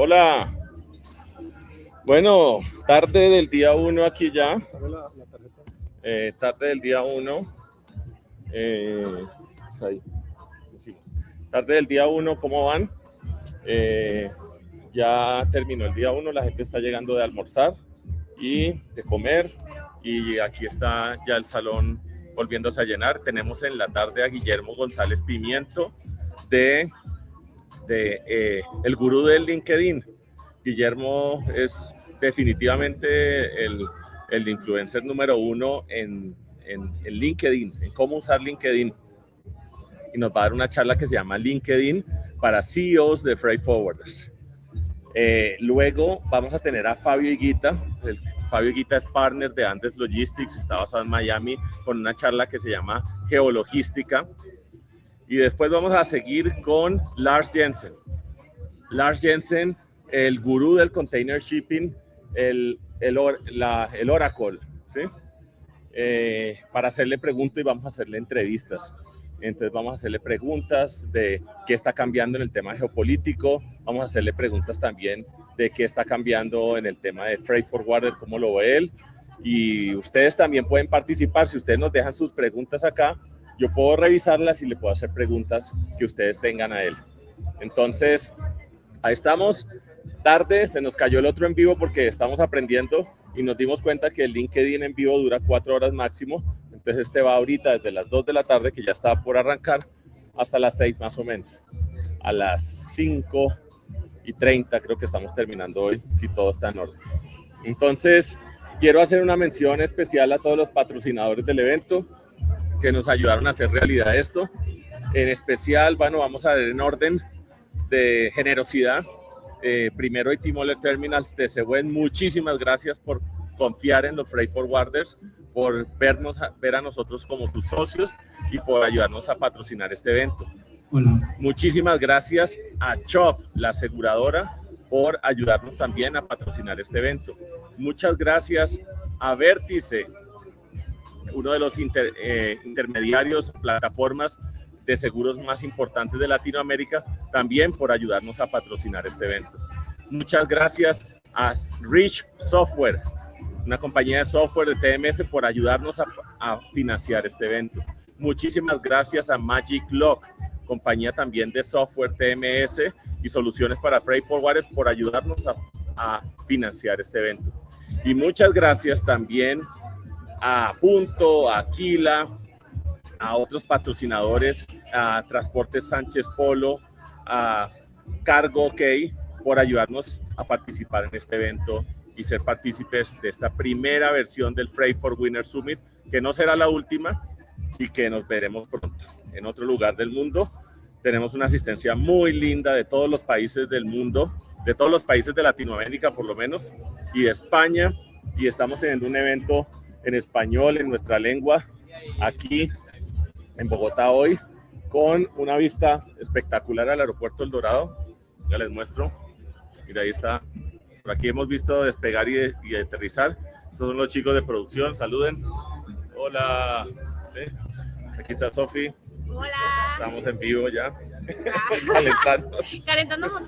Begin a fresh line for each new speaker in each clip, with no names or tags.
Hola. Bueno, tarde del día 1 aquí ya. Tarde del día 1. Ahí. Sí. Tarde del día 1, ¿cómo van? Ya terminó el día 1, la gente está llegando de almorzar y de comer. Y aquí está ya el salón volviéndose a llenar. Tenemos en la tarde a Guillermo González Pimiento de el gurú del LinkedIn. Guillermo es definitivamente el influencer número 1 en LinkedIn, en cómo usar LinkedIn. Y nos va a dar una charla que se llama LinkedIn para CEOs de Freight Forwarders. Luego vamos a tener a Fr8ight. Fr8ight es partner de Andes Logistics, está basado en Miami, con una charla que se llama Geologística. Y después vamos a seguir con Lars Jensen. Lars Jensen, el gurú del container shipping, el Oracle, ¿sí? Para hacerle preguntas y vamos a hacerle entrevistas. Entonces vamos a hacerle preguntas de qué está cambiando en el tema geopolítico, vamos a hacerle preguntas también de qué está cambiando en el tema de Freight Forwarder, cómo lo ve él. Y ustedes también pueden participar, si ustedes nos dejan sus preguntas acá, yo puedo revisarlas y le puedo hacer preguntas que ustedes tengan a él. Entonces, ahí estamos. Tarde, se nos cayó el otro en vivo porque estamos aprendiendo y nos dimos cuenta que el LinkedIn en vivo dura 4 horas máximo. Entonces este va ahorita desde las 2 de la tarde, que ya está por arrancar, hasta las 6 más o menos. A las 5:30 creo que estamos terminando hoy, si todo está en orden. Entonces, quiero hacer una mención especial a todos los patrocinadores del evento que nos ayudaron a hacer realidad esto. En especial, bueno, vamos a ver en orden de generosidad. Primero, IT Moller Terminals de Següen, muchísimas gracias por confiar en los Freight Forwarders, por ver a nosotros como sus socios y por ayudarnos a patrocinar este evento. Hola. Muchísimas gracias a Chop, la aseguradora, por ayudarnos también a patrocinar este evento. Muchas gracias a Vértice, uno de los intermediarios, plataformas de seguros más importantes de Latinoamérica, también por ayudarnos a patrocinar este evento. Muchas gracias a Rich Software, una compañía de software de TMS, por ayudarnos a financiar este evento. Muchísimas gracias a Magic Lock, compañía también de software TMS y soluciones para Freight Forwarders, por ayudarnos a financiar este evento. Y muchas gracias también a Punto, a Aquila, a otros patrocinadores, a Transportes Sánchez Polo, a Cargo OK, por ayudarnos a participar en este evento y ser partícipes de esta primera versión del Freight for Winner Summit, que no será la última y que nos veremos pronto en otro lugar del mundo. Tenemos una asistencia muy linda de todos los países del mundo, de todos los países de Latinoamérica por lo menos, y de España, y estamos teniendo un evento en español, en nuestra lengua, aquí en Bogotá hoy, con una vista espectacular al aeropuerto El Dorado. Ya les muestro. Mira, ahí está. Por aquí hemos visto despegar y aterrizar. Estos son los chicos de producción. Saluden. Hola. ¿Sí? Aquí está Sofi.
Hola.
Estamos en vivo ya.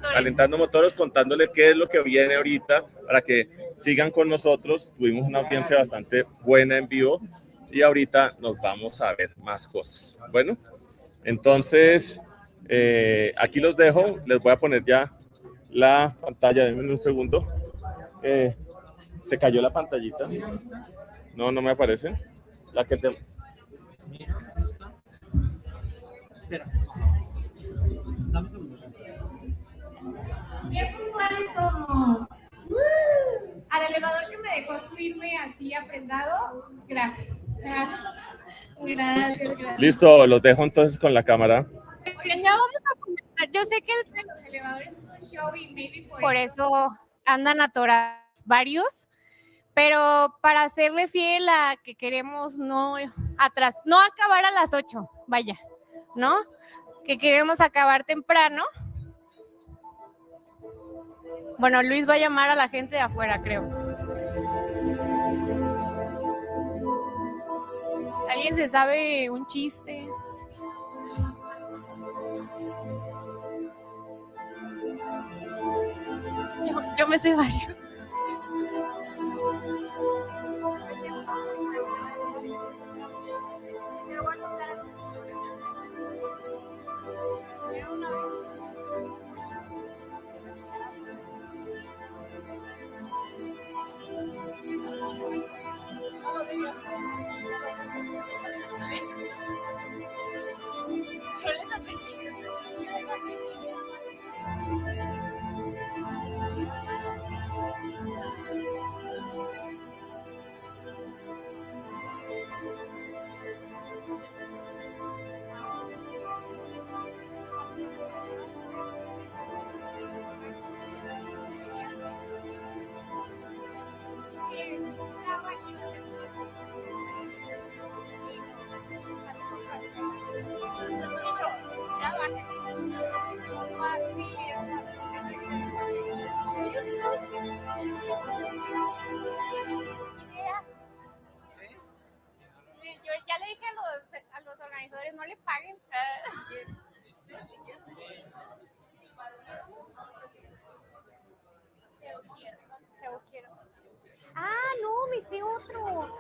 Calentando
motores, contándole qué es lo que viene ahorita para que sigan con nosotros. Tuvimos una audiencia bastante buena en vivo y ahorita nos vamos a ver más cosas. Bueno, entonces aquí los dejo. Les voy a poner ya la pantalla. Denme un segundo. Se cayó la pantallita. No, no me aparece. La que te...
Espera. Dame un segundo. ¡Qué puntuales somos! Al elevador que me dejó subirme así aprendado, gracias. Gracias.
Listo, los dejo entonces con la cámara.
Oigan, ya vamos a comentar. Yo sé que los elevadores es un show y maybe por eso andan atorados varios, pero para serle fiel a que queremos no acabar a las 8, vaya, ¿no? Que queremos acabar temprano. Bueno, Luis va a llamar a la gente de afuera, creo. ¿Alguien se sabe un chiste? Yo me sé varios. Yo ya le dije a los organizadores, no le paguen. Quiero. Ah, no, me sé otro.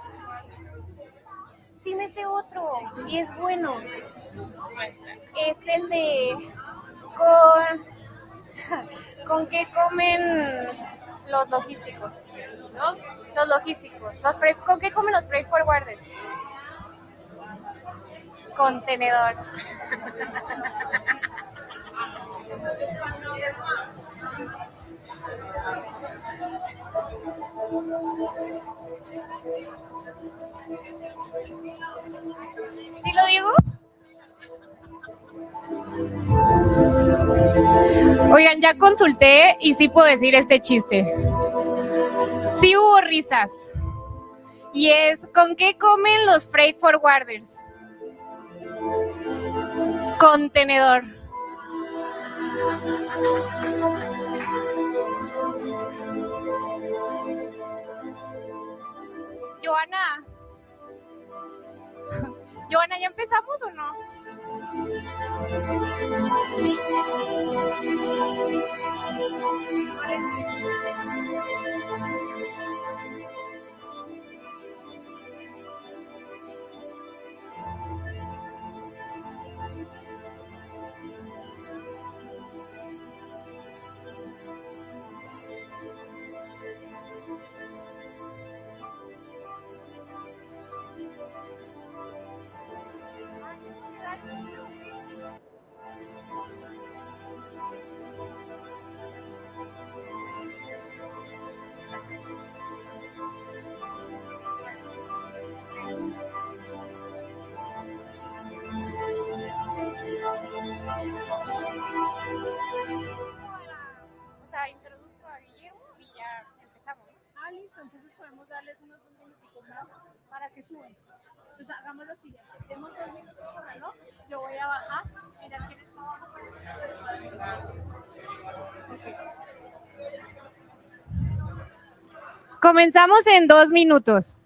Sí, me sé otro. Y es bueno. Es el de con qué comen los logísticos. Los logísticos. ¿Con qué comen los freight forwarders? Contenedor. ¿Sí lo digo? Oigan, ya consulté y sí puedo decir este chiste. Sí hubo risas. Y es, ¿con qué comen los freight forwarders? Contenedor. Joana, ¿ya empezamos o no? Sí. O sea, introduzco a Guillermo y ya empezamos. Ah, listo, entonces podemos darles unos 2 minutitos más para que suban. Entonces hagamos lo siguiente, demos 2 minutos por reloj, yo voy a bajar, mirar quién está abajo. Comenzamos en 2 minutos.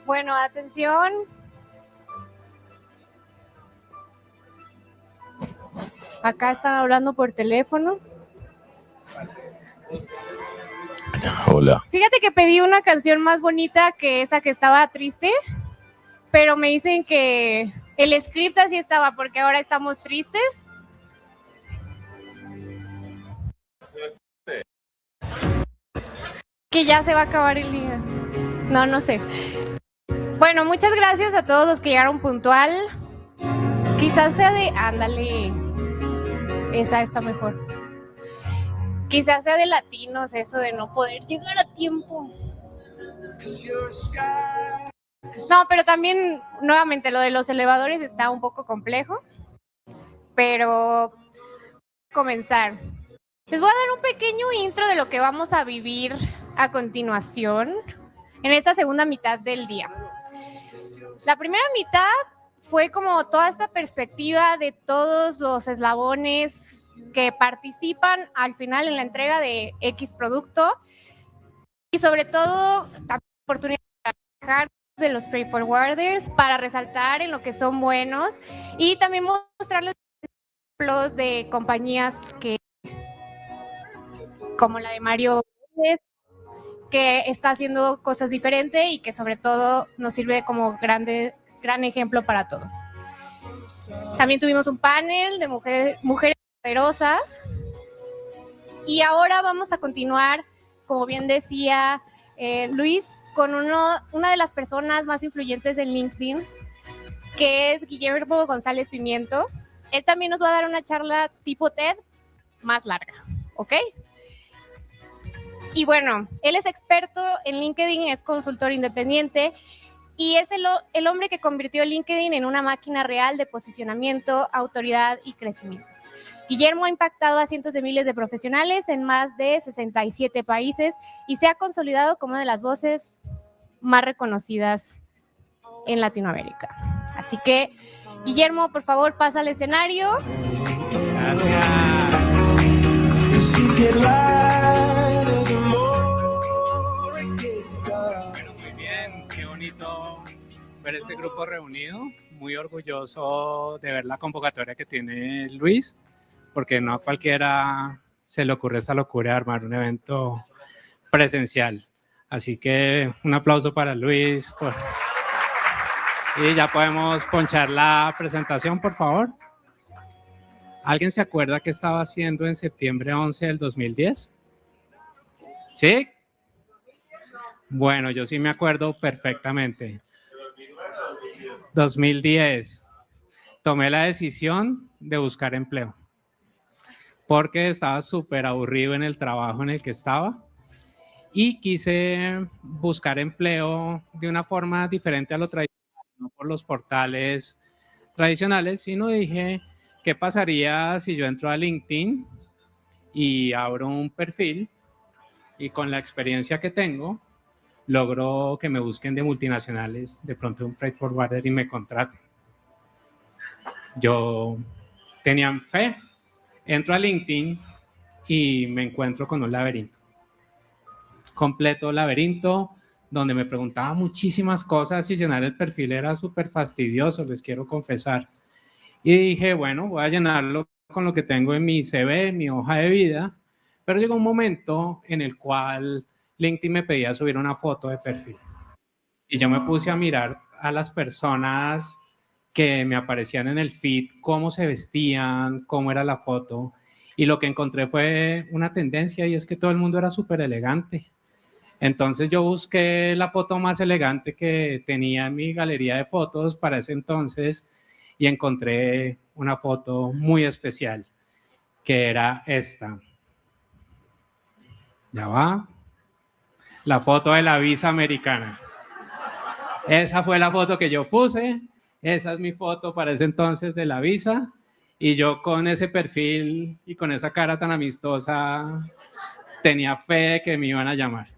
Bueno, atención. Acá están hablando por teléfono.
Hola.
Fíjate que pedí una canción más bonita que esa que estaba triste, pero me dicen que el script así estaba porque ahora estamos tristes. Que ya se va a acabar el día. No sé. Bueno, muchas gracias a todos los que llegaron puntual. Quizás sea de... Ándale. Esa está mejor. Quizás sea de latinos eso de no poder llegar a tiempo. No, pero también, nuevamente, lo de los elevadores está un poco complejo. Pero... comenzar. Les voy a dar un pequeño intro de lo que vamos a vivir a continuación en esta segunda mitad del día. La primera mitad fue como toda esta perspectiva de todos los eslabones que participan al final en la entrega de X producto y sobre todo también la oportunidad de trabajar de los freight forwarders para resaltar en lo que son buenos y también mostrarles ejemplos de compañías que como la de Mario, que está haciendo cosas diferentes y que sobre todo nos sirve como gran ejemplo para todos. También tuvimos un panel de mujeres poderosas y ahora vamos a continuar, como bien decía Luis, con una de las personas más influyentes en LinkedIn, que es Guillermo González Pimiento. Él también nos va a dar una charla tipo TED más larga, ¿ok? Y bueno, él es experto en LinkedIn, es consultor independiente y es el hombre que convirtió LinkedIn en una máquina real de posicionamiento, autoridad y crecimiento. Guillermo ha impactado a cientos de miles de profesionales en más de 67 países y se ha consolidado como una de las voces más reconocidas en Latinoamérica. Así que, Guillermo, por favor, pasa al escenario.
Gracias. Muy bien, qué bonito ver este grupo reunido. Muy orgulloso de ver la convocatoria que tiene Luis, porque no a cualquiera se le ocurre esta locura de armar un evento presencial. Así que un aplauso para Luis. Y ya podemos ponchar la presentación, por favor. ¿Alguien se acuerda qué estaba haciendo en septiembre 11 del 2010? ¿Sí? Bueno, yo sí me acuerdo perfectamente. 2010. Tomé la decisión de buscar empleo porque estaba súper aburrido en el trabajo en el que estaba y quise buscar empleo de una forma diferente a lo tradicional, no por los portales tradicionales, sino dije, ¿qué pasaría si yo entro a LinkedIn y abro un perfil y con la experiencia que tengo logro que me busquen de multinacionales, de pronto un freight forwarder y me contraten? Yo tenía fe, entro a LinkedIn y me encuentro con un laberinto, completo laberinto, donde me preguntaba muchísimas cosas y llenar el perfil era súper fastidioso, les quiero confesar. Y dije, bueno, voy a llenarlo con lo que tengo en mi CV, mi hoja de vida, pero llegó un momento en el cual LinkedIn me pedía subir una foto de perfil. Y yo me puse a mirar a las personas que me aparecían en el feed, cómo se vestían, cómo era la foto, y lo que encontré fue una tendencia y es que todo el mundo era súper elegante. Entonces yo busqué la foto más elegante que tenía en mi galería de fotos para ese entonces y encontré una foto muy especial, que era esta. Ya va. La foto de la visa americana. Esa fue la foto que yo puse. Esa es mi foto para ese entonces de la visa. Y yo con ese perfil y con esa cara tan amistosa tenía fe de que me iban a llamar.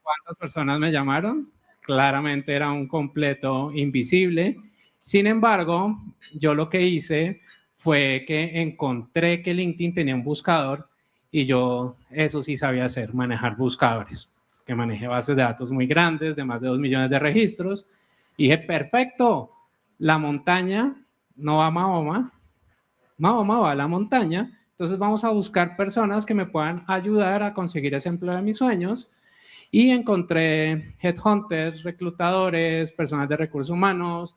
¿Cuántas personas me llamaron? Claramente era un completo invisible. Sin embargo, yo lo que hice fue que encontré que LinkedIn tenía un buscador y yo eso sí sabía hacer, manejar buscadores. ¿Ok? que maneje bases de datos muy grandes, de más de 2 millones de registros. Y dije, perfecto, la montaña no va a Mahoma, Mahoma va a la montaña, entonces vamos a buscar personas que me puedan ayudar a conseguir ese empleo de mis sueños. Y encontré headhunters, reclutadores, personas de recursos humanos,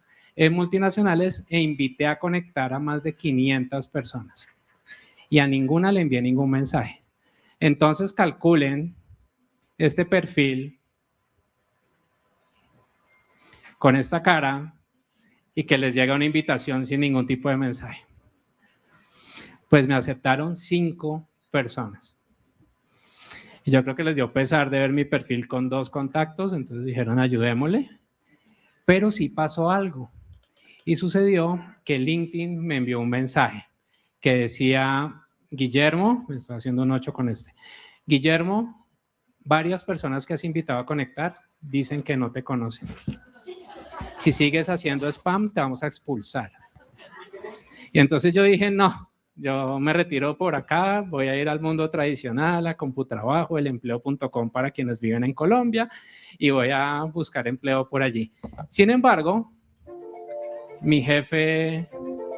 multinacionales, e invité a conectar a más de 500 personas. Y a ninguna le envié ningún mensaje. Entonces calculen este perfil con esta cara y que les llega una invitación sin ningún tipo de mensaje. Pues me aceptaron 5 personas. Y yo creo que les dio pesar de ver mi perfil con 2 contactos, entonces dijeron ayudémosle. Pero sí pasó algo. Y sucedió que LinkedIn me envió un mensaje que decía, Guillermo, me estoy haciendo un 8 con este, Guillermo, varias personas que has invitado a conectar dicen que no te conocen. Si sigues haciendo spam, te vamos a expulsar. Y entonces yo dije, no, yo me retiro por acá, voy a ir al mundo tradicional, a Computrabajo, elempleo.com para quienes viven en Colombia, y voy a buscar empleo por allí. Sin embargo, mi jefe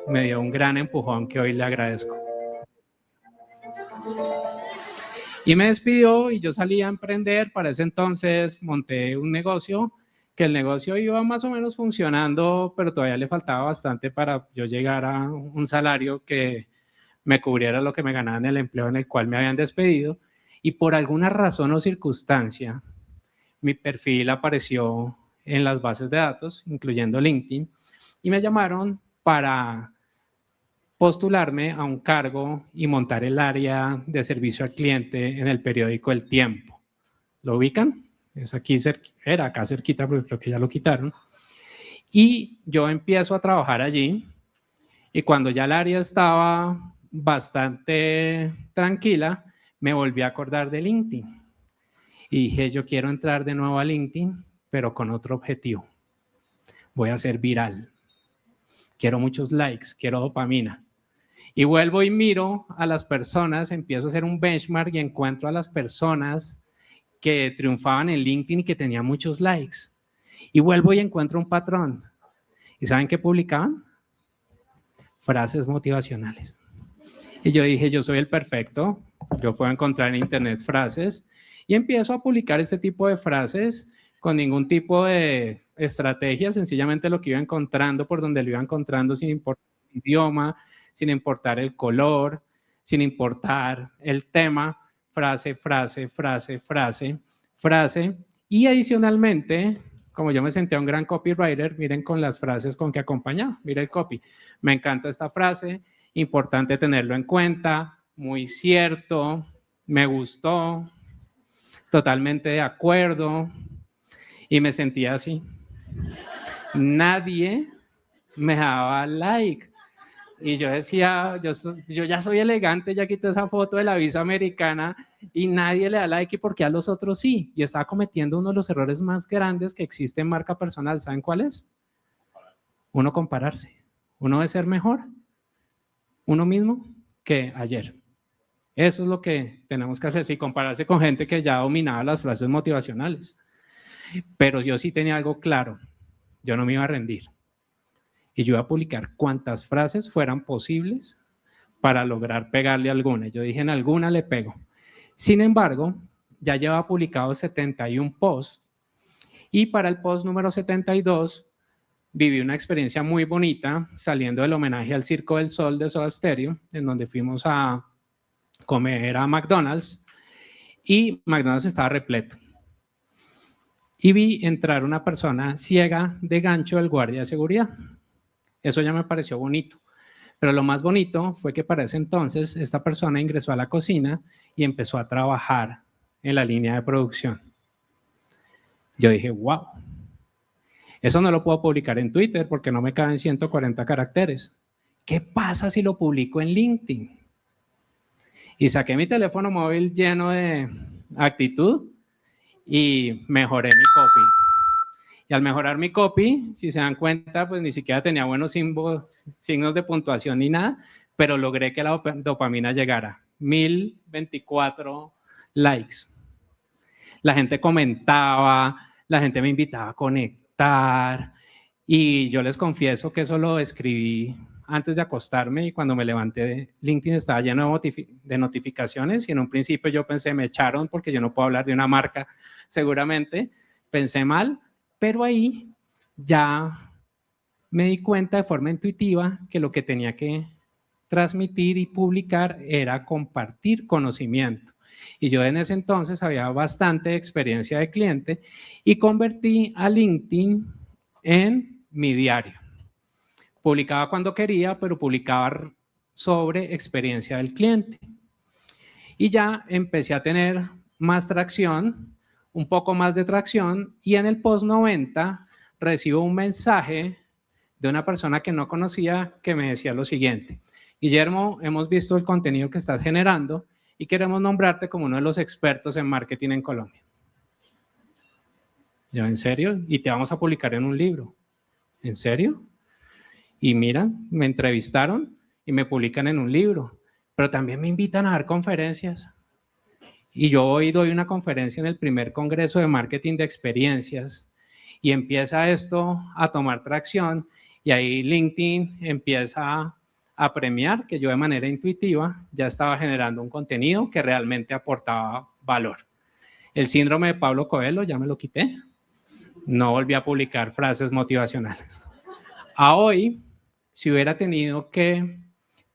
me dio un gran empujón que hoy le agradezco. Y me despidió y yo salí a emprender. Para ese entonces monté un negocio, que el negocio iba más o menos funcionando, pero todavía le faltaba bastante para yo llegar a un salario que me cubriera lo que me ganaba en el empleo en el cual me habían despedido. Y por alguna razón o circunstancia, mi perfil apareció en las bases de datos, incluyendo LinkedIn, y me llamaron para postularme a un cargo y montar el área de servicio al cliente en el periódico El Tiempo. ¿Lo ubican? Es aquí, era acá cerquita, pero creo que ya lo quitaron. Y yo empiezo a trabajar allí, y cuando ya el área estaba bastante tranquila, me volví a acordar de LinkedIn. Y dije, yo quiero entrar de nuevo a LinkedIn, pero con otro objetivo. Voy a ser viral. Quiero muchos likes, quiero dopamina. Y vuelvo y miro a las personas, empiezo a hacer un benchmark y encuentro a las personas que triunfaban en LinkedIn y que tenían muchos likes. Y vuelvo y encuentro un patrón. ¿Y saben qué publicaban? Frases motivacionales. Y yo dije, yo soy el perfecto, yo puedo encontrar en internet frases, y empiezo a publicar este tipo de frases con ningún tipo de estrategia, sencillamente lo que iba encontrando por donde lo iba encontrando, sin importar el idioma, sin importar el color, sin importar el tema, frase, frase, frase, frase, frase. Y adicionalmente, como yo me sentía un gran copywriter, miren con las frases con que acompañaba, mira el copy. Me encanta esta frase, importante tenerlo en cuenta, muy cierto, me gustó, totalmente de acuerdo, y me sentía así. Nadie me daba like. Y yo decía, yo ya soy elegante, ya quité esa foto de la visa americana y nadie le da like, y por qué a los otros sí. Y estaba cometiendo uno de los errores más grandes que existe en marca personal. ¿Saben cuál es? Uno compararse. Uno debe ser mejor, uno mismo, que ayer. Eso es lo que tenemos que hacer, sí, compararse con gente que ya dominaba las frases motivacionales. Pero yo sí tenía algo claro, yo no me iba a rendir. Y yo iba a publicar cuantas frases fueran posibles para lograr pegarle alguna. Yo dije, en alguna le pego. Sin embargo, ya llevaba publicado 71 posts, y para el post número 72 viví una experiencia muy bonita saliendo del homenaje al Circo del Sol de Soda Stereo, en donde fuimos a comer a McDonald's, y McDonald's estaba repleto. Y vi entrar una persona ciega de gancho del guardia de seguridad. Eso ya me pareció bonito. Pero lo más bonito fue que para ese entonces esta persona ingresó a la cocina y empezó a trabajar en la línea de producción. Yo dije, wow, eso no lo puedo publicar en Twitter porque no me caben 140 caracteres. ¿Qué pasa si lo publico en LinkedIn? Y saqué mi teléfono móvil lleno de actitud y mejoré mi copy. Y al mejorar mi copy, si se dan cuenta, pues ni siquiera tenía buenos signos de puntuación ni nada, pero logré que la dopamina llegara. 1024 likes. La gente comentaba, la gente me invitaba a conectar y yo les confieso que eso lo escribí antes de acostarme y cuando me levanté LinkedIn estaba lleno de notificaciones y en un principio yo pensé me echaron porque yo no puedo hablar de una marca seguramente, pensé mal, pero ahí ya me di cuenta de forma intuitiva que lo que tenía que transmitir y publicar era compartir conocimiento. Y yo en ese entonces había bastante experiencia de cliente y convertí a LinkedIn en mi diario. Publicaba cuando quería, pero publicaba sobre experiencia del cliente. Y ya empecé a tener más tracción, un poco más de tracción, y en el post 90 recibo un mensaje de una persona que no conocía que me decía lo siguiente: Guillermo, hemos visto el contenido que estás generando y queremos nombrarte como uno de los expertos en marketing en Colombia. Yo, ¿en serio? Y te vamos a publicar en un libro. ¿En serio? Y mira, me entrevistaron y me publican en un libro, pero también me invitan a dar conferencias. Y yo hoy doy una conferencia en el primer Congreso de Marketing de Experiencias y empieza esto a tomar tracción y ahí LinkedIn empieza a premiar que yo de manera intuitiva ya estaba generando un contenido que realmente aportaba valor. El síndrome de Pablo Coelho ya me lo quité. No volví a publicar frases motivacionales. A hoy, si hubiera tenido que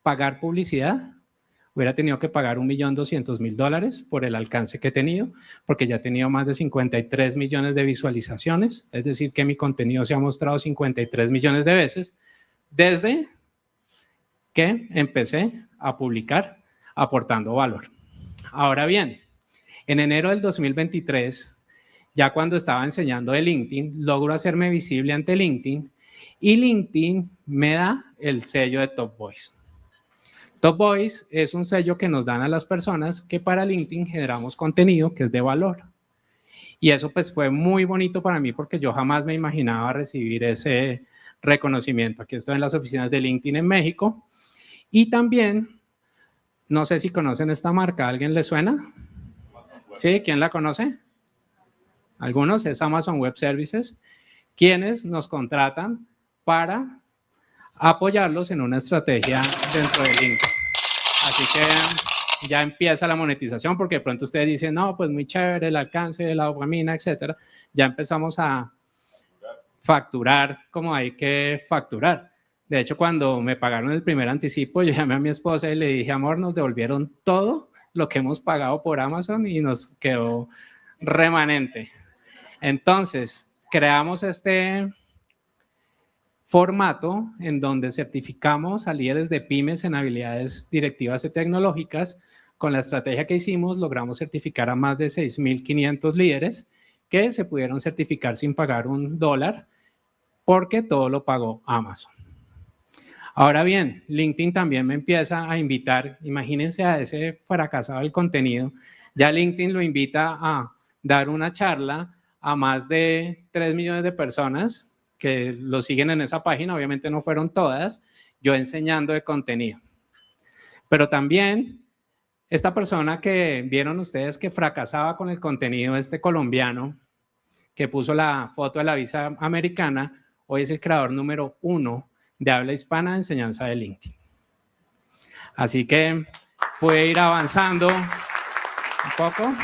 pagar publicidad, hubiera tenido que pagar $1.200.000 por el alcance que he tenido, porque ya he tenido más de 53 millones de visualizaciones, es decir, que mi contenido se ha mostrado 53 millones de veces desde que empecé a publicar aportando valor. Ahora bien, en enero del 2023, ya cuando estaba enseñando de LinkedIn, logro hacerme visible ante LinkedIn y LinkedIn me da el sello de Top Voice. Top Voice es un sello que nos dan a las personas que para LinkedIn generamos contenido que es de valor. Y eso pues fue muy bonito para mí porque yo jamás me imaginaba recibir ese reconocimiento. Aquí estoy en las oficinas de LinkedIn en México. Y también, no sé si conocen esta marca, ¿alguien le suena? ¿Sí? ¿Quién la conoce? Algunos, es Amazon Web Services, quienes nos contratan para apoyarlos en una estrategia dentro de LinkedIn. Así que ya empieza la monetización porque de pronto ustedes dicen, no, pues muy chévere el alcance de la dopamina, etcétera. Ya empezamos a facturar como hay que facturar. De hecho, cuando me pagaron el primer anticipo, yo llamé a mi esposa y le dije, amor, nos devolvieron todo lo que hemos pagado por Amazon y nos quedó remanente. Entonces, creamos este formato en donde certificamos a líderes de pymes en habilidades directivas y tecnológicas. Con la estrategia que hicimos, logramos certificar a más de 6.500 líderes que se pudieron certificar sin pagar $1 porque todo lo pagó Amazon. Ahora bien, LinkedIn también me empieza a invitar, imagínense a ese fracasado del contenido, ya LinkedIn lo invita a dar una charla a más de 3 millones de personas que lo siguen en esa página, obviamente no fueron todas, yo enseñando de contenido. Pero también esta persona que vieron ustedes que fracasaba con el contenido, este colombiano que puso la foto de la visa americana, hoy es el creador número 1 de habla hispana de enseñanza de LinkedIn. Así que pude ir avanzando un poco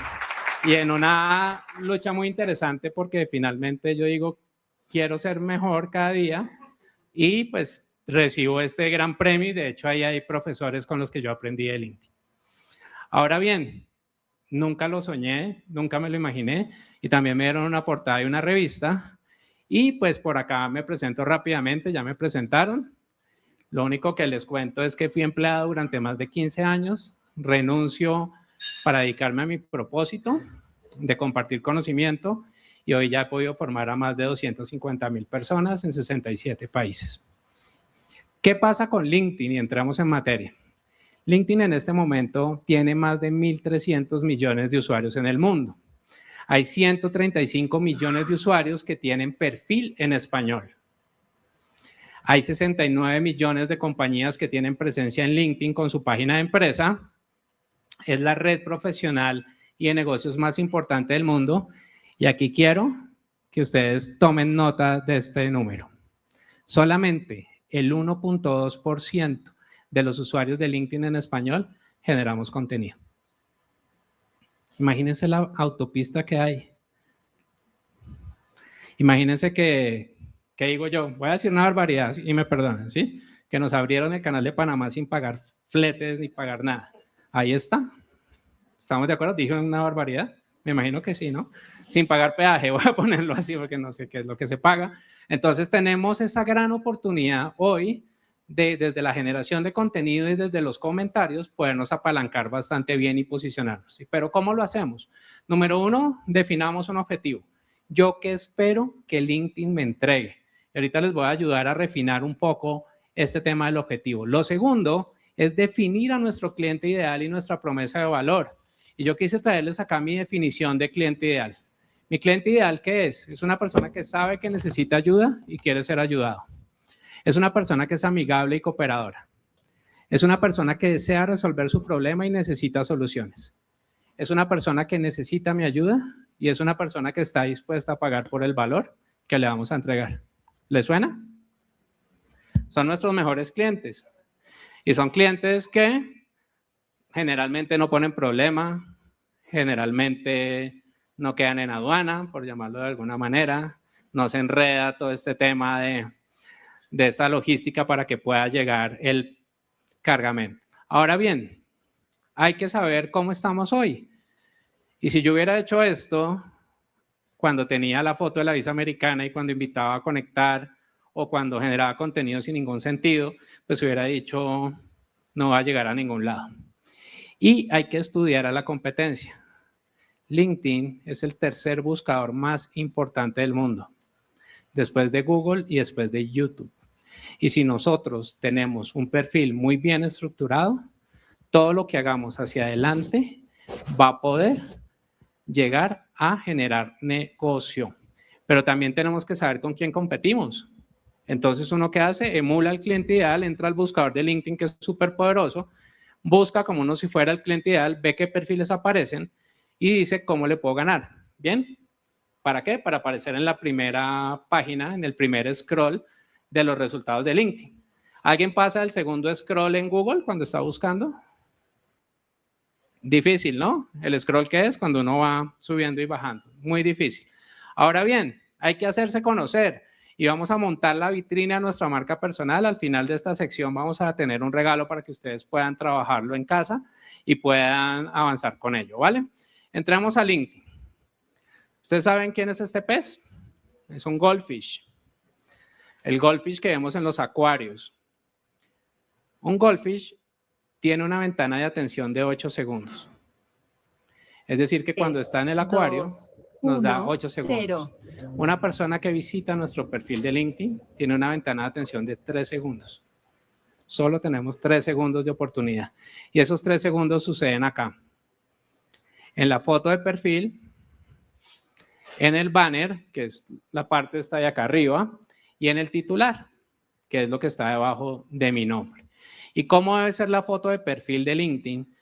y en una lucha muy interesante porque finalmente yo digo, quiero ser mejor cada día y pues recibo este gran premio y de hecho ahí hay profesores con los que yo aprendí de LinkedIn. Ahora bien, nunca lo soñé, nunca me lo imaginé y también me dieron una portada de una revista. Y pues por acá me presento rápidamente, ya me presentaron. Lo único que les cuento es que fui empleado durante más de 15 años, renuncio para dedicarme a mi propósito de compartir conocimiento y hoy ya he podido formar a más de 250,000 personas en 67 países. ¿Qué pasa con LinkedIn? Y entramos en materia. LinkedIn en este momento tiene más de 1.300 millones de usuarios en el mundo. Hay 135 millones de usuarios que tienen perfil en español. Hay 69 millones de compañías que tienen presencia en LinkedIn con su página de empresa. Es la red profesional y de negocios más importante del mundo. Y aquí quiero que ustedes tomen nota de este número. Solamente el 1.2% de los usuarios de LinkedIn en español generamos contenido. Imagínense la autopista que hay. Imagínense que digo yo, voy a decir una barbaridad y me perdonan, ¿sí? Que nos abrieron el canal de Panamá sin pagar fletes ni pagar nada. Ahí está. ¿Estamos de acuerdo? ¿Dije una barbaridad? Me imagino que sí, ¿no? Sin pagar peaje, voy a ponerlo así porque no sé qué es lo que se paga. Entonces tenemos esa gran oportunidad hoy de, desde la generación de contenido y desde los comentarios, podernos apalancar bastante bien y posicionarnos. ¿Sí? Pero ¿cómo lo hacemos? Número uno, definamos un objetivo. ¿Yo qué espero que LinkedIn me entregue? Y ahorita les voy a ayudar a refinar un poco este tema del objetivo. Lo segundo es definir a nuestro cliente ideal y nuestra promesa de valor. Y yo quise traerles acá mi definición de cliente ideal. Mi cliente ideal, ¿qué es? Es una persona que sabe que necesita ayuda y quiere ser ayudado. Es una persona que es amigable y cooperadora. Es una persona que desea resolver su problema y necesita soluciones. Es una persona que necesita mi ayuda y es una persona que está dispuesta a pagar por el valor que le vamos a entregar. ¿Le suena? Son nuestros mejores clientes. Y son clientes que generalmente no ponen problema, generalmente no quedan en aduana, por llamarlo de alguna manera, no se enreda todo este tema de esa logística para que pueda llegar el cargamento. Ahora bien, hay que saber cómo estamos hoy. Y si yo hubiera hecho esto cuando tenía la foto de la visa americana y cuando invitaba a conectar o cuando generaba contenido sin ningún sentido, pues hubiera dicho, no va a llegar a ningún lado. Y hay que estudiar a la competencia. LinkedIn es el tercer buscador más importante del mundo, después de Google y después de YouTube. Y si nosotros tenemos un perfil muy bien estructurado, todo lo que hagamos hacia adelante va a poder llegar a generar negocio. Pero también tenemos que saber con quién competimos. Entonces, ¿uno qué hace? Emula al cliente ideal, entra al buscador de LinkedIn, que es súper poderoso, busca como uno si fuera el cliente ideal, ve qué perfiles aparecen y dice cómo le puedo ganar. ¿Bien? ¿Para qué? Para aparecer en la primera página, en el primer scroll de los resultados de LinkedIn. ¿Alguien pasa el segundo scroll en Google cuando está buscando? Difícil, ¿no? El scroll, ¿qué es? Cuando uno va subiendo y bajando. Muy difícil. Ahora bien, hay que hacerse conocer y vamos a montar la vitrina a nuestra marca personal. Al final de esta sección vamos a tener un regalo para que ustedes puedan trabajarlo en casa y puedan avanzar con ello, ¿vale? Entramos a LinkedIn. ¿Ustedes saben quién es este pez? Es un goldfish. El goldfish que vemos en los acuarios. Un goldfish tiene una ventana de atención de 8 segundos. Es decir, que cuando está en el acuario, nos da 8 segundos. Una persona que visita nuestro perfil de LinkedIn tiene una ventana de atención de 3 segundos. Solo tenemos 3 segundos de oportunidad. Y esos 3 segundos suceden acá. En la foto de perfil, en el banner, que es la parte que está de acá arriba, y en el titular, que es lo que está debajo de mi nombre. ¿Y cómo debe ser la foto de perfil de LinkedIn?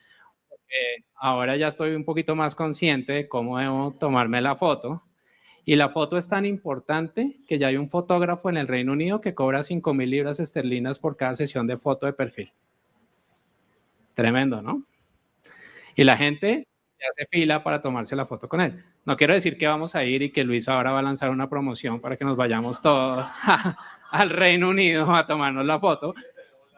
Ahora ya estoy un poquito más consciente de cómo debo tomarme la foto. Y la foto es tan importante que ya hay un fotógrafo en el Reino Unido que cobra 5.000 libras esterlinas por cada sesión de foto de perfil. Tremendo, ¿no? Y la gente ya hace fila para tomarse la foto con él. No quiero decir que vamos a ir y que Luis ahora va a lanzar una promoción para que nos vayamos todos al Reino Unido a tomarnos la foto,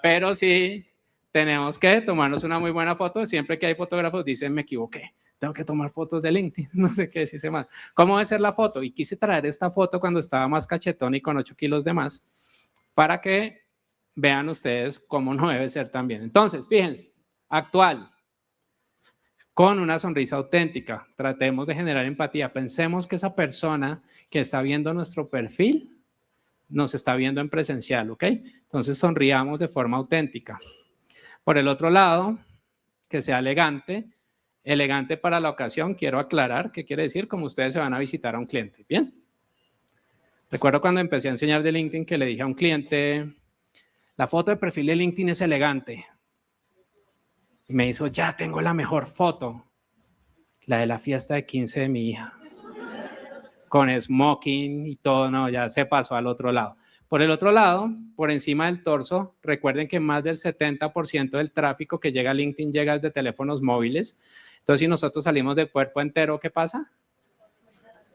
pero sí tenemos que tomarnos una muy buena foto. Siempre que hay fotógrafos dicen, me equivoqué, tengo que tomar fotos de LinkedIn, no sé qué decirse más. ¿Cómo debe ser la foto? Y quise traer esta foto cuando estaba más cachetón y con 8 kilos de más, para que vean ustedes cómo no debe ser también. Entonces, fíjense, actual, con una sonrisa auténtica, tratemos de generar empatía. Pensemos que esa persona que está viendo nuestro perfil nos está viendo en presencial, ¿ok? Entonces sonriamos de forma auténtica. Por el otro lado, que sea elegante. Elegante para la ocasión, quiero aclarar qué quiere decir, como ustedes se van a visitar a un cliente, ¿bien? Recuerdo cuando empecé a enseñar de LinkedIn que le dije a un cliente, la foto de perfil de LinkedIn es elegante. Y me hizo, ya tengo la mejor foto. La de la fiesta de 15 de mi hija. Con smoking y todo, no, ya se pasó al otro lado. Por el otro lado, por encima del torso, recuerden que más del 70% del tráfico que llega a LinkedIn llega desde teléfonos móviles. Entonces, si nosotros salimos de cuerpo entero, ¿qué pasa?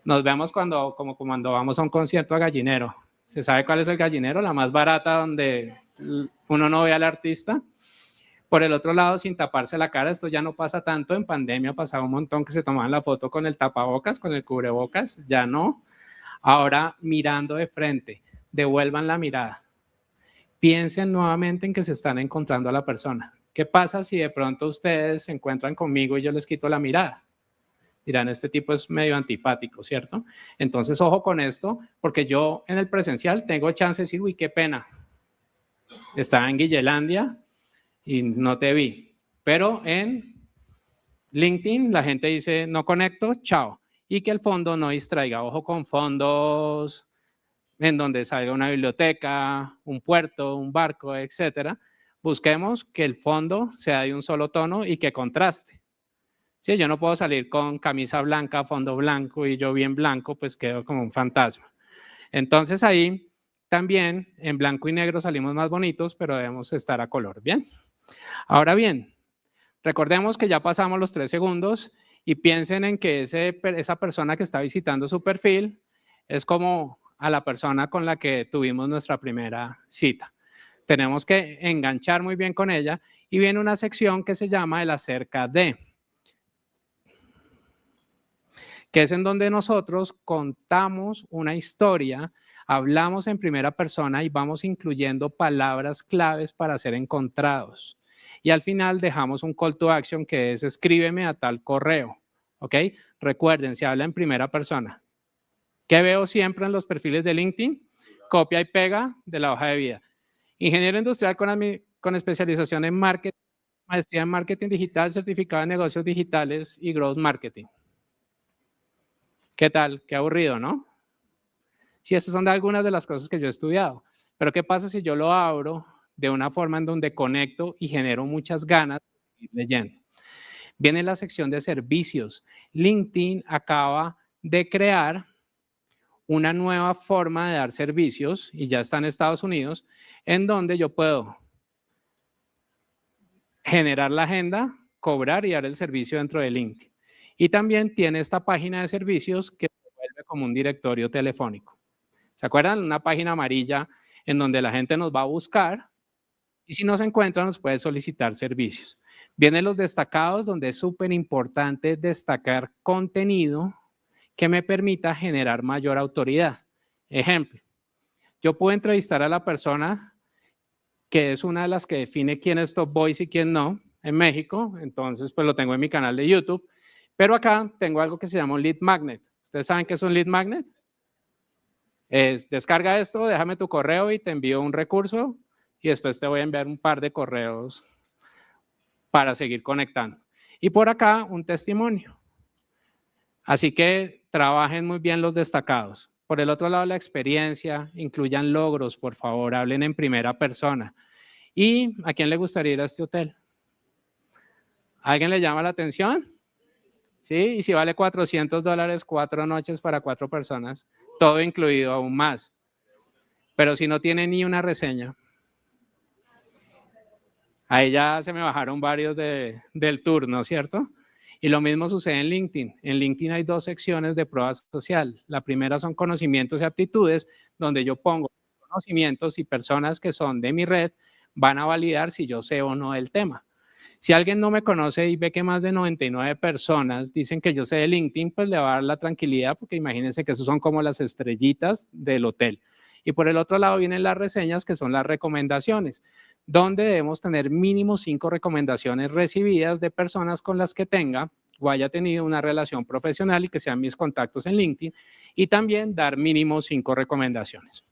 Nos vemos como cuando vamos a un concierto a Gallinero. ¿Se sabe cuál es el Gallinero? La más barata, donde uno no ve al artista. Por el otro lado, sin taparse la cara, esto ya no pasa tanto. En pandemia pasaba un montón que se tomaban la foto con el tapabocas, con el cubrebocas, ya no. Ahora, mirando de frente, devuelvan la mirada. Piensen nuevamente en que se están encontrando a la persona. ¿Qué pasa si de pronto ustedes se encuentran conmigo y yo les quito la mirada? Dirán, este tipo es medio antipático, ¿cierto? Entonces, ojo con esto, porque yo en el presencial tengo chance de decir, uy, qué pena. Estaba en Guillelandia y no te vi. Pero en LinkedIn la gente dice, no conecto, chao. Y que el fondo no distraiga. Ojo con fondos en donde salga una biblioteca, un puerto, un barco, etcétera. Busquemos que el fondo sea de un solo tono y que contraste. Sí, yo no puedo salir con camisa blanca, fondo blanco y yo bien blanco, pues quedo como un fantasma. Entonces ahí también en blanco y negro salimos más bonitos, pero debemos estar a color, ¿bien? Ahora bien, recordemos que ya pasamos los 3 segundos y piensen en que esa persona que está visitando su perfil es como a la persona con la que tuvimos nuestra primera cita. Tenemos que enganchar muy bien con ella y viene una sección que se llama el acerca de, que es en donde nosotros contamos una historia, hablamos en primera persona y vamos incluyendo palabras claves para ser encontrados. Y al final dejamos un call to action que es escríbeme a tal correo, ¿ok? Recuerden, se habla en primera persona. ¿Qué veo siempre en los perfiles de LinkedIn? Copia y pega de la hoja de vida. Ingeniero industrial con especialización en marketing, maestría en marketing digital, certificado en negocios digitales y growth marketing. ¿Qué tal? Qué aburrido, ¿no? Sí, esas son algunas de las cosas que yo he estudiado. Pero ¿qué pasa si yo lo abro de una forma en donde conecto y genero muchas ganas de ir leyendo? Viene la sección de servicios. LinkedIn acaba de crear una nueva forma de dar servicios, y ya está en Estados Unidos, en donde yo puedo generar la agenda, cobrar y dar el servicio dentro de LinkedIn. Y también tiene esta página de servicios que se vuelve como un directorio telefónico. ¿Se acuerdan? Una página amarilla en donde la gente nos va a buscar y si nos encuentra nos puede solicitar servicios. Vienen los destacados, donde es súper importante destacar contenido que me permita generar mayor autoridad. Ejemplo, yo puedo entrevistar a la persona que es una de las que define quién es Top Voice y quién no en México, entonces pues lo tengo en mi canal de YouTube, pero acá tengo algo que se llama un lead magnet. ¿Ustedes saben qué es un lead magnet? Es descarga esto, déjame tu correo y te envío un recurso y después te voy a enviar un par de correos para seguir conectando. Y por acá un testimonio. Así que trabajen muy bien los destacados. Por el otro lado, la experiencia, incluyan logros, por favor, hablen en primera persona. ¿Y a quién le gustaría ir a este hotel? ¿A alguien le llama la atención? ¿Sí? Y si vale $400, 4 noches para 4 personas, todo incluido aún más. Pero si no tiene ni una reseña, ahí ya se me bajaron varios del tour, ¿no es cierto? Y lo mismo sucede en LinkedIn. En LinkedIn hay 2 secciones de prueba social. La primera son conocimientos y aptitudes, donde yo pongo conocimientos y personas que son de mi red van a validar si yo sé o no el tema. Si alguien no me conoce y ve que más de 99 personas dicen que yo sé de LinkedIn, pues le va a dar la tranquilidad, porque imagínense que esos son como las estrellitas del hotel. Y por el otro lado vienen las reseñas, que son las recomendaciones, donde debemos tener mínimo 5 recomendaciones recibidas de personas con las que tenga o haya tenido una relación profesional y que sean mis contactos en LinkedIn, y también dar mínimo 5 recomendaciones.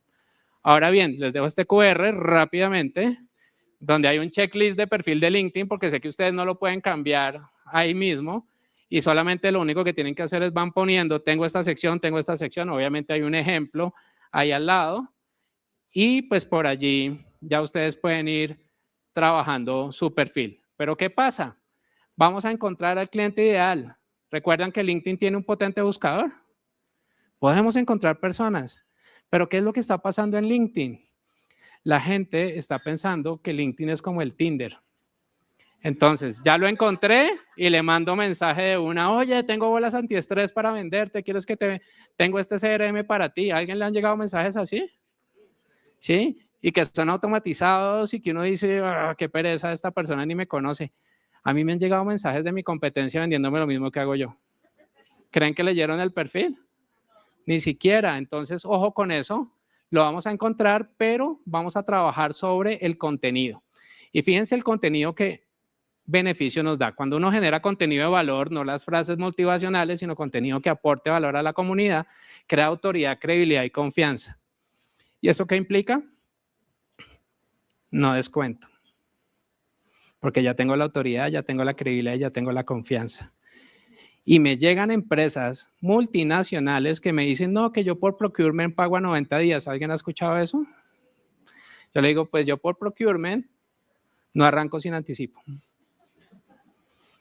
Ahora bien, les dejo este QR rápidamente, donde hay un checklist de perfil de LinkedIn, porque sé que ustedes no lo pueden cambiar ahí mismo, y solamente lo único que tienen que hacer es van poniendo, tengo esta sección, obviamente hay un ejemplo ahí al lado, y pues por allí ya ustedes pueden ir trabajando su perfil. Pero ¿qué pasa? Vamos a encontrar al cliente ideal. ¿Recuerdan que LinkedIn tiene un potente buscador? Podemos encontrar personas, pero ¿qué es lo que está pasando en LinkedIn? La gente está pensando que LinkedIn es como el Tinder. Entonces, ya lo encontré y le mando mensaje de una, oye, tengo bolas antiestrés para venderte, ¿quieres que tengo este CRM para ti? ¿A alguien le han llegado mensajes así? ¿Sí? Y que son automatizados y que uno dice, qué pereza, esta persona ni me conoce. A mí me han llegado mensajes de mi competencia vendiéndome lo mismo que hago yo. ¿Creen que leyeron el perfil? Ni siquiera. Entonces, ojo con eso. Lo vamos a encontrar, pero vamos a trabajar sobre el contenido. Y fíjense el contenido que beneficio nos da. Cuando uno genera contenido de valor, no las frases motivacionales, sino contenido que aporte valor a la comunidad, crea autoridad, credibilidad y confianza. ¿Y eso qué implica? No descuento. Porque ya tengo la autoridad, ya tengo la credibilidad, ya tengo la confianza. Y me llegan empresas multinacionales que me dicen, no, que yo por procurement pago a 90 días. ¿Alguien ha escuchado eso? Yo le digo, pues yo por procurement no arranco sin anticipo.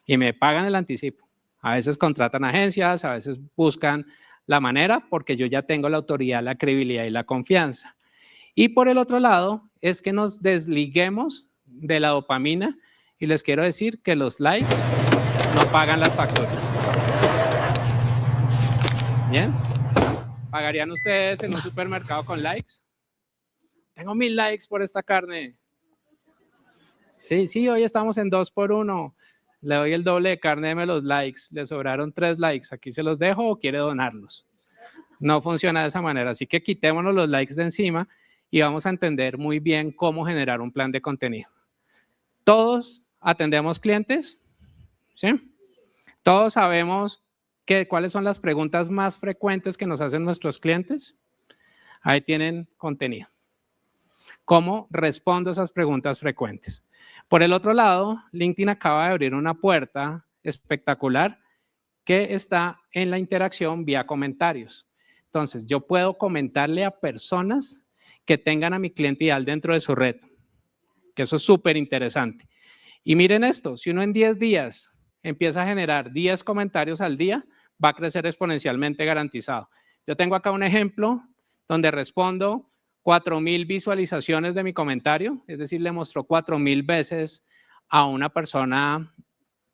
Y me pagan el anticipo. A veces contratan agencias, a veces buscan la manera porque yo ya tengo la autoridad, la credibilidad y la confianza. Y por el otro lado es que nos desliguemos de la dopamina y les quiero decir que los likes no pagan las facturas. ¿Bien? ¿Pagarían ustedes en un supermercado con likes? Tengo 1000 likes por esta carne. Sí, hoy estamos en 2 por 1. Le doy el doble de carne, deme los likes. Le sobraron 3 likes. ¿Aquí se los dejo o quiere donarlos? No funciona de esa manera. Así que quitémonos los likes de encima y vamos a entender muy bien cómo generar un plan de contenido. ¿Todos atendemos clientes? ¿Sí? ¿Todos sabemos cuáles son las preguntas más frecuentes que nos hacen nuestros clientes? Ahí tienen contenido. ¿Cómo respondo a esas preguntas frecuentes? Por el otro lado, LinkedIn acaba de abrir una puerta espectacular que está en la interacción vía comentarios. Entonces, yo puedo comentarle a personas que tengan a mi cliente ideal dentro de su red, que eso es súper interesante. Y miren esto, si uno en 10 días empieza a generar 10 comentarios al día, va a crecer exponencialmente garantizado. Yo tengo acá un ejemplo donde respondo 4000 visualizaciones de mi comentario, es decir, le mostró 4000 veces a una persona,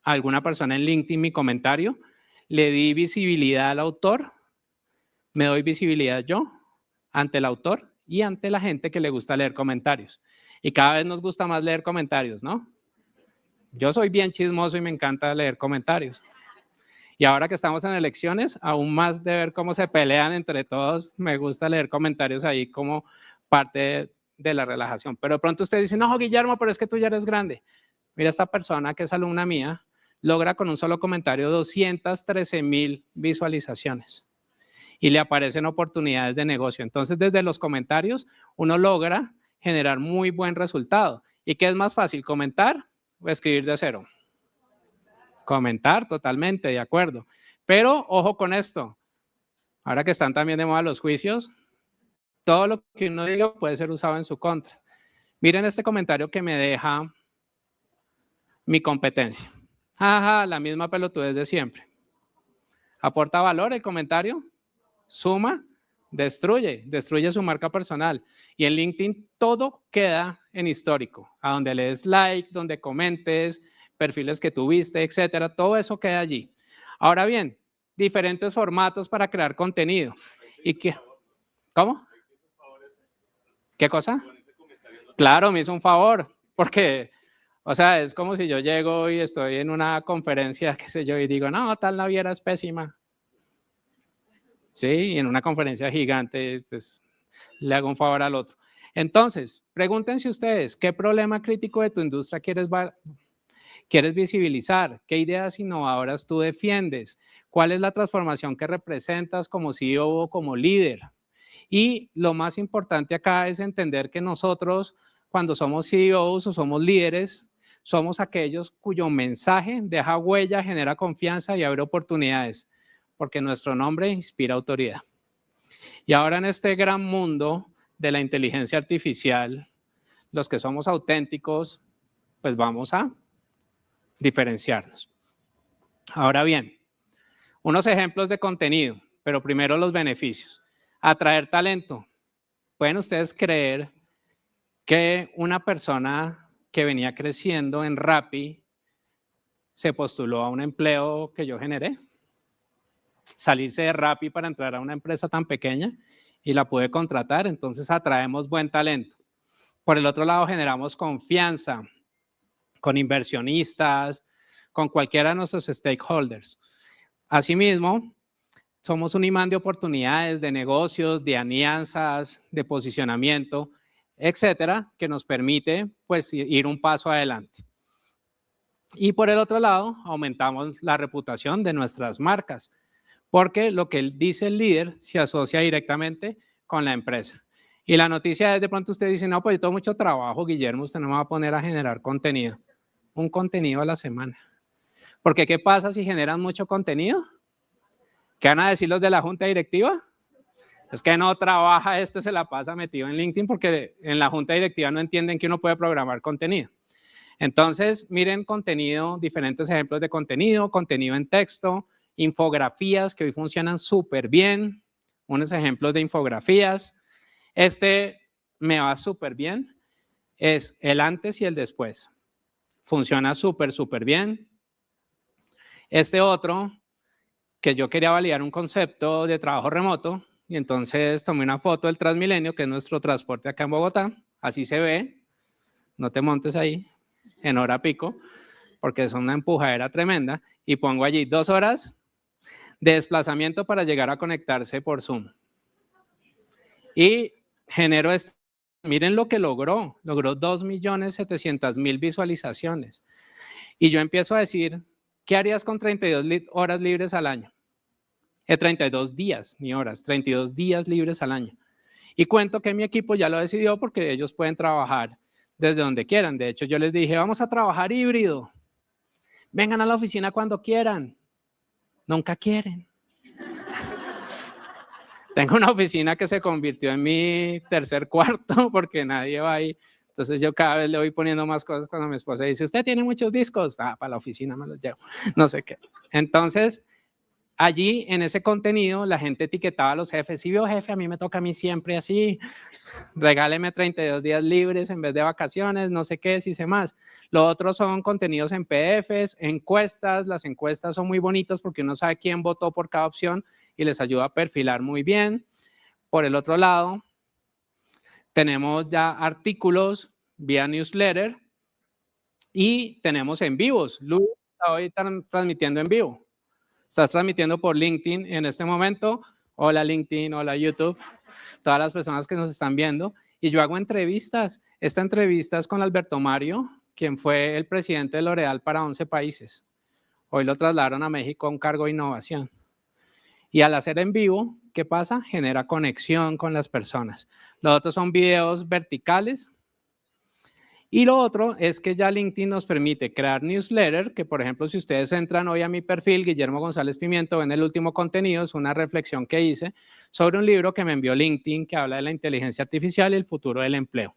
a alguna persona en LinkedIn mi comentario, le di visibilidad al autor, me doy visibilidad yo ante el autor y ante la gente que le gusta leer comentarios. Y cada vez nos gusta más leer comentarios, ¿no? Yo soy bien chismoso y me encanta leer comentarios. Y ahora que estamos en elecciones, aún más de ver cómo se pelean entre todos, me gusta leer comentarios ahí como parte de la relajación. Pero de pronto usted dice, no, Guillermo, pero es que tú ya eres grande. Mira, esta persona que es alumna mía, logra con un solo comentario 213,000 visualizaciones. Y le aparecen oportunidades de negocio. Entonces, desde los comentarios, uno logra generar muy buen resultado. ¿Y qué es más fácil, comentar o escribir de cero? Comentar, totalmente, de acuerdo. Pero, ojo con esto. Ahora que están también de moda los juicios, todo lo que uno diga puede ser usado en su contra. Miren este comentario que me deja mi competencia. Jaja, la misma pelotudez de siempre. ¿Aporta valor el comentario? ¿Suma? Destruye su marca personal. Y en LinkedIn todo queda en histórico, a donde le des like, donde comentes, perfiles que tuviste, etcétera, todo eso queda allí. Ahora bien, diferentes formatos para crear contenido. ¿Y qué? ¿Cómo? ¿Qué cosa? Claro, me hizo un favor, porque, o sea, es como si yo llego y estoy en una conferencia, qué sé yo, y digo, no, tal naviera es pésima. Sí, y en una conferencia gigante, pues, le hago un favor al otro. Entonces, pregúntense ustedes, ¿qué problema crítico de tu industria quieres visibilizar? ¿Qué ideas innovadoras tú defiendes? ¿Cuál es la transformación que representas como CEO o como líder? Y lo más importante acá es entender que nosotros, cuando somos CEOs o somos líderes, somos aquellos cuyo mensaje deja huella, genera confianza y abre oportunidades, porque nuestro nombre inspira autoridad. Y ahora en este gran mundo de la inteligencia artificial, los que somos auténticos, pues vamos a diferenciarnos. Ahora bien, Unos ejemplos de contenido, pero primero los beneficios. Atraer talento. ¿Pueden ustedes creer que una persona que venía creciendo en Rappi se postuló a un empleo que yo generé? Salirse de Rappi para entrar a una empresa tan pequeña y la pude contratar, entonces atraemos buen talento. Por el otro lado, generamos confianza con inversionistas, con cualquiera de nuestros stakeholders. Asimismo, somos un imán de oportunidades, de negocios, de alianzas, de posicionamiento, etcétera, que nos permite pues ir un paso adelante. Y por el otro lado, aumentamos la reputación de nuestras marcas, porque lo que dice el líder se asocia directamente con la empresa. Y la noticia es, de pronto usted dice, no, pues yo tengo mucho trabajo, Guillermo, usted no me va a poner a generar contenido. Un contenido a la semana. Porque ¿qué pasa si generan mucho contenido? ¿Qué van a decir los de la junta directiva? Es que no trabaja, se la pasa metido en LinkedIn porque en la junta directiva no entienden que uno puede programar contenido. Entonces, miren contenido, diferentes ejemplos de contenido, contenido en texto, infografías que hoy funcionan súper bien, unos ejemplos de infografías. Me va súper bien, es el antes y el después. Funciona súper bien. Otro, que yo quería validar un concepto de trabajo remoto, y entonces tomé una foto del Transmilenio, que es nuestro transporte acá en Bogotá, así se ve, no te montes ahí, en hora pico, porque es una empujadera tremenda, y pongo allí 2 horas de desplazamiento para llegar a conectarse por Zoom. Y genero miren lo que logró 2.700.000 visualizaciones. Y yo empiezo a decir, ¿qué harías con 32 horas libres al año? 32 días, ni horas, 32 días libres al año. Y cuento que mi equipo ya lo decidió porque ellos pueden trabajar desde donde quieran. De hecho, yo les dije, vamos a trabajar híbrido. Vengan a la oficina cuando quieran. Nunca quieren. Tengo una oficina que se convirtió en mi tercer cuarto porque nadie va ahí. Entonces yo cada vez le voy poniendo más cosas cuando mi esposa dice, ¿usted tiene muchos discos? Para la oficina me los llevo. No sé qué. Entonces, allí en ese contenido la gente etiquetaba a los jefes. Si vio jefe, a mí me toca a mí siempre así. Regáleme 32 días libres en vez de vacaciones, no sé qué, si sé más. Lo otro son contenidos en PDFs, encuestas. Las encuestas son muy bonitas porque uno sabe quién votó por cada opción y les ayuda a perfilar muy bien. Por el otro lado, tenemos ya artículos vía newsletter y tenemos en vivos. Luis está hoy transmitiendo en vivo. Estás transmitiendo por LinkedIn en este momento. Hola LinkedIn, hola YouTube, todas las personas que nos están viendo. Y yo hago entrevistas. Esta entrevista es con Alberto Mario, quien fue el presidente de L'Oréal para 11 países. Hoy lo trasladaron a México a un cargo de innovación. Y al hacer en vivo, ¿qué pasa? Genera conexión con las personas. Los otros son videos verticales. Y lo otro es que ya LinkedIn nos permite crear newsletter, que por ejemplo, si ustedes entran hoy a mi perfil, Guillermo González Pimiento, ven el último contenido, es una reflexión que hice sobre un libro que me envió LinkedIn que habla de la inteligencia artificial y el futuro del empleo.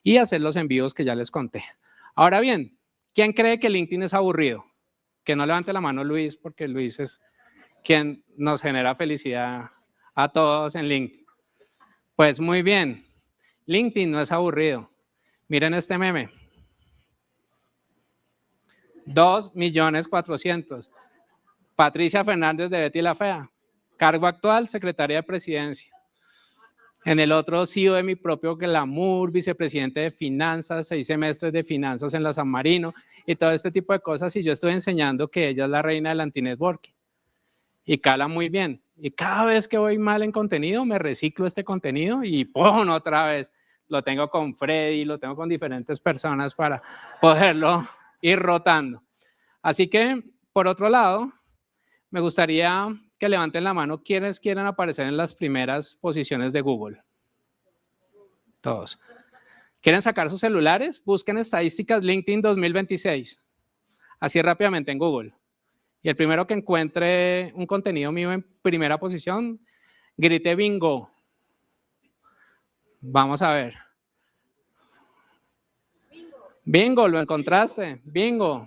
Y hacer los envíos que ya les conté. Ahora bien, ¿quién cree que LinkedIn es aburrido? Que no levante la mano Luis, porque Luis es quien nos genera felicidad a todos en LinkedIn. Pues muy bien, LinkedIn no es aburrido. Miren este meme. 2.400.000. Patricia Fernández de Betty la Fea. Cargo actual, secretaria de presidencia. En el otro, CEO de mi propio glamour, vicepresidente de finanzas, 6 semestres de finanzas en la San Marino y todo este tipo de cosas. Y yo estoy enseñando que ella es la reina del anti-networking. Y cala muy bien. Y cada vez que voy mal en contenido, me reciclo este contenido y ¡pum! Otra vez. Lo tengo con Freddy, lo tengo con diferentes personas para poderlo ir rotando. Así que, por otro lado, me gustaría que levanten la mano quienes quieren aparecer en las primeras posiciones de Google. Todos. ¿Quieren sacar sus celulares? Busquen estadísticas LinkedIn 2026. Así rápidamente en Google. Y el primero que encuentre un contenido mío en primera posición, grite bingo. Vamos a ver. Bingo, lo encontraste. Bingo.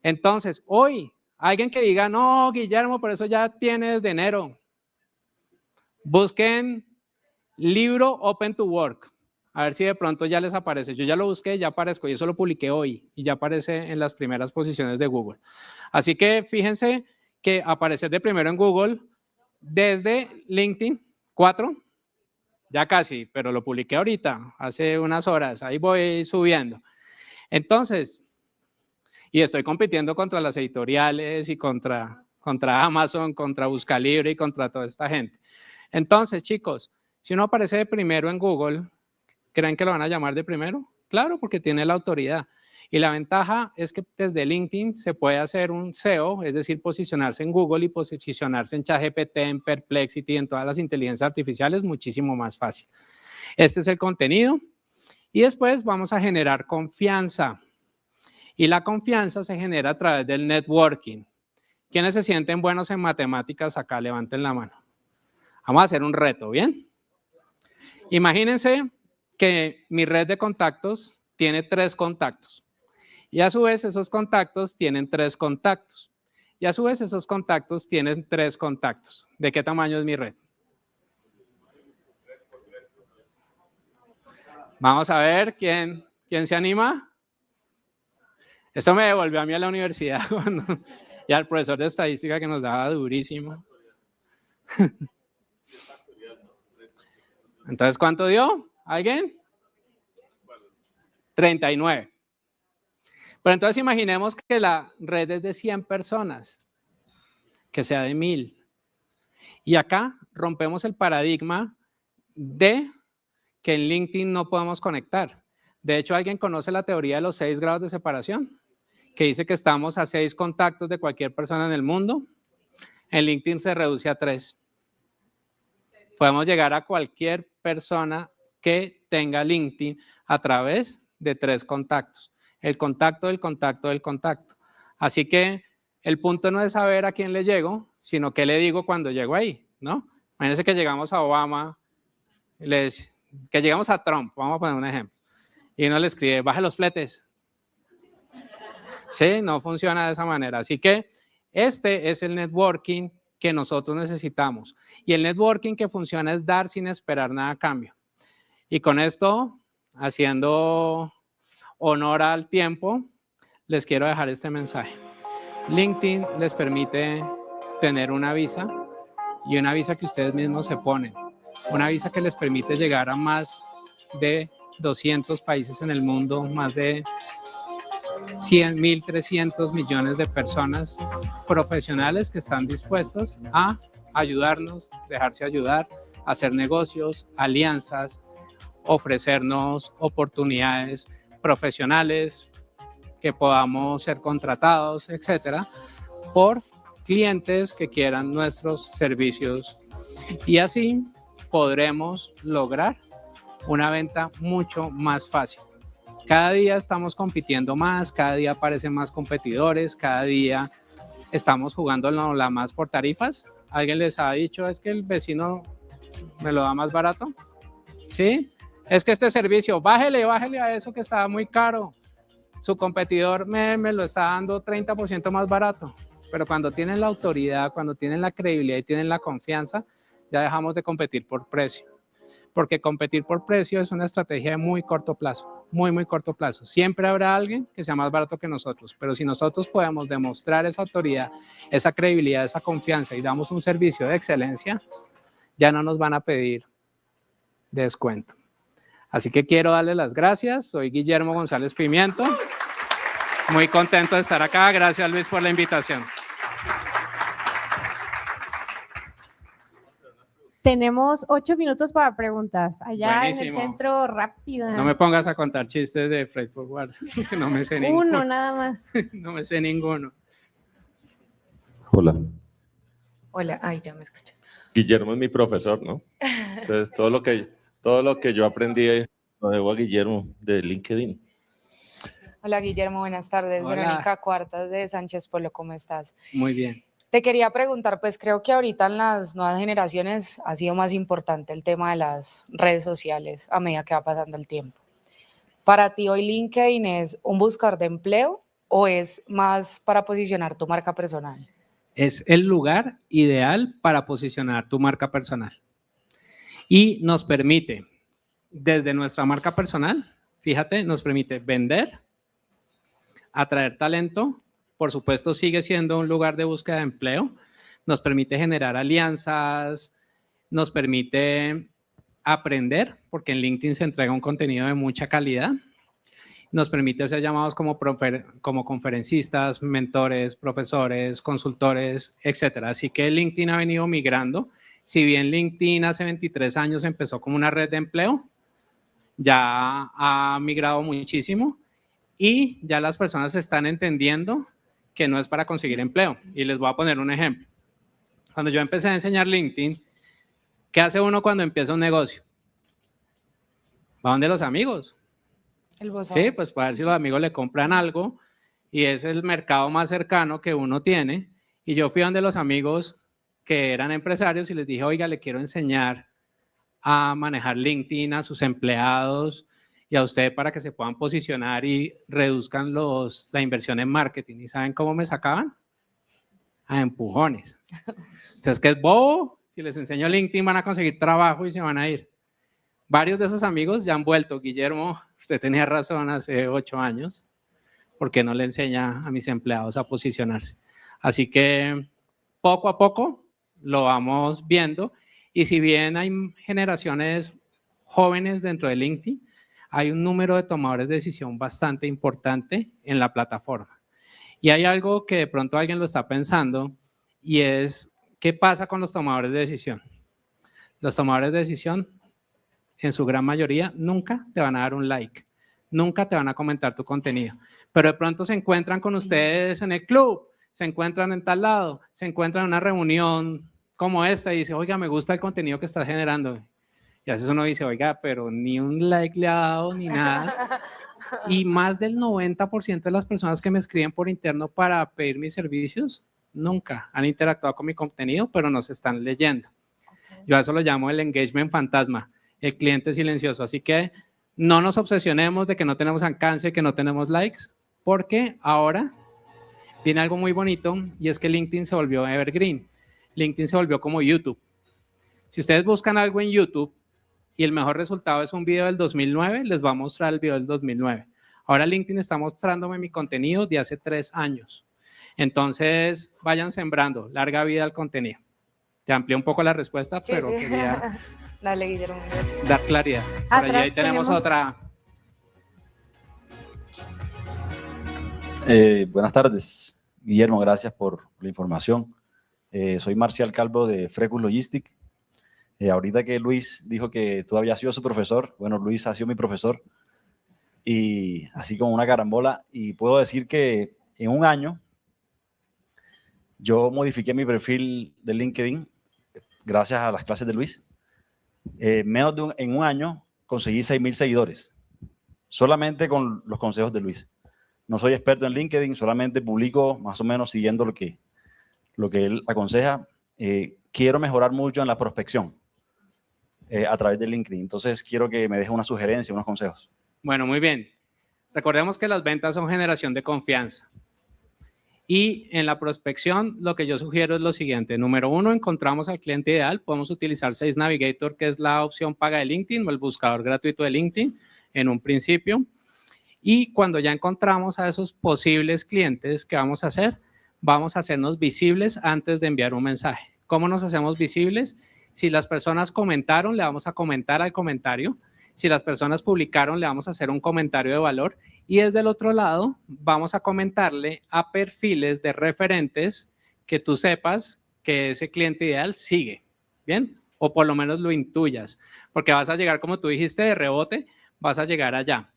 Entonces, hoy Alguien que diga, no, Guillermo, por eso ya tiene desde enero. Busquen libro Open to Work. A ver si de pronto ya les aparece. Yo ya lo busqué, ya aparezco. Y eso lo publiqué hoy. Y ya aparece en las primeras posiciones de Google. Así que fíjense que aparecer de primero en Google desde LinkedIn, 4, ya casi, pero lo publiqué ahorita, hace unas horas. Ahí voy subiendo. Entonces, y estoy compitiendo contra las editoriales y contra Amazon, contra Buscalibre y contra toda esta gente. Entonces, chicos, si uno aparece de primero en Google, ¿creen que lo van a llamar de primero? Claro, porque tiene la autoridad. Y la ventaja es que desde LinkedIn se puede hacer un SEO, es decir, posicionarse en Google y posicionarse en ChatGPT, en Perplexity, en todas las inteligencias artificiales, muchísimo más fácil. Este es el contenido. Y después vamos a generar confianza. Y la confianza se genera a través del networking. ¿Quiénes se sienten buenos en matemáticas acá? Levanten la mano. Vamos a hacer un reto, ¿bien? Imagínense que mi red de contactos tiene 3 contactos. Y a su vez esos contactos tienen 3 contactos. Y a su vez esos contactos tienen 3 contactos. ¿De qué tamaño es mi red? Vamos a ver quién se anima. Esto me devolvió a mí a la universidad y al profesor de estadística que nos daba durísimo. Entonces, ¿cuánto dio? ¿Alguien? 39. Pero entonces imaginemos que la red es de 100 personas, que sea de 1000. Y acá rompemos el paradigma de que en LinkedIn no podemos conectar. De hecho, ¿alguien conoce la teoría de los 6 grados de separación? Que dice que estamos a 6 contactos de cualquier persona en el mundo. En LinkedIn se reduce a 3. Podemos llegar a cualquier persona que tenga LinkedIn a través de 3 contactos. El contacto del contacto del contacto. Así que el punto no es saber a quién le llego, sino qué le digo cuando llego ahí, ¿no? Imagínense que llegamos a Obama, que llegamos a Trump, vamos a poner un ejemplo, y uno le escribe, baje los fletes. Sí, no funciona de esa manera. Así que este es el networking que nosotros necesitamos. Y el networking que funciona es dar sin esperar nada a cambio. Y con esto, haciendo honor al tiempo, les quiero dejar este mensaje. LinkedIn les permite tener una visa y una visa que ustedes mismos se ponen. Una visa que les permite llegar a más de 200 países en el mundo, más de 100.300 millones de personas profesionales que están dispuestos a ayudarnos, dejarse ayudar, hacer negocios, alianzas, ofrecernos oportunidades profesionales, que podamos ser contratados, etcétera, por clientes que quieran nuestros servicios. Y así podremos lograr una venta mucho más fácil. Cada día estamos compitiendo más, cada día aparecen más competidores, cada día estamos jugando la más por tarifas. ¿Alguien les ha dicho es que el vecino me lo da más barato? ¿Sí? Es que este servicio, bájele a eso que está muy caro. Su competidor me lo está dando 30% más barato. Pero cuando tienen la autoridad, cuando tienen la credibilidad y tienen la confianza, ya dejamos de competir por precio. Porque competir por precio es una estrategia de muy corto plazo, muy corto plazo. Siempre habrá alguien que sea más barato que nosotros, pero si nosotros podemos demostrar esa autoridad, esa credibilidad, esa confianza y damos un servicio de excelencia, ya no nos van a pedir descuento. Así que quiero darles las gracias. Soy Guillermo González Pimiento. Muy contento de estar acá. Gracias, Luis, por la invitación.
Tenemos 8 minutos para preguntas. Allá
Buenísimo.
En el centro, rápida.
No me pongas a contar chistes de Fr8ight, que no me sé ninguno.
Uno nada más.
No me sé ninguno.
Hola.
Hola, ay, ya me escucho.
Guillermo es mi profesor, ¿no? Entonces, todo lo que yo aprendí lo debo a Guillermo de LinkedIn.
Hola, Guillermo, buenas tardes.
Hola.
Verónica Cuartas de Sánchez Polo, ¿cómo estás?
Muy bien.
Te quería preguntar, pues creo que ahorita en las nuevas generaciones ha sido más importante el tema de las redes sociales a medida que va pasando el tiempo. ¿Para ti hoy LinkedIn es un buscador de empleo o es más para posicionar tu marca personal?
Es el lugar ideal para posicionar tu marca personal. Y nos permite, desde nuestra marca personal, fíjate, nos permite vender, atraer talento, por supuesto sigue siendo un lugar de búsqueda de empleo, nos permite generar alianzas, nos permite aprender, porque en LinkedIn se entrega un contenido de mucha calidad, nos permite hacer llamados como conferencistas, mentores, profesores, consultores, etcétera. Así que LinkedIn ha venido migrando. Si bien LinkedIn hace 23 años empezó como una red de empleo, ya ha migrado muchísimo y ya las personas están entendiendo que no es para conseguir empleo. Y les voy a poner un ejemplo. Cuando yo empecé a enseñar LinkedIn, ¿qué hace uno cuando empieza un negocio? Va donde los amigos. Sí, pues para ver si los amigos le compran algo y es el mercado más cercano que uno tiene. Y yo fui donde los amigos que eran empresarios y les dije, oiga, le quiero enseñar a manejar LinkedIn a sus empleados y a usted para que se puedan posicionar y reduzcan la inversión en marketing. ¿Y saben cómo me sacaban? A empujones. Usted es que es bobo, si les enseño LinkedIn van a conseguir trabajo y se van a ir. Varios de esos amigos ya han vuelto. Guillermo, usted tenía razón hace 8 años, porque no le enseña a mis empleados a posicionarse. Así que poco a poco lo vamos viendo. Y si bien hay generaciones jóvenes dentro de LinkedIn, hay un número de tomadores de decisión bastante importante en la plataforma. Y hay algo que de pronto alguien lo está pensando y es, ¿qué pasa con los tomadores de decisión? Los tomadores de decisión, en su gran mayoría, nunca te van a dar un like, nunca te van a comentar tu contenido, pero de pronto se encuentran con ustedes en el club, se encuentran en tal lado, se encuentran en una reunión como esta y dice, oiga, me gusta el contenido que estás generando. Y a veces uno dice, oiga, pero ni un like le ha dado ni nada. Y más del 90% de las personas que me escriben por interno para pedir mis servicios, nunca han interactuado con mi contenido, pero nos están leyendo. Yo a eso lo llamo el engagement fantasma, el cliente silencioso. Así que no nos obsesionemos de que no tenemos alcance, que no tenemos likes, porque ahora viene algo muy bonito y es que LinkedIn se volvió evergreen. LinkedIn se volvió como YouTube. Si ustedes buscan algo en YouTube y el mejor resultado es un video del 2009, les va a mostrar el video del 2009. Ahora LinkedIn está mostrándome mi contenido de hace 3 años. Entonces, vayan sembrando, larga vida al contenido. Te amplié un poco la respuesta, sí, pero sí. Quería
dale, Guillermo,
dar claridad. Por allí ahí tenemos otra.
Buenas tardes, Guillermo, gracias por la información. Soy Marcial Calvo de Fr8ight. Ahorita que Luis dijo que tú habías sido su profesor, bueno, Luis ha sido mi profesor, y así como una carambola, y puedo decir que en un año yo modifiqué mi perfil de LinkedIn gracias a las clases de Luis. En un año conseguí 6,000 seguidores, solamente con los consejos de Luis. No soy experto en LinkedIn, solamente publico más o menos siguiendo lo que él aconseja. Quiero mejorar mucho en la prospección a través de LinkedIn. Entonces, quiero que me deje una sugerencia, unos consejos.
Bueno, muy bien. Recordemos que las ventas son generación de confianza. Y en la prospección, lo que yo sugiero es lo siguiente. Número 1, encontramos al cliente ideal. Podemos utilizar Sales Navigator, que es la opción paga de LinkedIn, o el buscador gratuito de LinkedIn en un principio. Y cuando ya encontramos a esos posibles clientes, ¿qué vamos a hacer? Vamos a hacernos visibles antes de enviar un mensaje. ¿Cómo nos hacemos visibles? Si las personas comentaron, le vamos a comentar al comentario. Si las personas publicaron, le vamos a hacer un comentario de valor. Y desde el otro lado, vamos a comentarle a perfiles de referentes que tú sepas que ese cliente ideal sigue. ¿Bien? O por lo menos lo intuyas. Porque vas a llegar, como tú dijiste, de rebote, vas a llegar allá.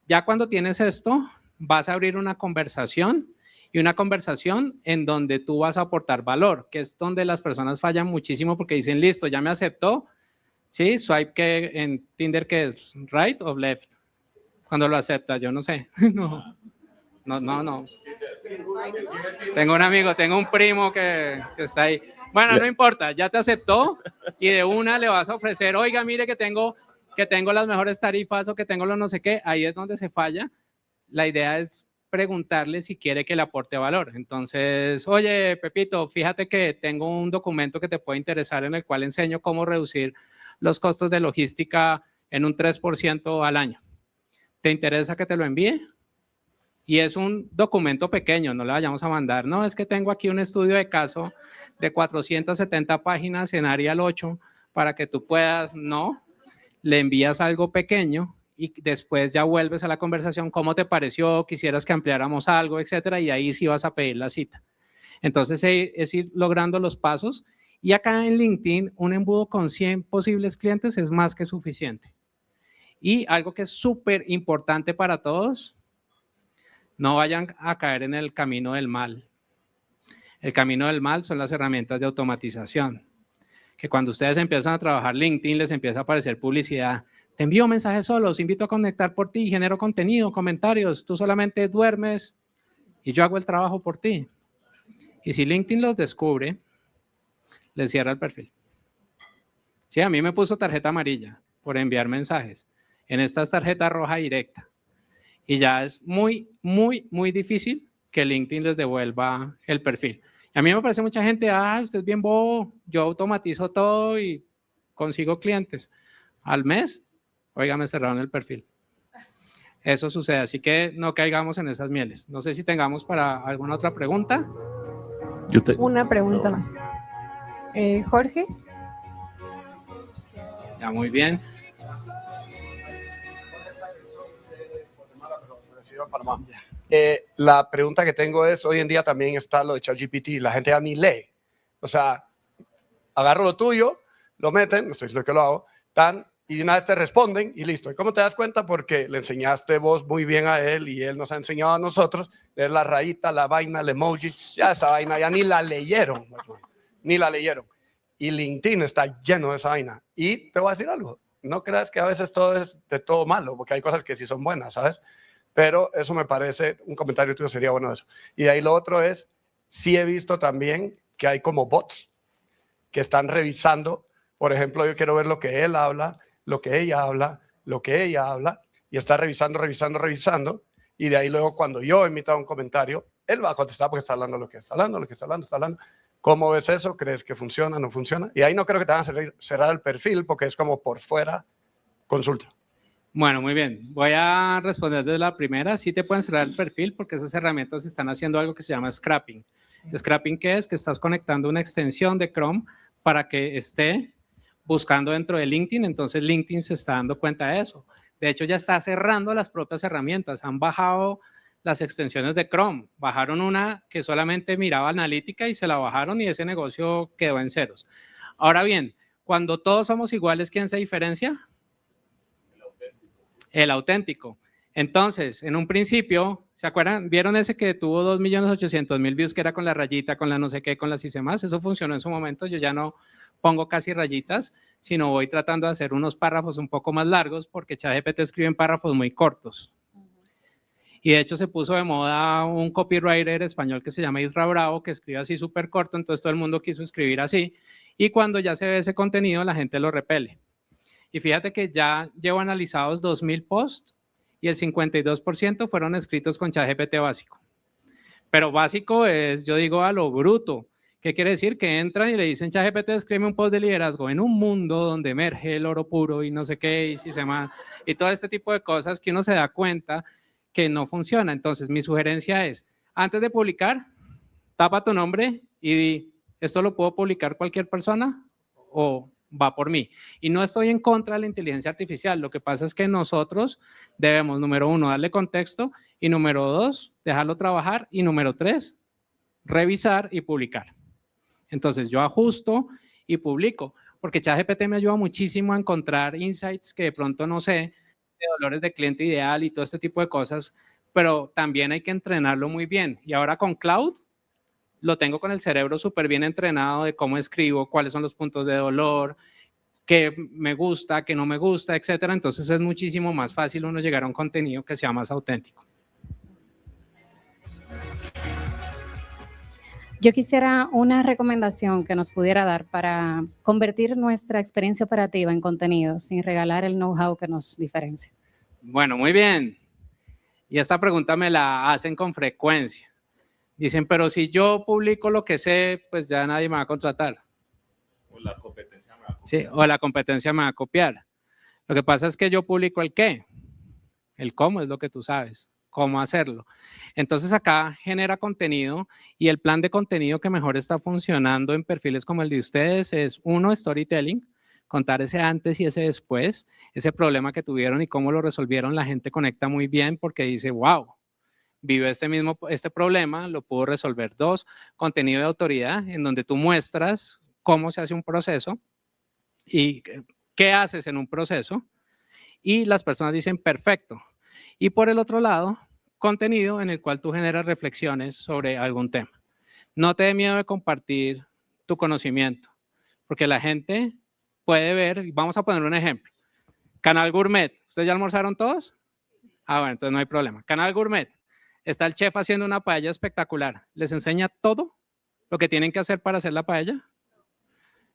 Ya cuando tienes esto, vas a abrir una conversación. Y una conversación en donde tú vas a aportar valor, que es donde las personas fallan muchísimo porque dicen, listo, ya me aceptó. Sí, swipe que en Tinder, que es right o left. Cuando lo aceptas, yo no sé. No. Tengo un amigo, tengo un primo que está ahí. Bueno, no importa, ya te aceptó y de una le vas a ofrecer, oiga, mire que tengo las mejores tarifas o que tengo lo no sé qué. Ahí es donde se falla. La idea es preguntarle si quiere que le aporte valor. Entonces, oye, Pepito, fíjate que tengo un documento que te puede interesar en el cual enseño cómo reducir los costos de logística en un 3% al año. ¿Te interesa que te lo envíe? Y es un documento pequeño, no le vayamos a mandar. No, es que tengo aquí un estudio de caso de 470 páginas en Arial 8 para que tú puedas, no, le envías algo pequeño y después ya vuelves a la conversación, ¿cómo te pareció? ¿Quisieras que ampliáramos algo, etcétera? Y ahí sí vas a pedir la cita. Entonces es ir logrando los pasos y acá en LinkedIn un embudo con 100 posibles clientes es más que suficiente. Y algo que es súper importante para todos, no vayan a caer en el camino del mal. El camino del mal son las herramientas de automatización. Que cuando ustedes empiezan a trabajar LinkedIn, les empieza a aparecer publicidad. Te envío mensajes solo, los invito a conectar por ti, genero contenido, comentarios. Tú solamente duermes y yo hago el trabajo por ti. Y si LinkedIn los descubre, les cierra el perfil. Sí, a mí me puso tarjeta amarilla por enviar mensajes. En esta es tarjeta roja directa. Y ya es muy, muy, muy difícil que LinkedIn les devuelva el perfil. Y a mí me parece mucha gente, usted es bien bobo, yo automatizo todo y consigo clientes. Al mes, oiga, me cerraron el perfil. Eso sucede, así que no caigamos en esas mieles. No sé si tengamos para alguna otra pregunta.
Una pregunta más. Jorge.
Ya, muy bien.
La pregunta que tengo es, hoy en día también está lo de ChatGPT, la gente ya ni lee. O sea, agarro lo tuyo, lo meten, no estoy diciendo que lo hago, y una vez te responden y listo. ¿Y cómo te das cuenta? Porque le enseñaste vos muy bien a él y él nos ha enseñado a nosotros, leer la rayita, la vaina, el emoji, ya esa vaina ya ni la leyeron, ni la leyeron. Y LinkedIn está lleno de esa vaina. Y te voy a decir algo, no creas que a veces todo es de todo malo, porque hay cosas que sí son buenas, ¿sabes? Pero eso me parece, un comentario tuyo sería bueno de eso. Y de ahí lo otro es, sí he visto también que hay como bots que están revisando, por ejemplo, yo quiero ver lo que él habla, lo que ella habla, lo que ella habla, y está revisando, y de ahí luego cuando yo emita un comentario, él va a contestar porque está hablando lo que está hablando, está hablando. ¿Cómo ves eso? ¿Crees que funciona, no funciona? Y ahí no creo que te van a cerrar el perfil porque es como por fuera, consulta.
Bueno, muy bien. Voy a responder desde la primera. Sí te pueden cerrar el perfil porque esas herramientas están haciendo algo que se llama scrapping. ¿Scrapping qué es? Que estás conectando una extensión de Chrome para que esté buscando dentro de LinkedIn. Entonces LinkedIn se está dando cuenta de eso. De hecho, ya está cerrando las propias herramientas. Han bajado las extensiones de Chrome. Bajaron una que solamente miraba analítica y se la bajaron y ese negocio quedó en ceros. Ahora bien, cuando todos somos iguales, ¿quién se diferencia? El auténtico. Entonces, en un principio, ¿se acuerdan? ¿Vieron ese que tuvo 2.800.000 views que era con la rayita, con la no sé qué, con las hice más? Eso funcionó en su momento. Yo ya no pongo casi rayitas, sino voy tratando de hacer unos párrafos un poco más largos porque ChatGPT escribe en párrafos muy cortos. Y de hecho se puso de moda un copywriter español que se llama Isra Bravo, que escribe así súper corto, entonces todo el mundo quiso escribir así. Y cuando ya se ve ese contenido, la gente lo repele. Y fíjate que ya llevo analizados 2.000 posts y el 52% fueron escritos con ChatGPT básico. Pero básico es, yo digo, a lo bruto. ¿Qué quiere decir? Que entran y le dicen ChatGPT, escribe un post de liderazgo en un mundo donde emerge el oro puro y no sé qué, y todo este tipo de cosas que uno se da cuenta que no funciona. Entonces, mi sugerencia es, antes de publicar, tapa tu nombre y di, ¿esto lo puedo publicar cualquier persona o va por mí? Y no estoy en contra de la inteligencia artificial, lo que pasa es que nosotros debemos, número 1, darle contexto, y número 2, dejarlo trabajar, y número 3, revisar y publicar. Entonces yo ajusto y publico, porque ChatGPT me ayuda muchísimo a encontrar insights que de pronto no sé, de dolores de cliente ideal y todo este tipo de cosas, pero también hay que entrenarlo muy bien. Y ahora con Cloud, lo tengo con el cerebro súper bien entrenado de cómo escribo, cuáles son los puntos de dolor, qué me gusta, qué no me gusta, etcétera. Entonces es muchísimo más fácil uno llegar a un contenido que sea más auténtico.
Yo quisiera una recomendación que nos pudiera dar para convertir nuestra experiencia operativa en contenido sin regalar el know-how que nos diferencia.
Bueno, muy bien. Y esta pregunta me la hacen con frecuencia. Dicen, pero si yo publico lo que sé, pues ya nadie me va a contratar.
O la competencia me va a copiar.
Sí, o la competencia me va a copiar. Lo que pasa es que yo publico el qué. El cómo es lo que tú sabes, cómo hacerlo. Entonces acá genera contenido y el plan de contenido que mejor está funcionando en perfiles como el de ustedes es, uno, storytelling, contar ese antes y ese después, ese problema que tuvieron y cómo lo resolvieron. La gente conecta muy bien porque dice, wow, vive este problema, lo pudo resolver. Dos, contenido de autoridad, en donde tú muestras cómo se hace un proceso y qué haces en un proceso. Y las personas dicen, perfecto. Y por el otro lado, contenido en el cual tú generas reflexiones sobre algún tema. No te dé miedo de compartir tu conocimiento, porque la gente puede ver, vamos a poner un ejemplo. Canal Gourmet, ¿ustedes ya almorzaron todos? Ah, bueno, entonces no hay problema. Canal Gourmet, está el chef haciendo una paella espectacular. ¿Les enseña todo lo que tienen que hacer para hacer la paella?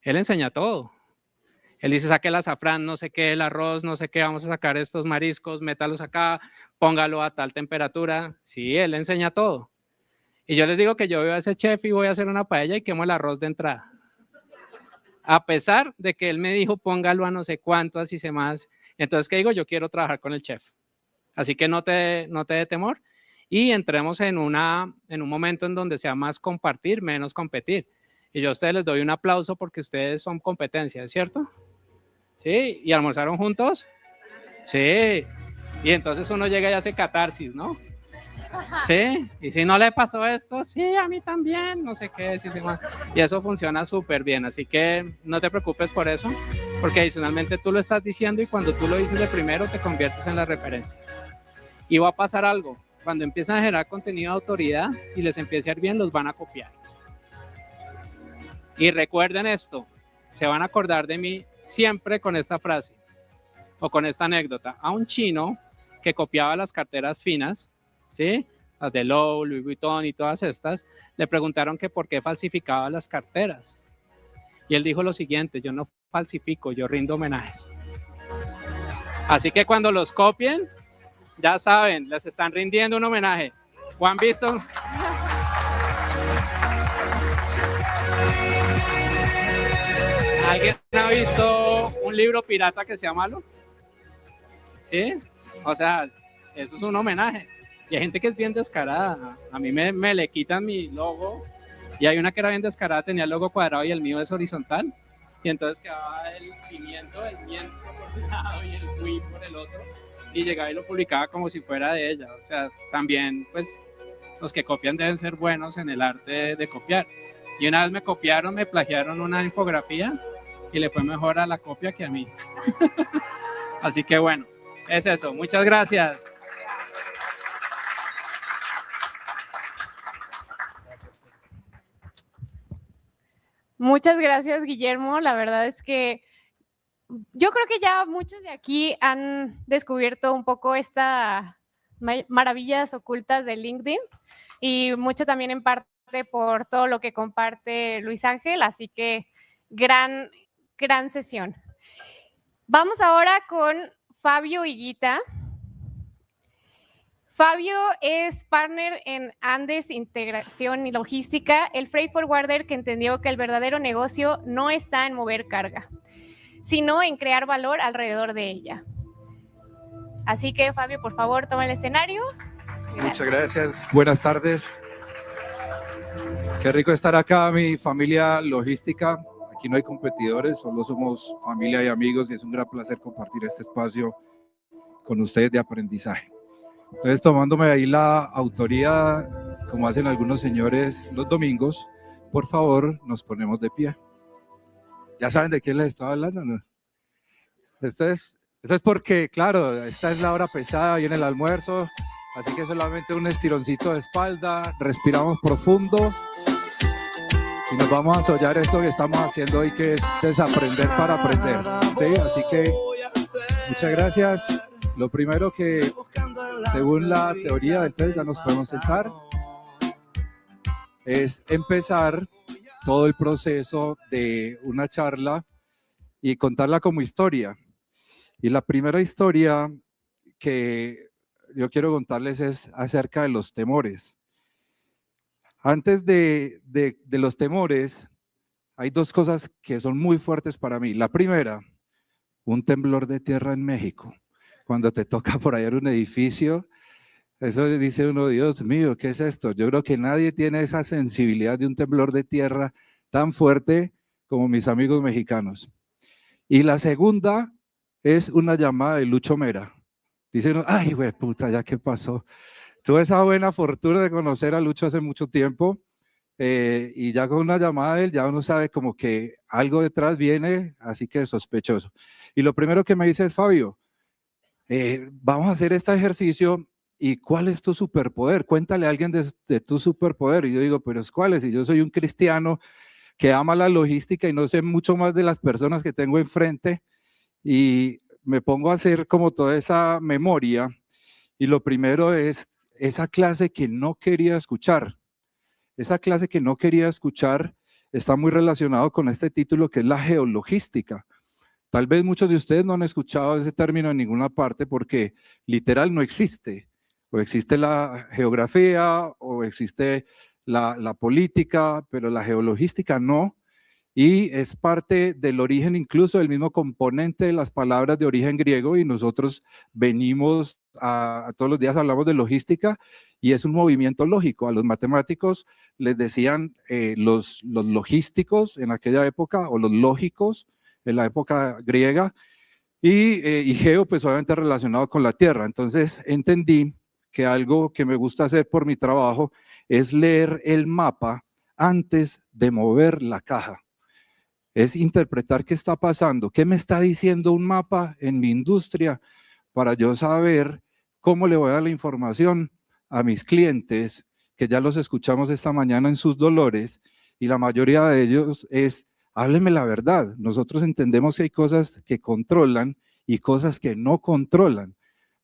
Él enseña todo. Él dice, saque el azafrán, no sé qué, el arroz, no sé qué, vamos a sacar estos mariscos, métalos acá, póngalo a tal temperatura. Sí, él enseña todo. Y yo les digo que yo veo a ese chef y voy a hacer una paella y quemo el arroz de entrada. A pesar de que él me dijo, póngalo a no sé cuánto, así se más. Entonces, ¿qué digo? Yo quiero trabajar con el chef. Así que no te dé temor y entremos en un momento en donde sea más compartir, menos competir. Y yo a ustedes les doy un aplauso porque ustedes son competencia, ¿es cierto? ¿Sí? ¿Y almorzaron juntos? Sí. Y entonces uno llega y hace catarsis, ¿no? Sí. Y si no le pasó esto, sí, a mí también, no sé qué, sí, sí, y eso funciona súper bien. Así que no te preocupes por eso, porque adicionalmente tú lo estás diciendo y cuando tú lo dices de primero te conviertes en la referencia. Y va a pasar algo. Cuando empiezan a generar contenido de autoridad y les empiece a ir bien, los van a copiar. Y recuerden esto, se van a acordar de mí siempre con esta frase o con esta anécdota. A un chino que copiaba las carteras finas, ¿sí? Las de Lowe, Louis Vuitton y todas estas, le preguntaron que por qué falsificaba las carteras. Y él dijo lo siguiente, yo no falsifico, yo rindo homenajes. Así que cuando los copien, ya saben, les están rindiendo un homenaje. ¿O han visto? ¿Alguien ha visto un libro pirata que sea malo? ¿Sí? O sea, eso es un homenaje. Y hay gente que es bien descarada. A mí me le quitan mi logo. Y hay una que era bien descarada, tenía el logo cuadrado y el mío es horizontal. Y entonces quedaba el miento por un lado y el fui por el otro. Y llegaba y lo publicaba como si fuera de ella. O sea, también, pues, los que copian deben ser buenos en el arte de copiar. Y una vez me copiaron, me plagiaron una infografía y le fue mejor a la copia que a mí. Así que bueno, es eso. Muchas gracias.
Muchas gracias, Guillermo. La verdad es que yo creo que ya muchos de aquí han descubierto un poco estas maravillas ocultas de LinkedIn y mucho también en parte por todo lo que comparte Luis Ángel, así que gran sesión. Vamos ahora con Fabio Higuita. Fabio es partner en Andes Integración y Logística, el freight forwarder que entendió que el verdadero negocio no está en mover carga, sino en crear valor alrededor de ella. Así que, Fabio, por favor, toma el escenario. Gracias.
Muchas gracias. Buenas tardes. Qué rico estar acá, mi familia logística. Aquí no hay competidores, solo somos familia y amigos y es un gran placer compartir este espacio con ustedes de aprendizaje. Entonces, tomándome ahí la autoría, como hacen algunos señores los domingos, por favor, nos ponemos de pie. ¿Ya saben de quién les estaba hablando, no? Esto es porque, claro, esta es la hora pesada, viene el almuerzo, así que solamente un estironcito de espalda, respiramos profundo y nos vamos a sollar esto que estamos haciendo hoy, que es desaprender para aprender. ¿Sí? Así que muchas gracias. Lo primero que, según la teoría del test, ya nos podemos sentar, es empezar todo el proceso de una charla y contarla como historia. Y la primera historia que yo quiero contarles es acerca de los temores. Antes de los temores, hay dos cosas que son muy fuertes para mí. La primera, un temblor de tierra en México. Cuando te toca por allá en un edificio, eso dice uno, Dios mío, ¿qué es esto? Yo creo que nadie tiene esa sensibilidad de un temblor de tierra tan fuerte como mis amigos mexicanos. Y la segunda es una llamada de Lucho Mera. Dice uno, ay, güey, puta, ¿ya qué pasó? Tuve esa buena fortuna de conocer a Lucho hace mucho tiempo y ya con una llamada de él ya uno sabe como que algo detrás viene, así que sospechoso. Y lo primero que me dice es, Fabio, vamos a hacer este ejercicio y ¿cuál es tu superpoder? Cuéntale a alguien de tu superpoder. Y yo digo, pero ¿cuál es? Y yo soy un cristiano que ama la logística y no sé mucho más de las personas que tengo enfrente y me pongo a hacer como toda esa memoria y lo primero es esa clase que no quería escuchar. Esa clase que no quería escuchar está muy relacionado con este título que es la geologística. Tal vez muchos de ustedes no han escuchado ese término en ninguna parte porque literal no existe. O existe la geografía o existe la política, pero la geologística no. Y es parte del origen, incluso del mismo componente de las palabras de origen griego y nosotros venimos a todos los días hablamos de logística y es un movimiento lógico. A los matemáticos les decían los logísticos en aquella época o los lógicos en la época griega y geo pues obviamente relacionado con la tierra. Entonces entendí que algo que me gusta hacer por mi trabajo es leer el mapa antes de mover la caja. Es interpretar qué está pasando, qué me está diciendo un mapa en mi industria para yo saber cómo le voy a dar la información a mis clientes, que ya los escuchamos esta mañana en sus dolores, y la mayoría de ellos es, hábleme la verdad. Nosotros entendemos que hay cosas que controlan y cosas que no controlan,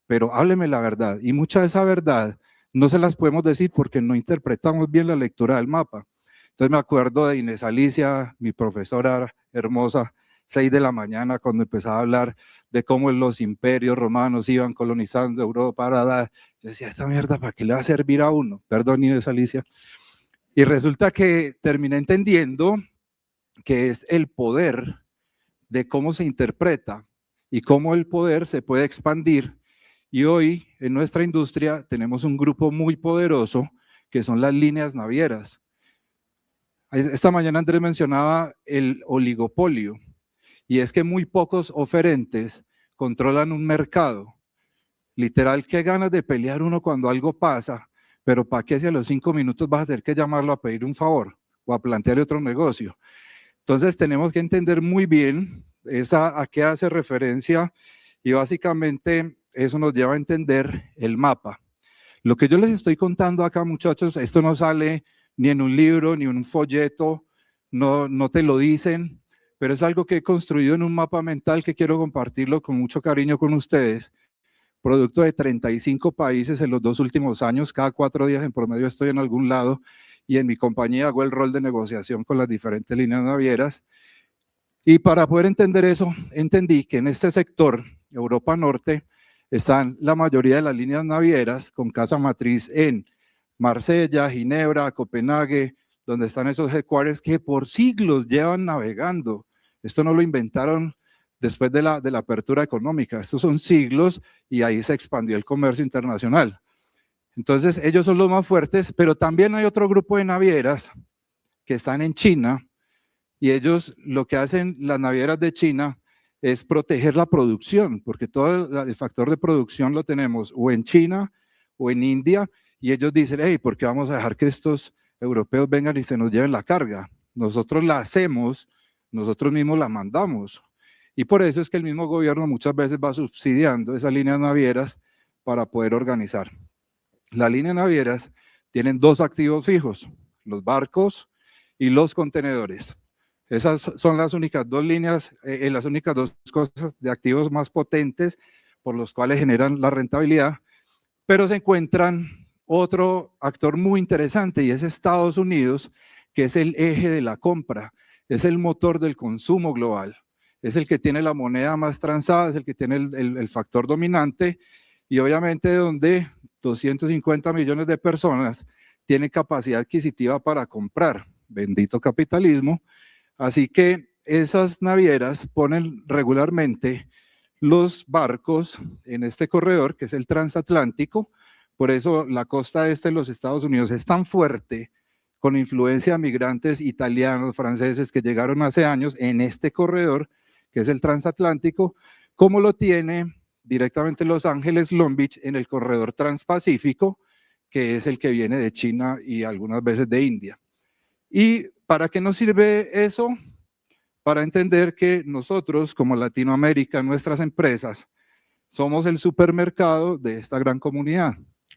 pero hábleme la verdad. Y mucha de esa verdad no se las podemos decir porque no interpretamos bien la lectura del mapa. Entonces me acuerdo de Inés Alicia, mi profesora hermosa, 6 de la mañana, cuando empezaba a hablar de cómo los imperios romanos iban colonizando Europa. Yo decía, esta mierda, ¿para qué le va a servir a uno? Perdón, Inés Alicia. Y resulta que terminé entendiendo que es el poder de cómo se interpreta y cómo el poder se puede expandir. Y hoy en nuestra industria tenemos un grupo muy poderoso que son las líneas navieras. Esta mañana Andrés mencionaba el oligopolio y es que muy pocos oferentes controlan un mercado. Literal, qué ganas de pelear uno cuando algo pasa, pero ¿para qué si a los 5 minutos vas a tener que llamarlo a pedir un favor o a plantearle otro negocio? Entonces tenemos que entender muy bien a qué hace referencia y básicamente eso nos lleva a entender el mapa. Lo que yo les estoy contando acá, muchachos, esto no sale ni en un libro, ni en un folleto, no te lo dicen, pero es algo que he construido en un mapa mental que quiero compartirlo con mucho cariño con ustedes, producto de 35 países en los 2 últimos años, cada 4 días en promedio estoy en algún lado y en mi compañía hago el rol de negociación con las diferentes líneas navieras. Y para poder entender eso, entendí que en este sector, Europa Norte, están la mayoría de las líneas navieras con casa matriz en Marsella, Ginebra, Copenhague, donde están esos headquarters que por siglos llevan navegando. Esto no lo inventaron después de la apertura económica, estos son siglos y ahí se expandió el comercio internacional. Entonces ellos son los más fuertes, pero también hay otro grupo de navieras que están en China y ellos lo que hacen las navieras de China es proteger la producción, porque todo el factor de producción lo tenemos o en China o en India, y ellos dicen, hey, ¿por qué vamos a dejar que estos europeos vengan y se nos lleven la carga? Nosotros la hacemos, nosotros mismos la mandamos. Y por eso es que el mismo gobierno muchas veces va subsidiando esas líneas navieras para poder organizar. Las líneas navieras tienen 2 activos fijos, los barcos y los contenedores. Esas son las únicas 2 líneas, las únicas 2 cosas de activos más potentes por los cuales generan la rentabilidad, pero se encuentran otro actor muy interesante y es Estados Unidos, que es el eje de la compra, es el motor del consumo global, es el que tiene la moneda más transada, es el que tiene el factor dominante y obviamente donde 250 millones de personas tienen capacidad adquisitiva para comprar, bendito capitalismo, así que esas navieras ponen regularmente los barcos en este corredor, que es el transatlántico. Por eso la costa este de los Estados Unidos es tan fuerte, con influencia de migrantes italianos, franceses que llegaron hace años en este corredor, que es el transatlántico, como lo tiene directamente Los Ángeles, Long Beach, en el corredor transpacífico, que es el que viene de China y algunas veces de India. ¿Y para qué nos sirve eso? Para entender que nosotros, como Latinoamérica, nuestras empresas, somos el supermercado de esta gran comunidad.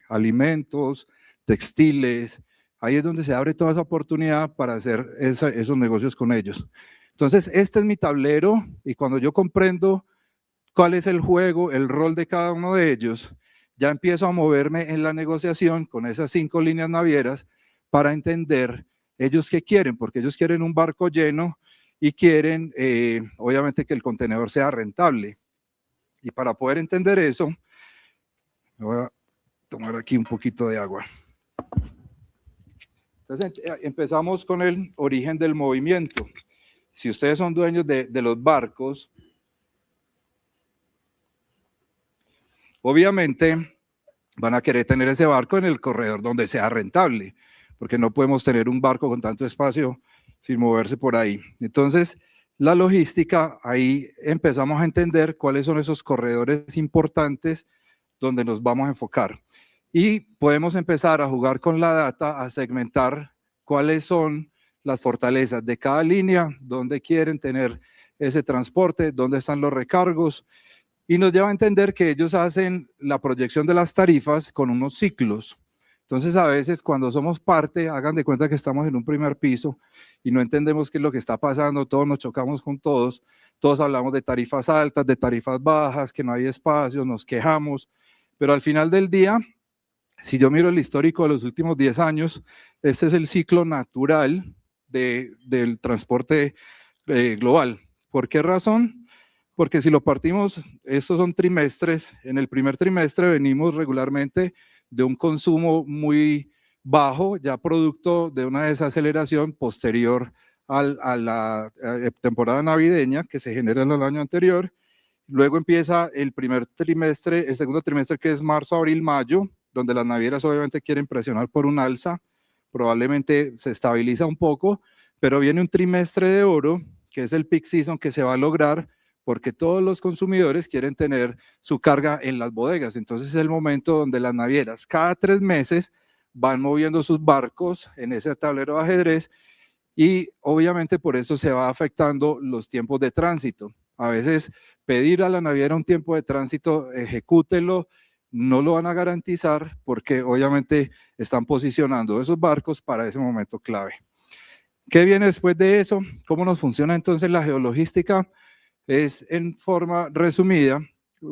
Alimentos, textiles, ahí es donde se abre toda esa oportunidad para hacer esos negocios con ellos. Entonces, este es mi tablero y cuando yo comprendo cuál es el juego, el rol de cada uno de ellos, ya empiezo a moverme en la negociación con esas 5 líneas navieras para entender ellos qué quieren, porque ellos quieren un barco lleno y quieren, obviamente, que el contenedor sea rentable. Y para poder entender eso, voy a tomar aquí un poquito de agua. Entonces, empezamos con el origen del movimiento. Si ustedes son dueños de los barcos, obviamente van a querer tener ese barco en el corredor donde sea rentable, porque no podemos tener un barco con tanto espacio sin moverse por ahí. Entonces, la logística, ahí empezamos a entender cuáles son esos corredores importantes donde nos vamos a enfocar. Y podemos empezar a jugar con la data, a segmentar cuáles son las fortalezas de cada línea, dónde quieren tener ese transporte, dónde están los recargos, y nos lleva a entender que ellos hacen la proyección de las tarifas con unos ciclos. Entonces, a veces cuando somos parte, hagan de cuenta que estamos en un primer piso y no entendemos qué es lo que está pasando, todos nos chocamos con todos hablamos de tarifas altas, de tarifas bajas, que no hay espacio, nos quejamos, pero al final del día, si yo miro el histórico de los últimos 10 años, este es el ciclo natural del transporte global. ¿Por qué razón? Porque si lo partimos, estos son trimestres, en el primer trimestre venimos regularmente de un consumo muy bajo, ya producto de una desaceleración posterior a la temporada navideña que se genera en el año anterior. Luego empieza el primer trimestre, el segundo trimestre, que es marzo, abril, mayo, donde las navieras obviamente quieren presionar por un alza, probablemente se estabiliza un poco, pero viene un trimestre de oro, que es el peak season, que se va a lograr porque todos los consumidores quieren tener su carga en las bodegas. Entonces es el momento donde las navieras cada 3 meses van moviendo sus barcos en ese tablero de ajedrez y obviamente por eso se va afectando los tiempos de tránsito. A veces pedir a la naviera un tiempo de tránsito, ejecútelo, no lo van a garantizar porque obviamente están posicionando esos barcos para ese momento clave. ¿Qué viene después de eso? ¿Cómo nos funciona entonces la geologística? Es en forma resumida,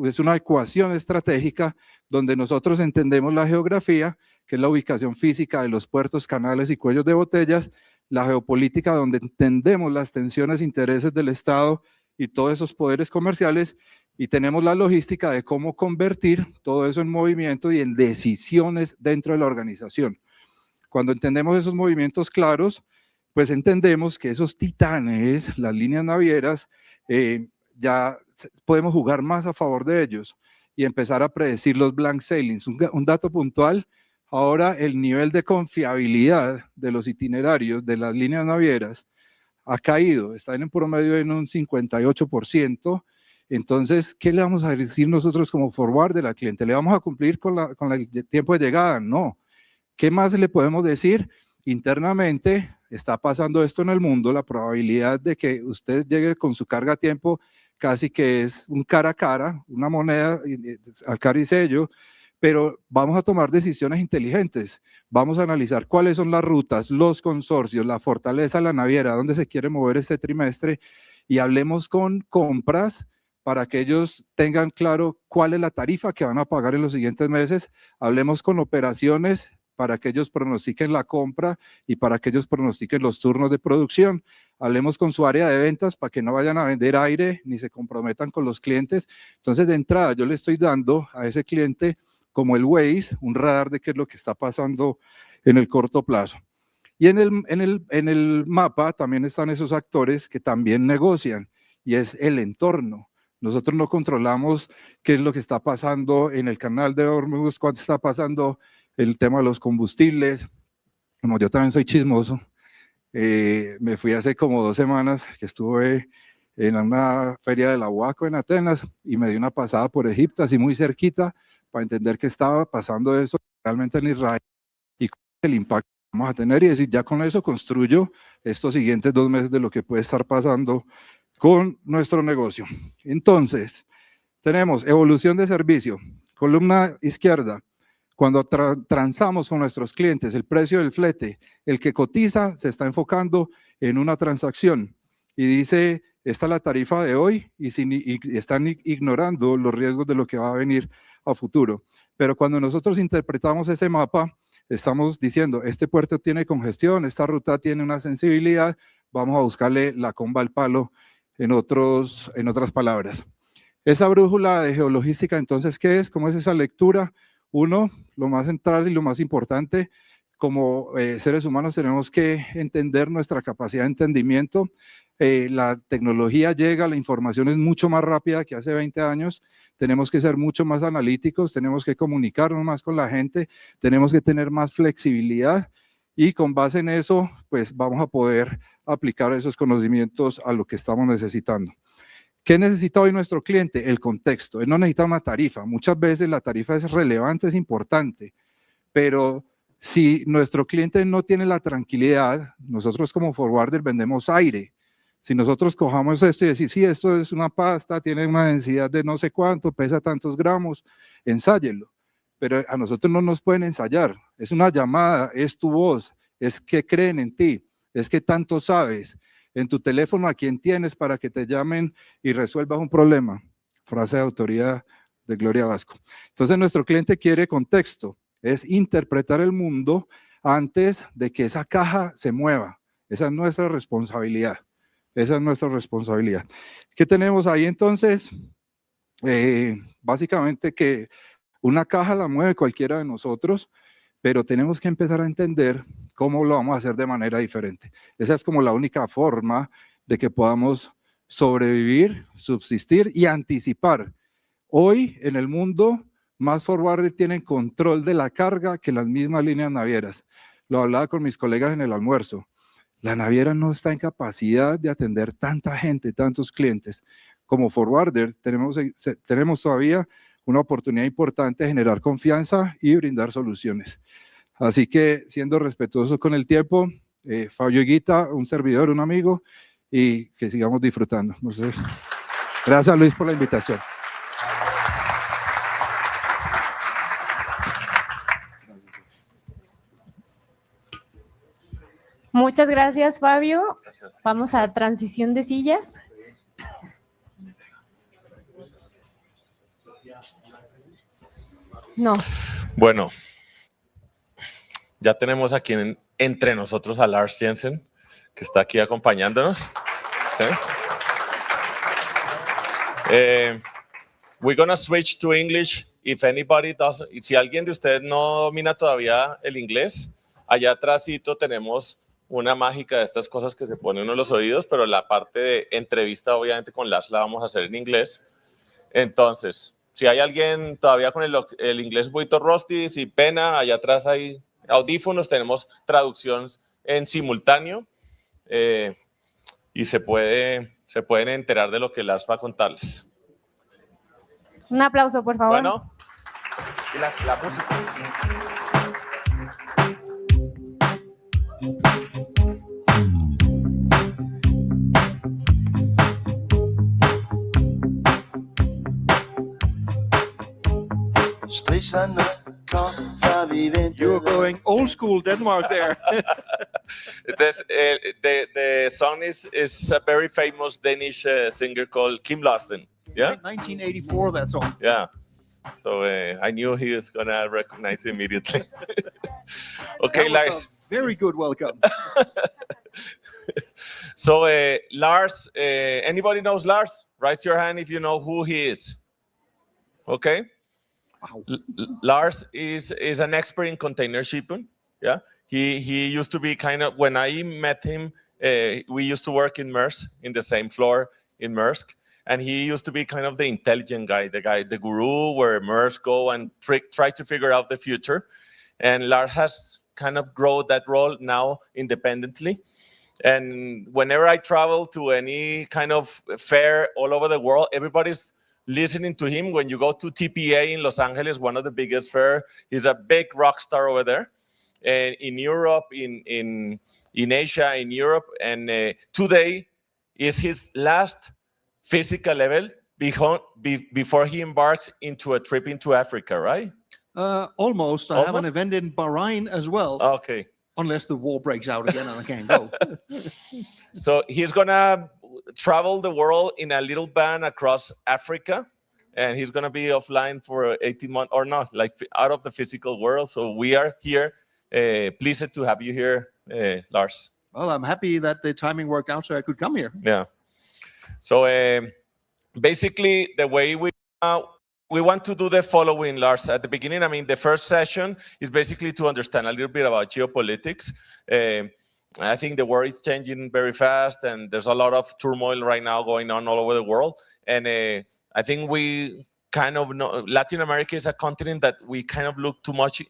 es una ecuación estratégica donde nosotros entendemos la geografía, que es la ubicación física de los puertos, canales y cuellos de botellas, la geopolítica donde entendemos las tensiones, intereses del Estado y todos esos poderes comerciales, y tenemos la logística de cómo convertir todo eso en movimiento y en decisiones dentro de la organización. Cuando entendemos esos movimientos claros, pues entendemos que esos titanes, las líneas navieras, ya podemos jugar más a favor de ellos y empezar a predecir los blank sailings. Un dato puntual, ahora el nivel de confiabilidad de los itinerarios de las líneas navieras ha caído, está en promedio en un 58%. Entonces, ¿qué le vamos a decir nosotros como forwarder al cliente? ¿Le vamos a cumplir con el tiempo de llegada? No. ¿Qué más le podemos decir? Internamente está pasando esto en el mundo, la probabilidad de que usted llegue con su carga a tiempo casi que es un cara a cara, una moneda al cara y sello, pero vamos a tomar decisiones inteligentes, vamos a analizar cuáles son las rutas, los consorcios, la fortaleza de la naviera, dónde se quiere mover este trimestre y hablemos con compras para que ellos tengan claro cuál es la tarifa que van a pagar en los siguientes meses, hablemos con operaciones para que ellos pronostiquen la compra y para que ellos pronostiquen los turnos de producción. Hablemos con su área de ventas para que no vayan a vender aire ni se comprometan con los clientes. Entonces, de entrada, yo le estoy dando a ese cliente como el Waze, un radar de qué es lo que está pasando en el corto plazo. Y en el mapa también están esos actores que también negocian, y es el entorno. Nosotros no controlamos qué es lo que está pasando en el canal de Hormuz, cuánto está pasando el tema de los combustibles. Como yo también soy chismoso, me fui hace como 2 semanas que estuve en una feria de la UACO en Atenas y me di una pasada por Egipto, así muy cerquita, para entender qué estaba pasando eso realmente en Israel y el impacto que vamos a tener, y decir, ya con eso construyo estos siguientes 2 meses de lo que puede estar pasando con nuestro negocio. Entonces, tenemos evolución de servicio, columna izquierda, cuando transamos con nuestros clientes, el precio del flete, el que cotiza se está enfocando en una transacción y dice, esta es la tarifa de hoy, y están ignorando los riesgos de lo que va a venir a futuro. Pero cuando nosotros interpretamos ese mapa, estamos diciendo, este puerto tiene congestión, esta ruta tiene una sensibilidad, vamos a buscarle la comba al palo en otras palabras. Esa brújula de geologística, entonces, ¿qué es? ¿Cómo es esa lectura? Uno, lo más central y lo más importante, como seres humanos tenemos que entender nuestra capacidad de entendimiento. La tecnología llega, la información es mucho más rápida que hace 20 años, tenemos que ser mucho más analíticos, tenemos que comunicarnos más con la gente, tenemos que tener más flexibilidad, y con base en eso, pues vamos a poder aplicar esos conocimientos a lo que estamos necesitando. ¿Qué necesita hoy nuestro cliente? El contexto. Él no necesita una tarifa. Muchas veces la tarifa es relevante, es importante, pero si nuestro cliente no tiene la tranquilidad, nosotros como forwarder vendemos aire. Si nosotros cojamos esto y decir, sí, esto es una pasta, tiene una densidad de no sé cuánto, pesa tantos gramos, ensáyelo. Pero a nosotros no nos pueden ensayar. Es una llamada, es tu voz, es que creen en ti, es que tanto sabes. En tu teléfono, ¿a quién tienes para que te llamen y resuelvas un problema? Frase de autoría de Gloria Vasco. Entonces, nuestro cliente quiere contexto, es interpretar el mundo antes de que esa caja se mueva. Esa es nuestra responsabilidad. Esa es nuestra responsabilidad. ¿Qué tenemos ahí entonces? Básicamente que una caja la mueve cualquiera de nosotros, pero tenemos que empezar a entender cómo lo vamos a hacer de manera diferente. Esa es como la única forma de que podamos sobrevivir, subsistir y anticipar. Hoy en el mundo, más forwarders tienen control de la carga que las mismas líneas navieras. Lo hablaba con mis colegas en el almuerzo. La naviera no está en capacidad de atender tanta gente, tantos clientes. Como forwarder tenemos todavía una oportunidad importante de generar confianza y brindar soluciones. Así que, siendo respetuosos con el tiempo, Fr8ight, un servidor, un amigo, y que sigamos disfrutando. No sé. Gracias, Luis, por la invitación.
Muchas gracias, Fabio. Gracias. Vamos a transición de sillas. No.
Bueno, ya tenemos aquí entre nosotros a Lars Jensen, que está aquí acompañándonos. We're gonna switch to English. If anybody does, si alguien de ustedes no domina todavía el inglés, allá atrásito tenemos una mágica de estas cosas que se pone uno en los oídos, pero la parte de entrevista obviamente con Lars la vamos a hacer en inglés. Entonces, si hay alguien todavía con el inglés un poquito rusty, sin pena, allá atrás hay audífonos, tenemos traducción en simultáneo y se pueden enterar de lo que Lars va a contarles.
Un aplauso, por favor.
Bueno, y la música.
You're going old school Denmark there.
The song is a very famous Danish singer called Kim Larsen. Yeah?
1984, that song.
Yeah. So I knew he was going to recognize it immediately. Okay,
That was
Lars.
a very good welcome.
So, Lars, anybody knows Lars? Raise your hand if you know who he is. Okay.
Wow.
Lars is an expert in container shipping. Yeah. He used to be kind of, when I met him, we used to work in Maersk, in the same floor in Maersk. And he used to be kind of the intelligent guy, the guru where Maersk go and try to figure out the future. And Lars has kind of grown that role now independently. And whenever I travel to any kind of fair all over the world, everybody's listening to him. When you go to TPA in Los Angeles, one of the biggest fair, he's a big rock star over there. And in Europe, in Asia, in Europe, and today is his last physical level before he embarks into a trip into Africa, right?
Almost. I have an event in Bahrain as well.
Okay.
Unless the war breaks out again and I can't go.
So he's gonna travel the world in a little van across Africa, and he's gonna be offline for 18 months, or not, like out of the physical world. So we are here, pleased to have you here, Lars.
Well, I'm happy that the timing worked out so I could come here.
Yeah. So basically, the way we want to do the following, Lars. At the beginning, I mean, the first session is basically to understand a little bit about geopolitics. I think the world is changing very fast, and there's a lot of turmoil right now going on all over the world. And I think we kind of know Latin America is a continent that we kind of look too much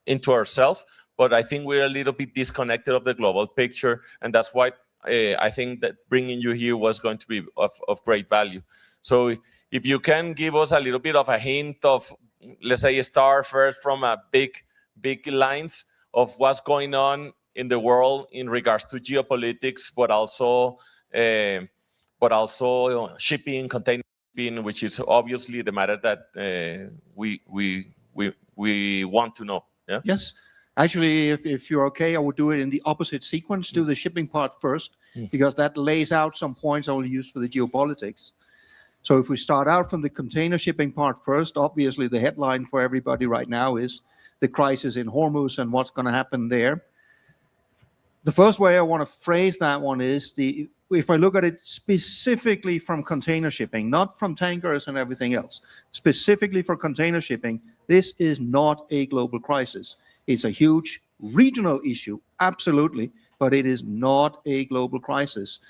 into ourselves, but I think we're a little bit disconnected of the global picture, and that's why I think that bringing you here was going to be of great value. So if you can give us a little bit of a hint of, let's say, start first from a big lines of what's going on in the world in regards to geopolitics, but also shipping, container shipping, which is obviously the matter that we want to know. Yeah.
Yes. Actually, if you're okay, I would do it in the opposite sequence. Do the shipping part first, because that lays out some points I will use for the geopolitics. So if we start out from the container shipping part first, obviously the headline for everybody right now is the crisis in Hormuz and what's going to happen there. The first way I want to phrase that one is, if I look at it specifically from container shipping, not from tankers and everything else, specifically for container shipping, this is not a global crisis. It's a huge regional issue, absolutely, but it is not a global crisis.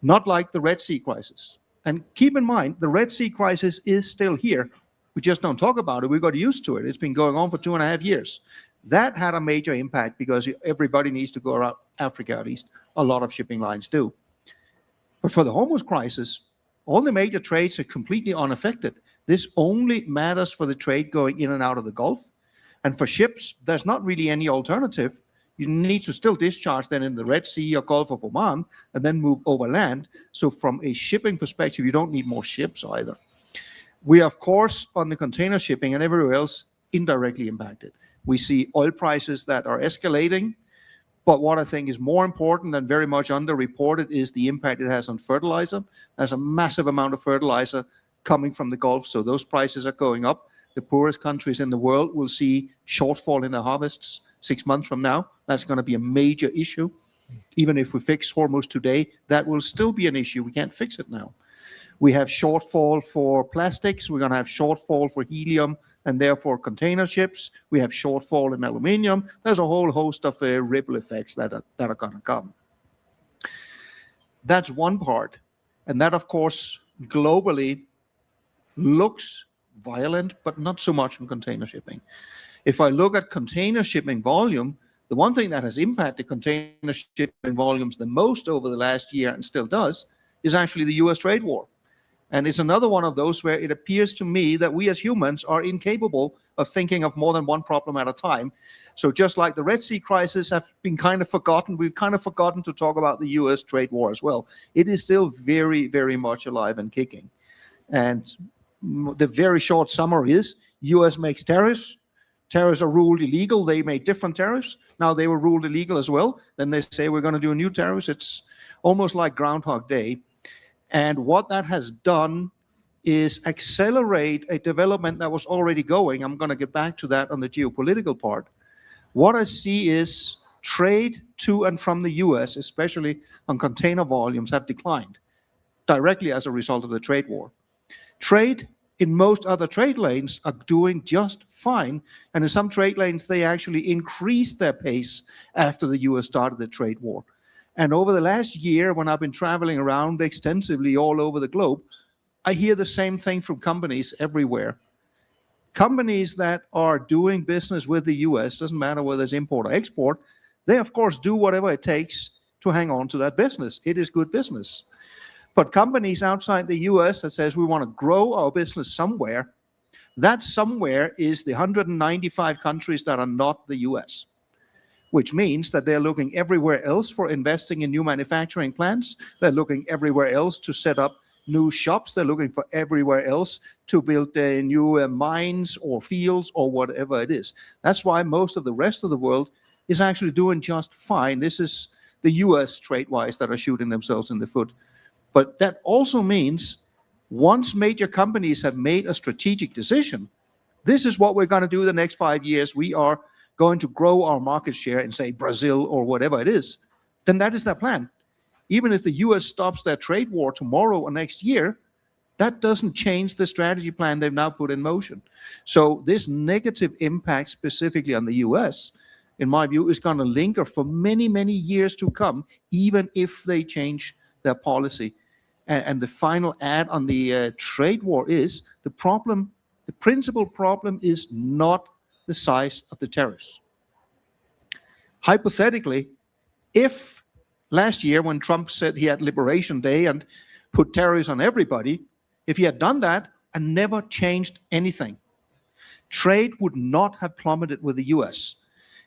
Not like the Red Sea crisis. And keep in mind, the Red Sea crisis is still here. We just don't talk about it. We got used to it. It's been going on for 2.5 years. That had a major impact because everybody needs to go around Africa, at least a lot of shipping lines do. But for the Hormuz crisis, all the major trades are completely unaffected. This only matters for the trade going in and out of the Gulf. And for ships, there's not really any alternative. You need to still discharge then in the Red Sea or Gulf of Oman and then move overland. So from a shipping perspective, you don't need more ships either. We are, of course, on the container shipping and everywhere else, indirectly impacted. We see oil prices that are escalating. But what I think is more important and very much underreported is the impact it has on fertilizer. There's a massive amount of fertilizer coming from the Gulf, so those prices are going up. The poorest countries in the world will see shortfall in their harvests 6 months from now. That's going to be a major issue. Even if we fix Hormuz today, that will still be an issue. We can't fix it now. We have shortfall for plastics. We're going to have shortfall for helium and therefore container ships. We have shortfall in aluminium. There's a whole host of ripple effects that are going to come. That's one part. And that, of course, globally looks violent, but not so much in container shipping. If I look at container shipping volume, the one thing that has impacted container shipping volumes the most over the last year and still does is actually the US trade war. And it's another one of those where it appears to me that we as humans are incapable of thinking of more than one problem at a time. So just like the Red Sea crisis have been kind of forgotten, we've kind of forgotten to talk about the US trade war as well. It is still very, very much alive and kicking. And the very short summary is US makes tariffs. Tariffs are ruled illegal. They made different tariffs. Now they were ruled illegal as well. Then they say we're going to do a new tariffs. It's almost like Groundhog Day. And what that has done is accelerate a development that was already going. I'm going to get back to that on the geopolitical part, what I see is trade to and from the US, especially on container volumes, have declined directly as a result of the trade war. Trade in most other trade lanes are doing just fine. And in some trade lanes, they actually increased their pace after the US started the trade war. And over the last year, when I've been traveling around extensively all over the globe, I hear the same thing from companies everywhere. Companies that are doing business with the US, doesn't matter whether it's import or export, they of course do whatever it takes to hang on to that business. It is good business. But companies outside the US that says we want to grow our business somewhere, that somewhere is the 195 countries that are not the US, which means that they're looking everywhere else for investing in new manufacturing plants. They're looking everywhere else to set up new shops. They're looking for everywhere else to build new mines or fields or whatever it is. That's why most of the rest of the world is actually doing just fine. This is the US trade-wise that are shooting themselves in the foot. But that also means once major companies have made a strategic decision, this is what we're going to do the next 5 years. We are going to grow our market share in, say, Brazil or whatever it is, then that is their plan. Even if the US stops their trade war tomorrow or next year, that doesn't change the strategy plan they've now put in motion. So this negative impact specifically on the US, in my view, is going to linger for many, many years to come, even if they change their policy. And the final ad on the trade war is the problem, the principal problem is not the size of the tariffs. Hypothetically, if last year when Trump said he had Liberation Day and put tariffs on everybody, if he had done that and never changed anything, trade would not have plummeted with the US.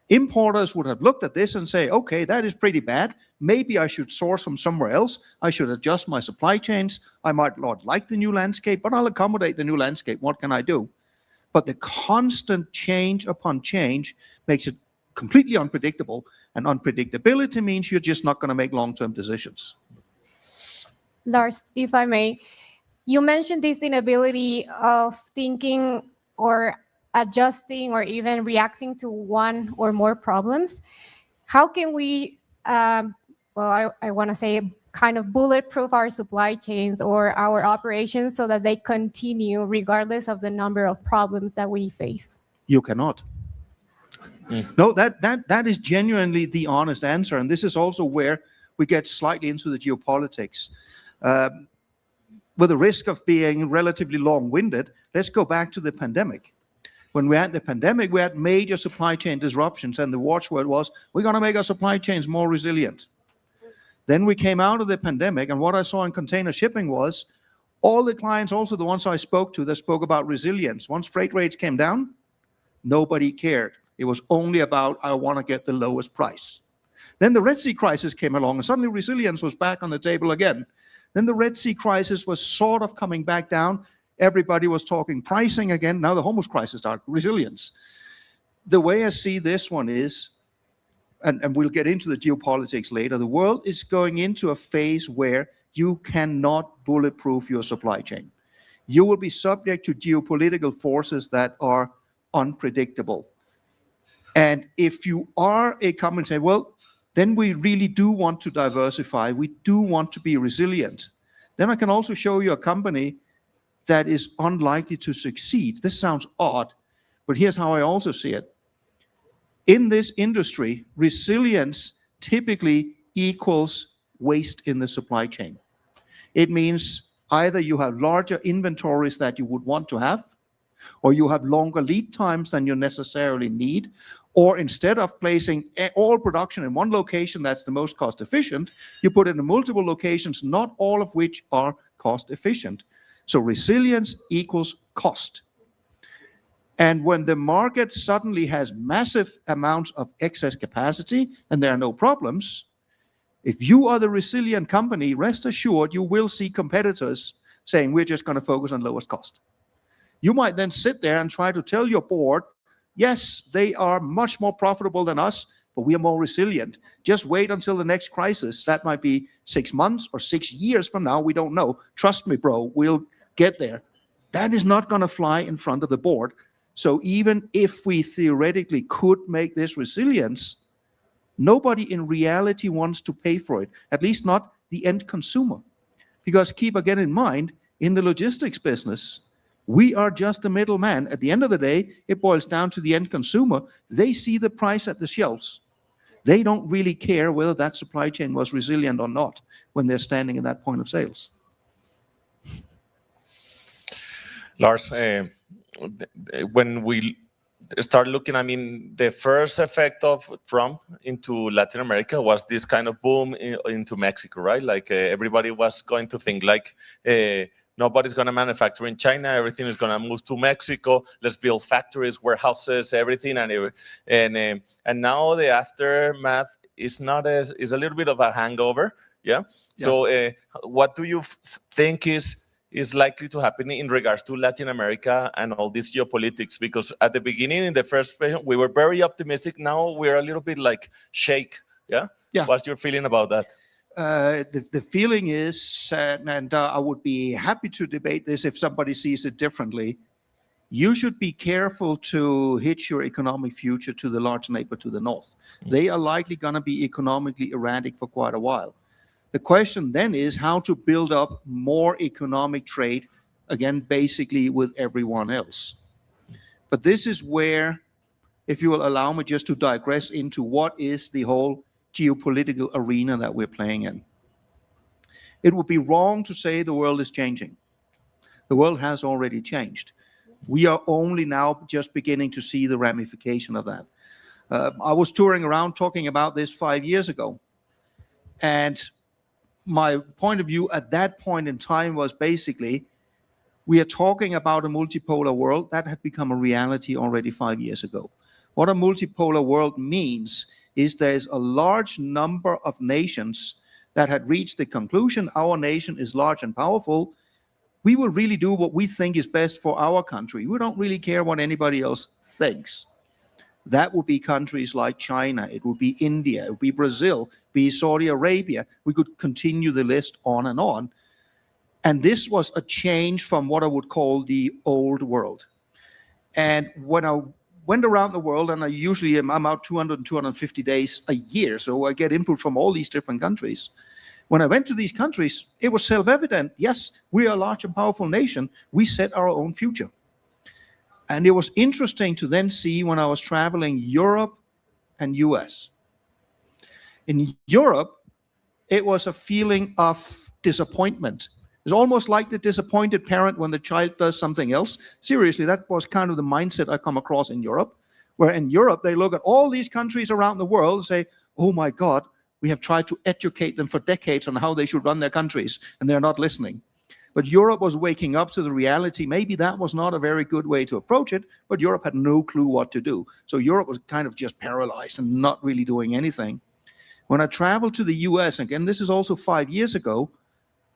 Importers would have looked at this and say, okay, that is pretty bad. Maybe I should source from somewhere else. I should adjust my supply chains. I might not like the new landscape, but I'll accommodate the new landscape. What can I do? But the constant change upon change makes it completely unpredictable. And unpredictability means you're just not going to make long-term decisions.
Lars, if I may, you mentioned this inability of thinking or adjusting or even reacting to one or more problems. How can we, I want to say, kind of bulletproof our supply chains or our operations so that they continue regardless of the number of problems that we face?
You cannot. No, that is genuinely the honest answer. And this is also where we get slightly into the geopolitics. With the risk of being relatively long-winded, let's go back to the pandemic. When we had the pandemic, we had major supply chain disruptions, and the watchword was, we're going to make our supply chains more resilient. Then we came out of the pandemic, and what I saw in container shipping was all the clients, also the ones I spoke to, that spoke about resilience. Once freight rates came down, nobody cared. It was only about, I want to get the lowest price. Then the Red Sea crisis came along, and suddenly resilience was back on the table again. Then the Red Sea crisis was sort of coming back down. Everybody was talking pricing again. Now the Hormuz crisis started, resilience. The way I see this one is, and we'll get into the geopolitics later, the world is going into a phase where you cannot bulletproof your supply chain. You will be subject to geopolitical forces that are unpredictable. And if you are a company and say, well, then we really do want to diversify, we do want to be resilient, then I can also show you a company that is unlikely to succeed. This sounds odd, but here's how I also see it. In this industry, resilience typically equals waste in the supply chain. It means either you have larger inventories that you would want to have, or you have longer lead times than you necessarily need, or instead of placing all production in one location that's the most cost efficient, you put it in multiple locations, not all of which are cost efficient. So resilience equals cost. And when the market suddenly has massive amounts of excess capacity and there are no problems, if you are the resilient company, rest assured you will see competitors saying, we're just going to focus on lowest cost. You might then sit there and try to tell your board, yes, they are much more profitable than us, but we are more resilient. Just wait until the next crisis. That might be 6 months or 6 years from now. We don't know. Trust me, bro, we'll get there. That is not going to fly in front of the board. So even if we theoretically could make this resilience, nobody in reality wants to pay for it, at least not the end consumer. Because keep again in mind, in the logistics business, we are just the middleman. At the end of the day, it boils down to the end consumer. They see the price at the shelves. They don't really care whether that supply chain was resilient or not when they're standing at that point of sales.
Lars, when we start looking, I mean, the first effect of Trump into Latin America was this kind of boom into Mexico, right? Like everybody was going to think like nobody's going to manufacture in China, everything is going to move to Mexico, let's build factories, warehouses, everything, and now the aftermath is not as, is a little bit of a hangover, yeah? So what do you think is likely to happen in regards to Latin America and all this geopolitics? Because at the beginning, in the first place, we were very optimistic. Now we're a little bit like shake. Yeah. What's your feeling about that?
The feeling is, and I would be happy to debate this if somebody sees it differently, you should be careful to hitch your economic future to the large neighbor to the north. They are likely going to be economically erratic for quite a while. The question then is how to build up more economic trade, again, basically with everyone else. But this is where, if you will allow me just to digress into what is the whole geopolitical arena that we're playing in. It would be wrong to say the world is changing. The world has already changed. We are only now just beginning to see the ramification of that. I was touring around talking about this 5 years ago. And my point of view at that point in time was basically, we are talking about a multipolar world that had become a reality already 5 years ago. What a multipolar world means is there's a large number of nations that had reached the conclusion our nation is large and powerful. We will really do what we think is best for our country. We don't really care what anybody else thinks. That would be countries like China, it would be India, it would be Brazil, be Saudi Arabia. We could continue the list on and on. And this was a change from what I would call the old world. And when I went around the world, and I'm out 200 250 days a year, so I get input from all these different countries. When I went to these countries, it was self-evident. Yes, we are a large and powerful nation. We set our own future. And it was interesting to then see when I was traveling Europe and US. In Europe, it was a feeling of disappointment. It's almost like the disappointed parent when the child does something else. Seriously, that was kind of the mindset I come across in Europe, where in Europe, they look at all these countries around the world and say, oh my God, we have tried to educate them for decades on how they should run their countries, and they're not listening. But Europe was waking up to the reality. Maybe that was not a very good way to approach it, but Europe had no clue what to do. So Europe was kind of just paralyzed and not really doing anything. When I traveled to the US, again, this is also 5 years ago,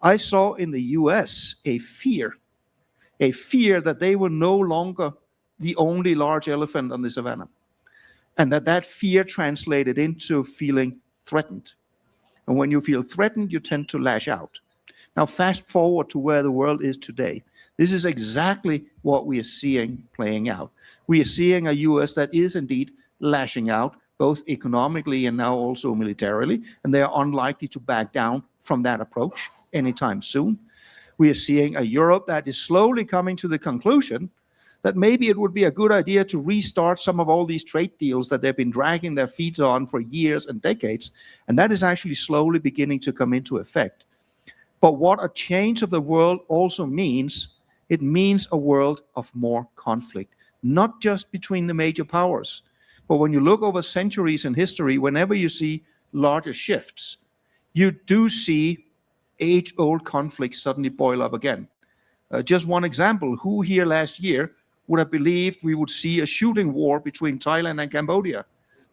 I saw in the US a fear that they were no longer the only large elephant on the savannah, and that fear translated into feeling threatened. And when you feel threatened, you tend to lash out. Now, fast forward to where the world is today. This is exactly what we are seeing playing out. We are seeing a US that is indeed lashing out, both economically and now also militarily, and they are unlikely to back down from that approach anytime soon. We are seeing a Europe that is slowly coming to the conclusion that maybe it would be a good idea to restart some of all these trade deals that they've been dragging their feet on for years and decades, and that is actually slowly beginning to come into effect. But what a change of the world also means, it means a world of more conflict, not just between the major powers, but when you look over centuries in history, whenever you see larger shifts, you do see age-old conflicts suddenly boil up again. Just one example, who here last year would have believed we would see a shooting war between Thailand and Cambodia? I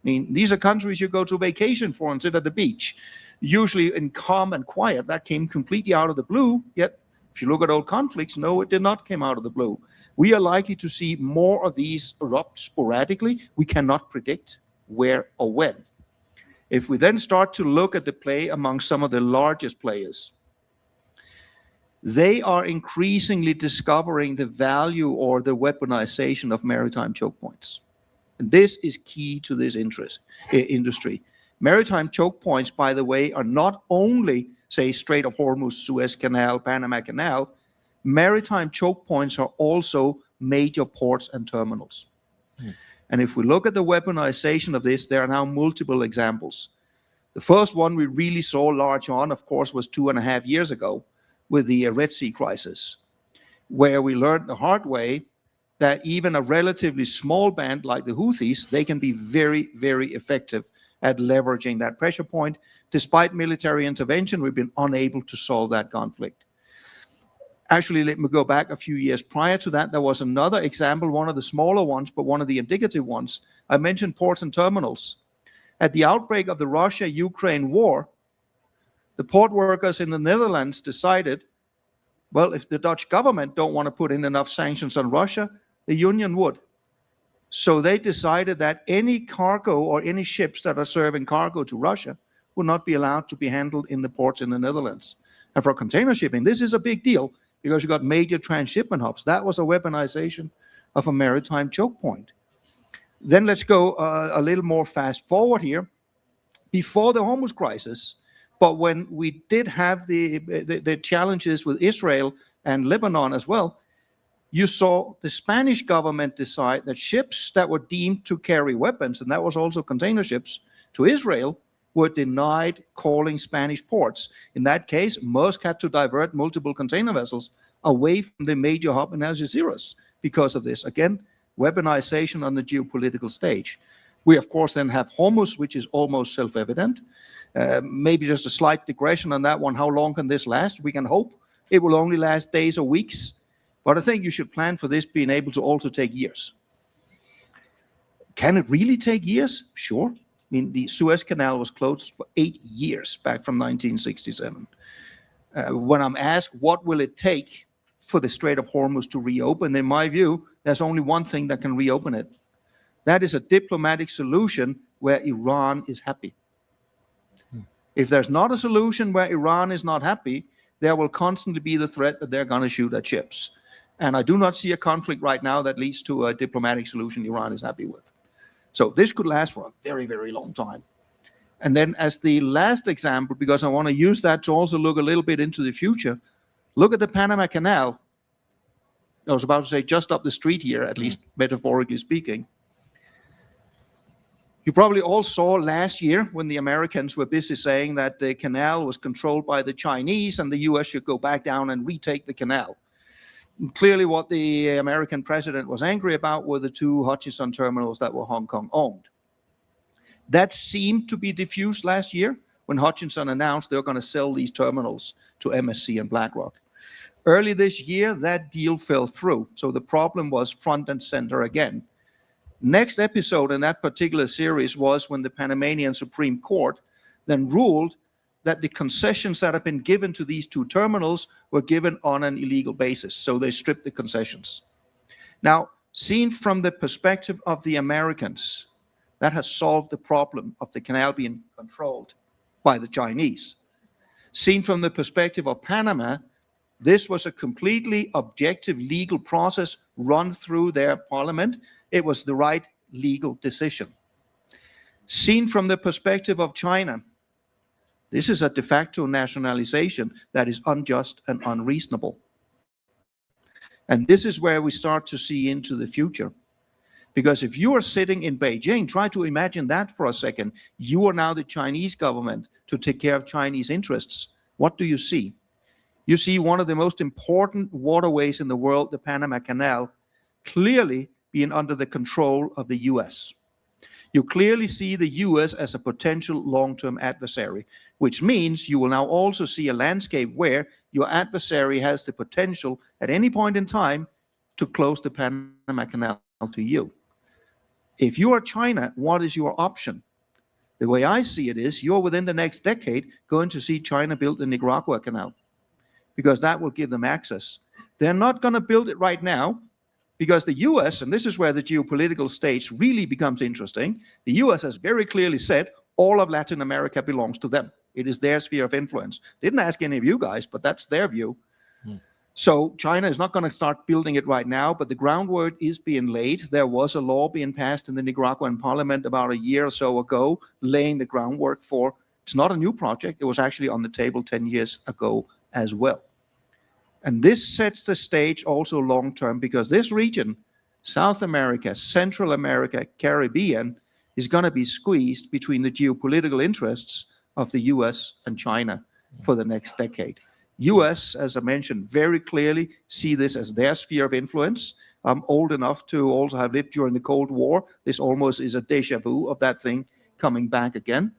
mean, these are countries you go to vacation for and sit at the beach, usually in calm and quiet. That came completely out of the blue, yet if you look at old conflicts, no, it did not come out of the blue. We are likely to see more of these erupt sporadically. We cannot predict where or when. If we then start to look at the play among some of the largest players, they are increasingly discovering the value or the weaponization of maritime choke points. And this is key to this industry. Maritime choke points, by the way, are not only, say, Strait of Hormuz, Suez Canal, Panama Canal. Maritime choke points are also major ports and terminals. And if we look at the weaponization of this, there are now multiple examples. The first one we really saw large on, of course, was 2.5 years ago with the Red Sea crisis, where we learned the hard way that even a relatively small band like the Houthis, they can be very, very effective at leveraging that pressure point. Despite military intervention, we've been unable to solve that conflict. Actually, let me go back a few years prior to that. There was another example, one of the smaller ones, but one of the indicative ones. I mentioned ports and terminals. At the outbreak of the Russia-Ukraine war, the port workers in the Netherlands decided, well, if the Dutch government don't want to put in enough sanctions on Russia, the union would. So they decided that any cargo or any ships that are serving cargo to Russia will not be allowed to be handled in the ports in the Netherlands. And for container shipping, this is a big deal because you got major transshipment hubs. That was a weaponization of a maritime choke point. Then let's go a little more fast forward here. Before the Hormuz crisis, but when we did have the challenges with Israel and Lebanon as well, you saw the Spanish government decide that ships that were deemed to carry weapons, and that was also container ships, to Israel, were denied calling Spanish ports. In that case, Maersk had to divert multiple container vessels away from the major hub in Algeciras because of this. Again, weaponization on the geopolitical stage. We, of course, then have Hormuz, which is almost self-evident. Maybe just a slight digression on that one. How long can this last? We can hope it will only last days or weeks. But I think you should plan for this being able to also take years. Can it really take years? Sure. I mean, the Suez Canal was closed for 8 years back from 1967. When I'm asked what will it take for the Strait of Hormuz to reopen, in my view, there's only one thing that can reopen it. That is a diplomatic solution where Iran is happy. If there's not a solution where Iran is not happy, there will constantly be the threat that they're going to shoot at ships. And I do not see a conflict right now that leads to a diplomatic solution Iran is happy with. So this could last for a very, very long time. And then as the last example, because I want to use that to also look a little bit into the future, look at the Panama Canal. I was about to say just up the street here, at least metaphorically speaking. You probably all saw last year when the Americans were busy saying that the canal was controlled by the Chinese and the US should go back down and retake the canal. And clearly what the American president was angry about were the 2 Hutchison terminals that were Hong Kong owned. That seemed to be diffused last year when Hutchison announced they were going to sell these terminals to MSC and BlackRock. Early this year, that deal fell through. So the problem was front and center again. Next episode in that particular series was when the Panamanian Supreme Court then ruled that the concessions that have been given to these 2 terminals were given on an illegal basis. So they stripped the concessions. Now, seen from the perspective of the Americans, that has solved the problem of the canal being controlled by the Chinese. Seen from the perspective of Panama, this was a completely objective legal process run through their parliament. It was the right legal decision. Seen from the perspective of China, this is a de facto nationalization that is unjust and unreasonable. And this is where we start to see into the future. Because if you are sitting in Beijing, try to imagine that for a second. You are now the Chinese government to take care of Chinese interests. What do you see? You see one of the most important waterways in the world, the Panama Canal, clearly being under the control of the US. You clearly see the US as a potential long-term adversary, which means you will now also see a landscape where your adversary has the potential at any point in time to close the Panama Canal to you. If you are China, what is your option? The way I see it is you're within the next decade going to see China build the Nicaragua Canal because that will give them access. They're not going to build it right now because the US, and this is where the geopolitical stage really becomes interesting, the US has very clearly said all of Latin America belongs to them. It is their sphere of influence. Didn't ask any of you guys, but that's their view. So China is not going to start building it right now, but the groundwork is being laid. There was a law being passed in the Nicaraguan parliament about a year or so ago, laying the groundwork for, it's not a new project, it was actually on the table 10 years ago as well. And this sets the stage also long-term, because this region, South America, Central America, Caribbean, is going to be squeezed between the geopolitical interests of the US and China for the next decade. US, as I mentioned, very clearly see this as their sphere of influence. I'm old enough to also have lived during the Cold War. This almost is a deja vu of that thing coming back again.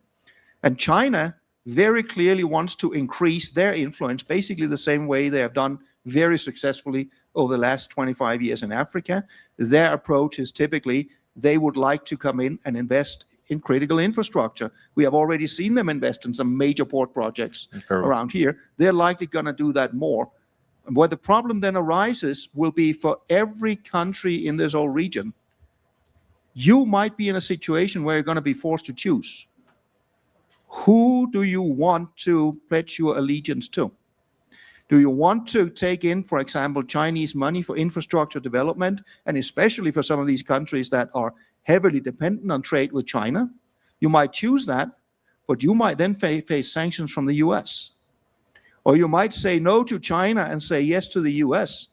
And China very clearly wants to increase their influence, basically the same way they have done very successfully over the last 25 years in Africa. Their approach is typically they would like to come in and invest in critical infrastructure. We have already seen them invest in some major port projects around here. They're likely going to do that more. And where the problem then arises will be for every country in this whole region. You might be in a situation where you're going to be forced to choose. Who do you want to pledge your allegiance to? Do you want to take in, for example, Chinese money for infrastructure development, and especially for some of these countries that are heavily dependent on trade with China? You might choose that, but you might then face sanctions from the US. Or you might say no to China and say yes to the US,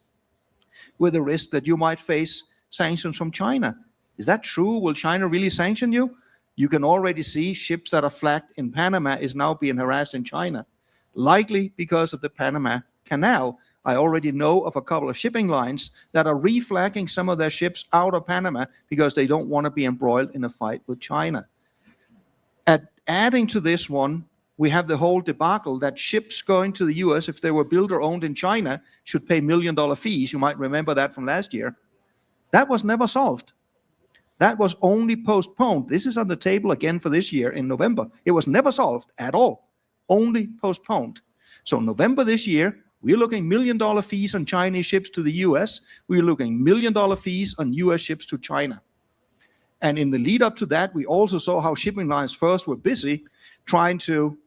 with the risk that you might face sanctions from China. Is that true? Will China really sanction you? You can already see ships that are flagged in Panama is now being harassed in China, likely because of the Panama Canal. I already know of a couple of shipping lines that are reflagging some of their ships out of Panama because they don't want to be embroiled in a fight with China. Adding to this one, we have the whole debacle that ships going to the US, if they were built or owned in China, should pay $1 million fees. You might remember that from last year. That was never solved. That was only postponed. This is on the table again for this year in November. It was never solved at all, only postponed. So November this year, we're looking $1 million fees on Chinese ships to the US. We're looking $1 million fees on US ships to China. And in the lead up to that, we also saw how shipping lines first were busy trying to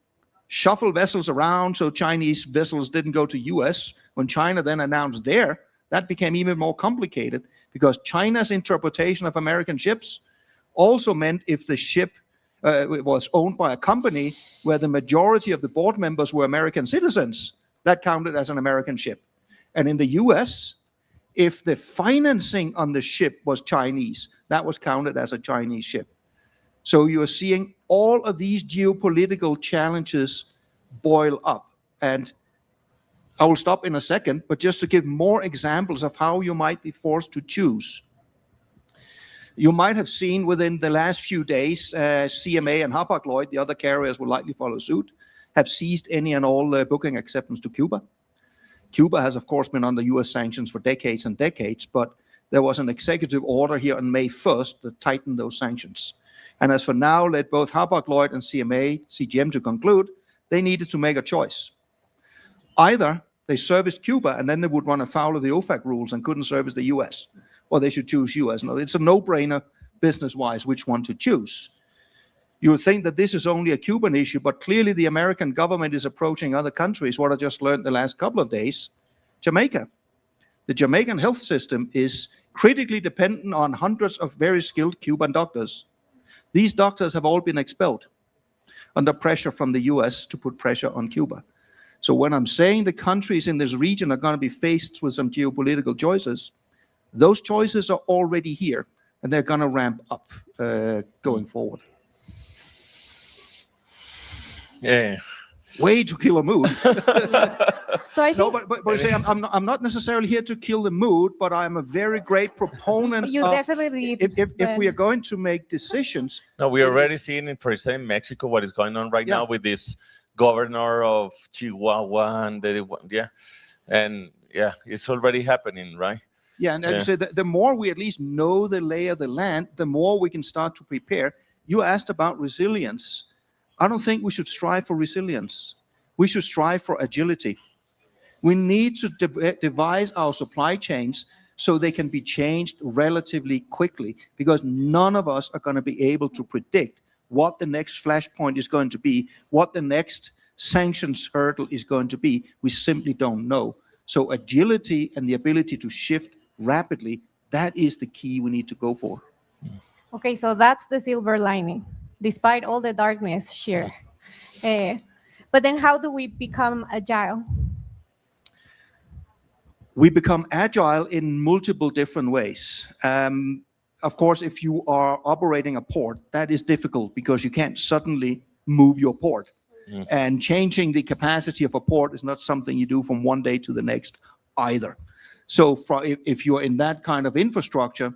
shuffle vessels around so Chinese vessels didn't go to US. When China then announced that became even more complicated, because China's interpretation of American ships also meant if the ship was owned by a company where the majority of the board members were American citizens, that counted as an American ship. And in the US, if the financing on the ship was Chinese, that was counted as a Chinese ship. So you are seeing all of these geopolitical challenges boil up. And I will stop in a second, but just to give more examples of how you might be forced to choose. You might have seen within the last few days, CMA and Hapag-Lloyd, the other carriers will likely follow suit, have ceased any and all booking acceptance to Cuba. Cuba has, of course, been under US sanctions for decades and decades, but there was an executive order here on May 1st that tightened those sanctions. And as for now, led both Hapag-Lloyd and CGM to conclude, they needed to make a choice. Either they serviced Cuba and then they would run afoul of the OFAC rules and couldn't service the US, or they should choose US. No, it's a no-brainer business-wise which one to choose. You would think that this is only a Cuban issue, but clearly the American government is approaching other countries. What I just learned the last couple of days, Jamaica. The Jamaican health system is critically dependent on hundreds of very skilled Cuban doctors. These doctors have all been expelled under pressure from the US to put pressure on Cuba. So when I'm saying the countries in this region are going to be faced with some geopolitical choices, those choices are already here, and they're going to ramp up going forward.
Yeah.
Way to kill a mood.
So I think
No, but say, I'm not necessarily here to kill the mood, but I'm a very great proponent
you
of
definitely
if we are going to make decisions.
No, we already seen in, for example, in Mexico, what is going on right now with this governor of Chihuahua and it's already happening, right?
Yeah, and so the more we at least know the lay of the land, the more we can start to prepare. You asked about resilience. I don't think we should strive for resilience. We should strive for agility. We need to devise our supply chains so they can be changed relatively quickly, because none of us are going to be able to predict what the next flashpoint is going to be, what the next sanctions hurdle is going to be. We simply don't know. So agility and the ability to shift rapidly, that is the key we need to go for.
Okay, so that's the silver lining, despite all the darkness, sure. But then how do we become agile?
We become agile in multiple different ways. Of course, if you are operating a port, that is difficult because you can't suddenly move your port. And changing the capacity of a port is not something you do from one day to the next either. So if you're in that kind of infrastructure,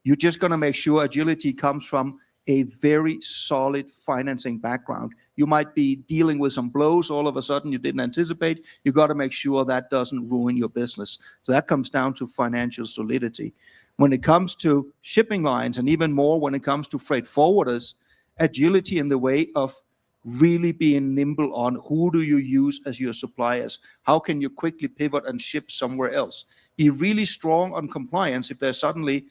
you're just going to make sure agility comes from a very solid financing background. You might be dealing with some blows all of a sudden you didn't anticipate. You got to make sure that doesn't ruin your business. So that comes down to financial solidity. When it comes to shipping lines, and even more when it comes to freight forwarders, agility in the way of really being nimble on who do you use as your suppliers? How can you quickly pivot and ship somewhere else? Be really strong on compliance. If there's suddenly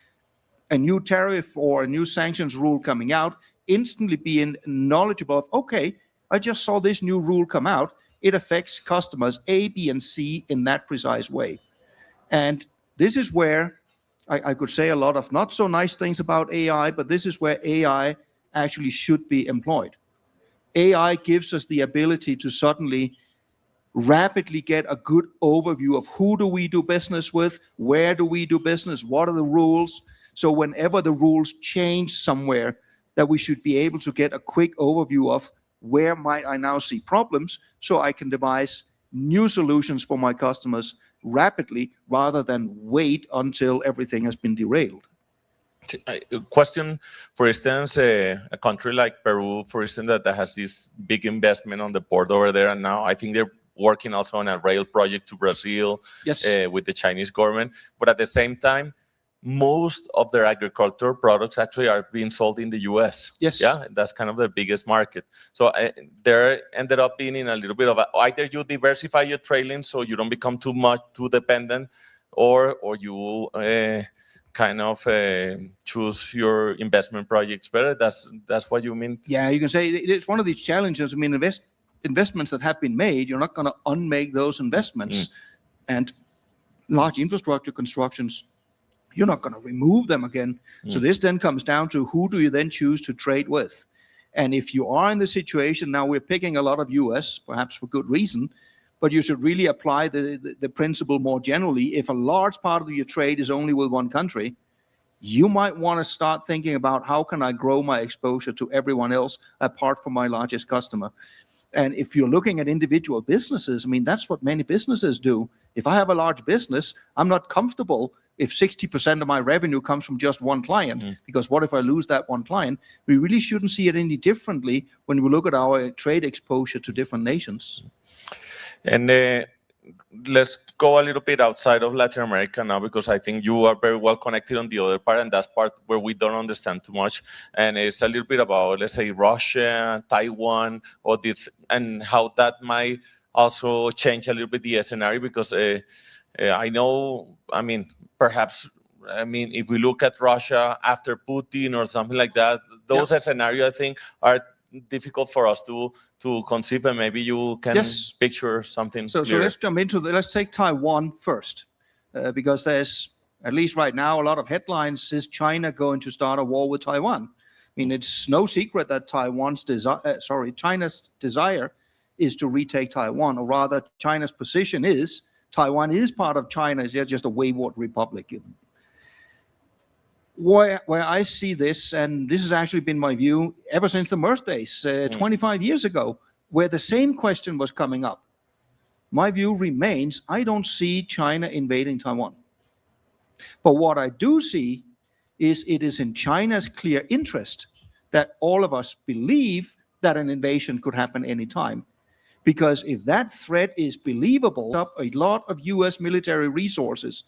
a new tariff or a new sanctions rule coming out, instantly being knowledgeable of, okay, I just saw this new rule come out. It affects customers A, B, and C in that precise way. And this is where I could say a lot of not so nice things about AI, but this is where AI actually should be employed. AI gives us the ability to suddenly rapidly get a good overview of who do we do business with, where do we do business, what are the rules. So whenever the rules change somewhere, that we should be able to get a quick overview of where might I now see problems so I can devise new solutions for my customers rapidly rather than wait until everything has been derailed.
A question, for instance, a country like Peru, for instance, that has this big investment on the port over there, and now I think they're working also on a rail project to Brazil.
Yes.
With the Chinese government. But at the same time, most of their agricultural products actually are being sold in the US.
Yes.
Yeah, that's kind of the biggest market. So there ended up being in a little bit of either you diversify your trade lanes so you don't become too dependent, or you kind of choose your investment projects better. That's what you mean?
Yeah, you can say it's one of these challenges. I mean, investments that have been made, you're not going to unmake those investments. And large infrastructure constructions, you're not going to remove them again. So this then comes down to who do you then choose to trade with? And if you are in the situation, now we're picking a lot of US, perhaps for good reason, but you should really apply the principle more generally. If a large part of your trade is only with one country, you might want to start thinking about how can I grow my exposure to everyone else apart from my largest customer. And if you're looking at individual businesses, I mean, that's what many businesses do. If I have a large business, I'm not comfortable if 60% of my revenue comes from just one client, because what if I lose that one client? We really shouldn't see it any differently when we look at our trade exposure to different nations.
And let's go a little bit outside of Latin America now, because I think you are very well connected on the other part, and that's part where we don't understand too much. And it's a little bit about, let's say, Russia, Taiwan, or this, and how that might also change a little bit the scenario, because I know, I mean, perhaps, I mean, if we look at Russia after Putin or something like that, those scenarios, I think, are difficult for us to conceive, and maybe you can picture something.
So let's jump into let's take Taiwan first, because there's, at least right now, a lot of headlines. Is China going to start a war with Taiwan? I mean, it's no secret that China's desire is to retake Taiwan, or rather, China's position is Taiwan is part of China. They're just a wayward republic. Where I see this, and this has actually been my view ever since the Merz days, 25 years ago, where the same question was coming up. My view remains, I don't see China invading Taiwan. But what I do see is it is in China's clear interest that all of us believe that an invasion could happen anytime. Because if that threat is believable, up a lot of US military resources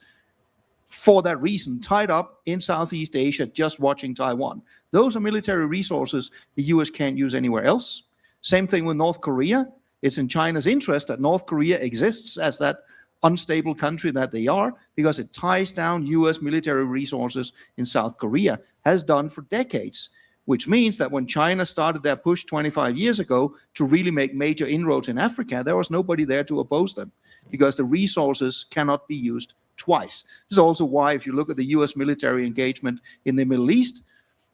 for that reason, tied up in Southeast Asia, just watching Taiwan. Those are military resources the US can't use anywhere else. Same thing with North Korea. It's in China's interest that North Korea exists as that unstable country that they are, because it ties down US military resources in South Korea, has done for decades. which means that when China started their push 25 years ago to really make major inroads in Africa, there was nobody there to oppose them because the resources cannot be used twice. This is also why, if you look at the US military engagement in the Middle East,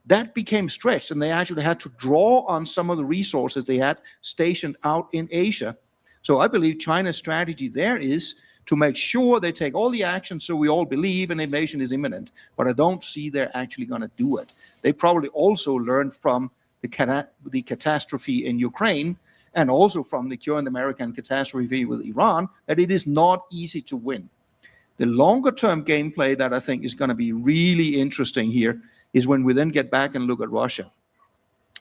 that became stretched, and they actually had to draw on some of the resources they had stationed out in Asia. So I believe China's strategy there is to make sure they take all the action so we all believe an invasion is imminent. But I don't see they're actually going to do it. They probably also learned from the catastrophe in Ukraine and also from the current American catastrophe with Iran that it is not easy to win. The longer-term gameplay that I think is going to be really interesting here is when we then get back and look at Russia.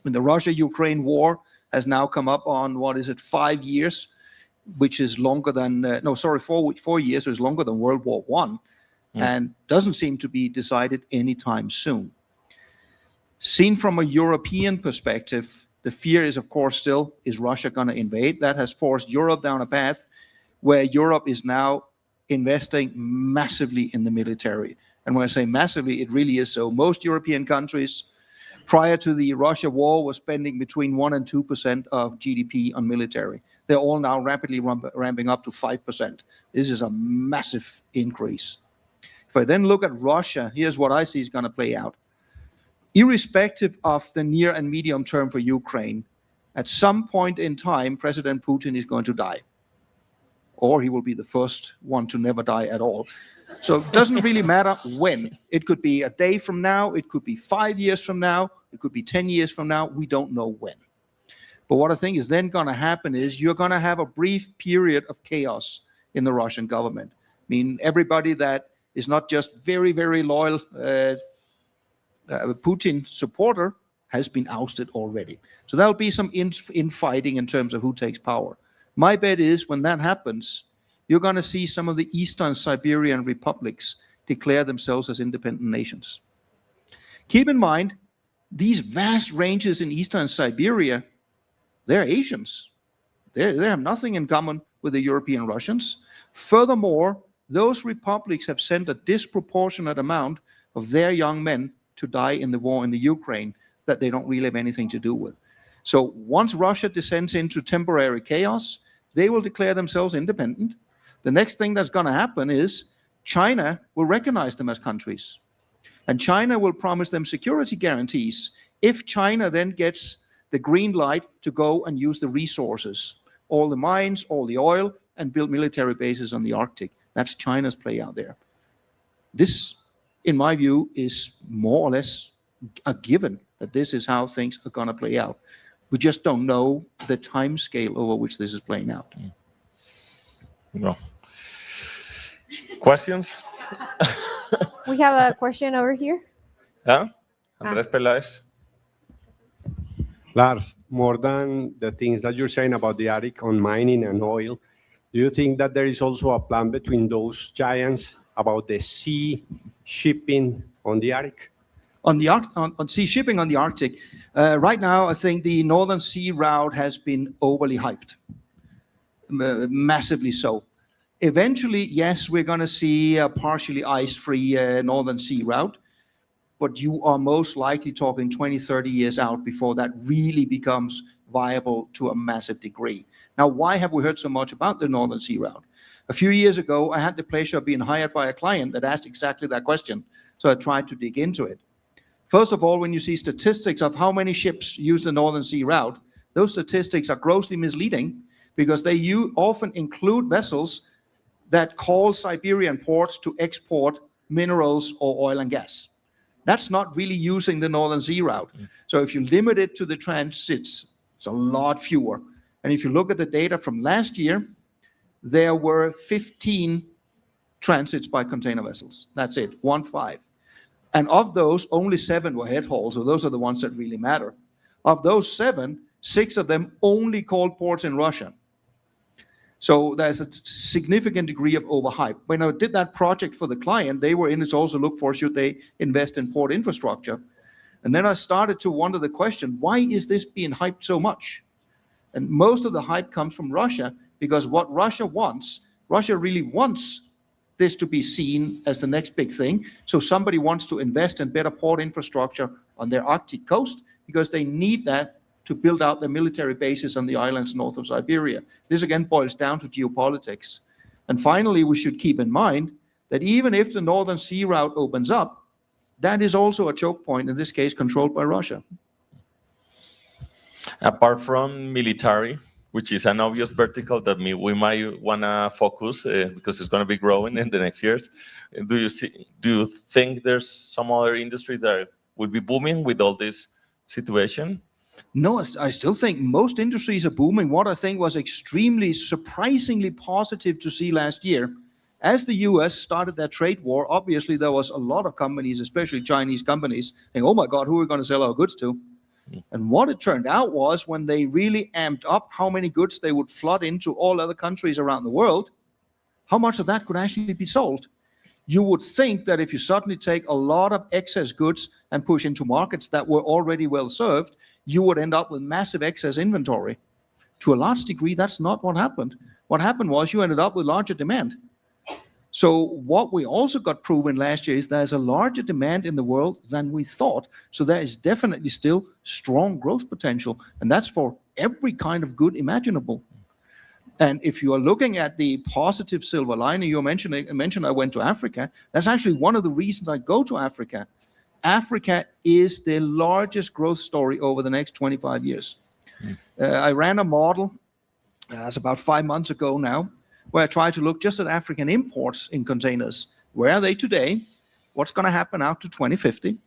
When the Russia-Ukraine war has now come up on, 5 years, which is longer than, 4 years, so it's longer than World War I, and doesn't seem to be decided anytime soon. Seen from a European perspective, the fear is, of course, still, is Russia going to invade? That has forced Europe down a path where Europe is now investing massively in the military. And when I say massively, it really is so. Most European countries, prior to the Russia war, were spending between 1% and 2% of GDP on military. They're all now rapidly ramping up to 5%. This is a massive increase. If I then look at Russia, here's what I see is going to play out. Irrespective of the near and medium term for Ukraine, at some point in time, President Putin is going to die. Or he will be the first one to never die at all. So it doesn't really matter when. It could be a day from now, it could be 5 years from now, it could be 10 years from now, we don't know when. But what I think is then going to happen is you're going to have a brief period of chaos in the Russian government. I mean, everybody that is not just very, very loyal Putin supporter has been ousted already. So there'll be some infighting in terms of who takes power. My bet is when that happens, you're going to see some of the Eastern Siberian republics declare themselves as independent nations. Keep in mind, these vast ranges in Eastern Siberia, they're Asians. They have nothing in common with the European Russians. Furthermore, those republics have sent a disproportionate amount of their young men to die in the war in the Ukraine that they don't really have anything to do with. So once Russia descends into temporary chaos, they will declare themselves independent. The next thing that's going to happen is China will recognize them as countries. And China will promise them security guarantees if China then gets the green light to go and use the resources, all the mines, all the oil, and build military bases on the Arctic. That's China's play out there. This, in my view, is more or less a given that this is how things are going to play out. We just don't know the time scale over which this is playing out.
No. Questions?
We have a question over here.
Yeah? Andrés Peláez.
Lars, more than the things that you're saying about the Arctic on mining and oil, do you think that there is also a plan between those giants about the sea shipping on the Arctic?
On sea shipping on the Arctic, right now I think the Northern Sea route has been overly hyped, massively so. Eventually, yes, we're going to see a partially ice-free Northern Sea route, but you are most likely talking 20, 30 years out before that really becomes viable to a massive degree. Now, why have we heard so much about the Northern Sea route? A few years ago, I had the pleasure of being hired by a client that asked exactly that question, so I tried to dig into it. First of all, when you see statistics of how many ships use the Northern Sea route, those statistics are grossly misleading because they often include vessels that call Siberian ports to export minerals or oil and gas. That's not really using the Northern Sea route. So if you limit it to the transits, it's a lot fewer. And if you look at the data from last year, there were 15 transits by container vessels. That's it, 15. And of those, only 7 were head hauls, so those are the ones that really matter. Of those 7, 6 of them only called ports in Russia. So there's a significant degree of overhype. When I did that project for the client, they were in it to also look for should they invest in port infrastructure. And then I started to wonder the question, why is this being hyped so much? And most of the hype comes from Russia, because what Russia really wants this to be seen as the next big thing. So somebody wants to invest in better port infrastructure on their Arctic coast because they need that to build out their military bases on the islands north of Siberia. This again boils down to geopolitics. And finally, we should keep in mind that even if the Northern Sea route opens up, that is also a choke point, in this case controlled by Russia.
Apart from military, which is an obvious vertical that we might want to focus because it's going to be growing in the next years, do you think there's some other industry that would be booming with all this situation?
No, I still think most industries are booming. What I think was extremely surprisingly positive to see last year, as the US started their trade war, obviously there was a lot of companies, especially Chinese companies, saying, oh my God, who are we going to sell our goods to? And what it turned out was when they really amped up how many goods they would flood into all other countries around the world, how much of that could actually be sold? You would think that if you suddenly take a lot of excess goods and push into markets that were already well served, you would end up with massive excess inventory. To a large degree, that's not what happened. What happened was you ended up with larger demand. So what we also got proven last year is there's a larger demand in the world than we thought. So there is definitely still strong growth potential, and that's for every kind of good imaginable. And if you are looking at the positive silver lining, you mentioned I went to Africa. That's actually one of the reasons I go to Africa. Africa is the largest growth story over the next 25 years. I ran a model, that's about 5 months ago now, where I tried to look just at African imports in containers. Where are they today? What's going to happen out to 2050?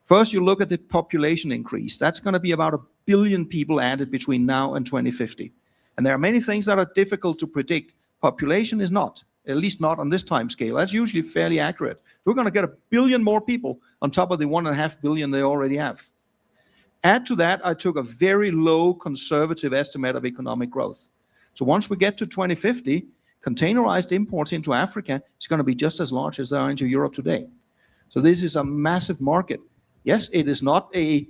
First, you look at the population increase. That's going to be about 1 billion people added between now and 2050. And there are many things that are difficult to predict. Population is not, at least not on this time scale. That's usually fairly accurate. We're going to get 1 billion more people on top of the 1.5 billion they already have. Add to that, I took a very low conservative estimate of economic growth. So once we get to 2050, containerized imports into Africa is going to be just as large as they are into Europe today. So this is a massive market. Yes, it is not a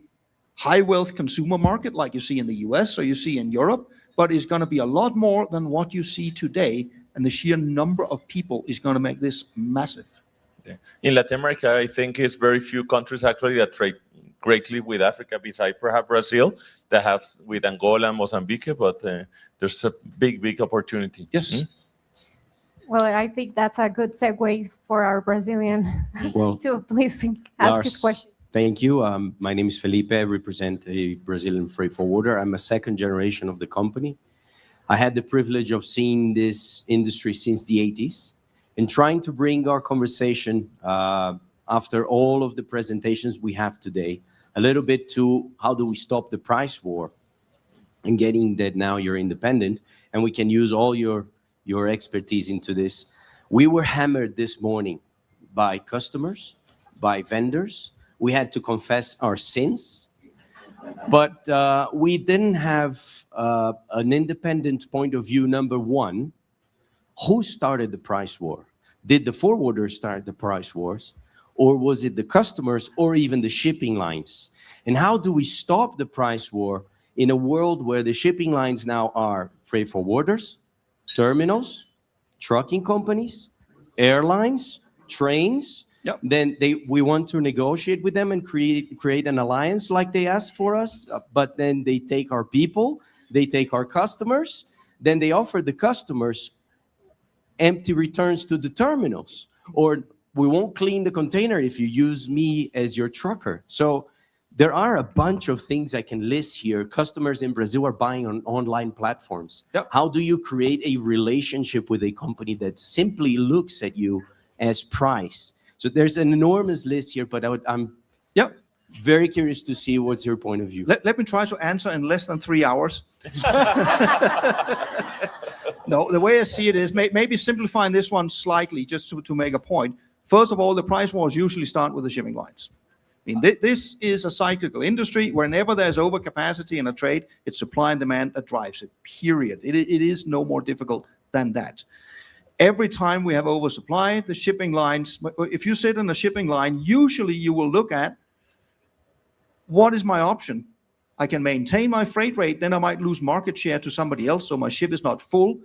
high wealth consumer market like you see in the US or you see in Europe, but it's going to be a lot more than what you see today. And the sheer number of people is going to make this massive.
In Latin America, I think it's very few countries actually that trade greatly with Africa, besides perhaps Brazil, that have with Angola and Mozambique, but there's a big opportunity.
Yes.
Well, I think that's a good segue for our Brazilian to please ask his question.
Thank you. My name is Felipe. I represent a Brazilian freight forwarder. I'm a second generation of the company. I had the privilege of seeing this industry since the 80s and trying to bring our conversation after all of the presentations we have today, a little bit to how do we stop the price war and getting that now you're independent and we can use all your expertise into this. We were hammered this morning by customers, by vendors. We had to confess our sins, but we didn't have an independent point of view. Number one, who started the price war? Did the forwarders start the price wars? Or was it the customers or even the shipping lines? And how do we stop the price war in a world where the shipping lines now are freight forwarders, terminals, trucking companies, airlines, trains?
Yep.
Then we want to negotiate with them and create an alliance like they asked for us, but then they take our people, they take our customers, then they offer the customers empty returns to the terminals, or we won't clean the container if you use me as your trucker. So there are a bunch of things I can list here. Customers in Brazil are buying on online platforms.
Yep.
How do you create a relationship with a company that simply looks at you as price? So there's an enormous list here, but I'm very curious to see what's your point of view.
Let me try to answer in less than 3 hours. No, the way I see it is maybe simplifying this one slightly just to make a point. First of all, the price wars usually start with the shipping lines. I mean, this is a cyclical industry. Whenever there's overcapacity in a trade, it's supply and demand that drives it, period. It is no more difficult than that. Every time we have oversupply, the shipping lines, if you sit in a shipping line, usually you will look at what is my option. I can maintain my freight rate, then I might lose market share to somebody else, so my ship is not full.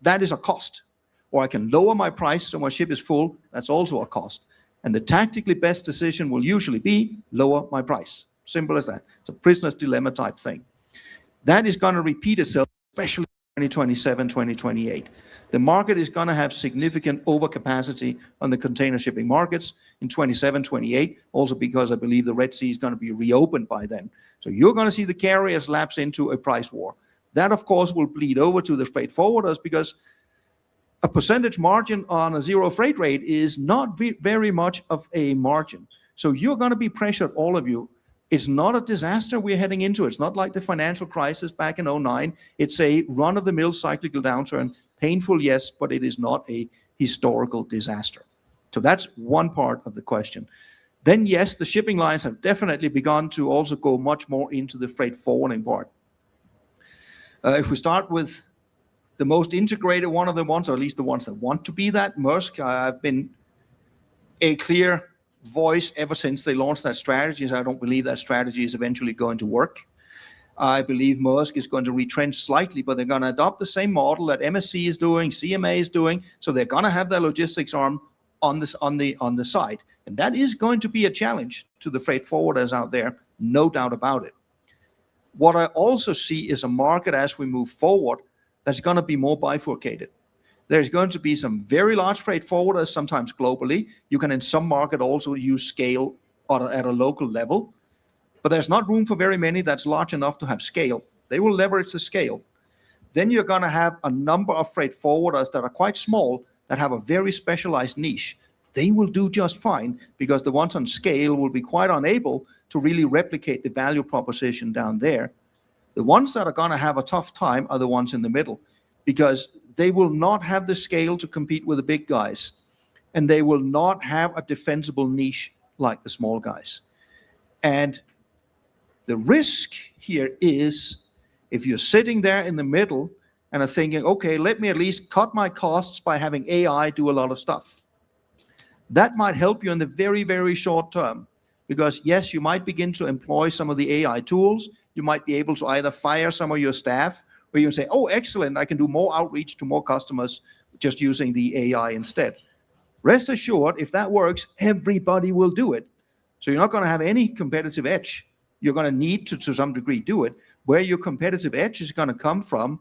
That is a cost. Or I can lower my price so my ship is full. That's also a cost. And the tactically best decision will usually be lower my price. Simple as that. It's a prisoner's dilemma type thing. That is going to repeat itself, especially 2027, 2028. The market is going to have significant overcapacity on the container shipping markets in 27, 28, also because I believe the Red Sea is going to be reopened by then. So you're going to see the carriers lapse into a price war. That, of course, will bleed over to the freight forwarders because a percentage margin on a zero freight rate is not very much of a margin. So you're going to be pressured, all of you. It's not a disaster we're heading into. It's not like the financial crisis back in 2009. It's a run-of-the-mill cyclical downturn. Painful, yes, but it is not a historical disaster. So that's one part of the question. Then, yes, the shipping lines have definitely begun to also go much more into the freight forwarding part. If we start with the most integrated one of the ones, or at least the ones that want to be that, Maersk, I've been a clear voice ever since they launched that strategy. So I don't believe that strategy is eventually going to work. I believe Maersk is going to retrench slightly, but they're going to adopt the same model that MSC is doing, CMA is doing. So they're going to have their logistics arm on the side. And that is going to be a challenge to the freight forwarders out there, no doubt about it. What I also see is a market as we move forward that's going to be more bifurcated. There's going to be some very large freight forwarders, sometimes globally. You can in some market also use scale at a local level, but there's not room for very many that's large enough to have scale. They will leverage the scale. Then you're going to have a number of freight forwarders that are quite small that have a very specialized niche. They will do just fine because the ones on scale will be quite unable to really replicate the value proposition down there. The ones that are going to have a tough time are the ones in the middle because they will not have the scale to compete with the big guys, and they will not have a defensible niche like the small guys. And the risk here is if you're sitting there in the middle and are thinking, okay, let me at least cut my costs by having AI do a lot of stuff. That might help you in the very, very short term because, yes, you might begin to employ some of the AI tools. You might be able to either fire some of your staff or you say, oh, excellent, I can do more outreach to more customers just using the AI instead. Rest assured, if that works, everybody will do it. So you're not going to have any competitive edge. You're going to need to some degree do it. Where your competitive edge is going to come from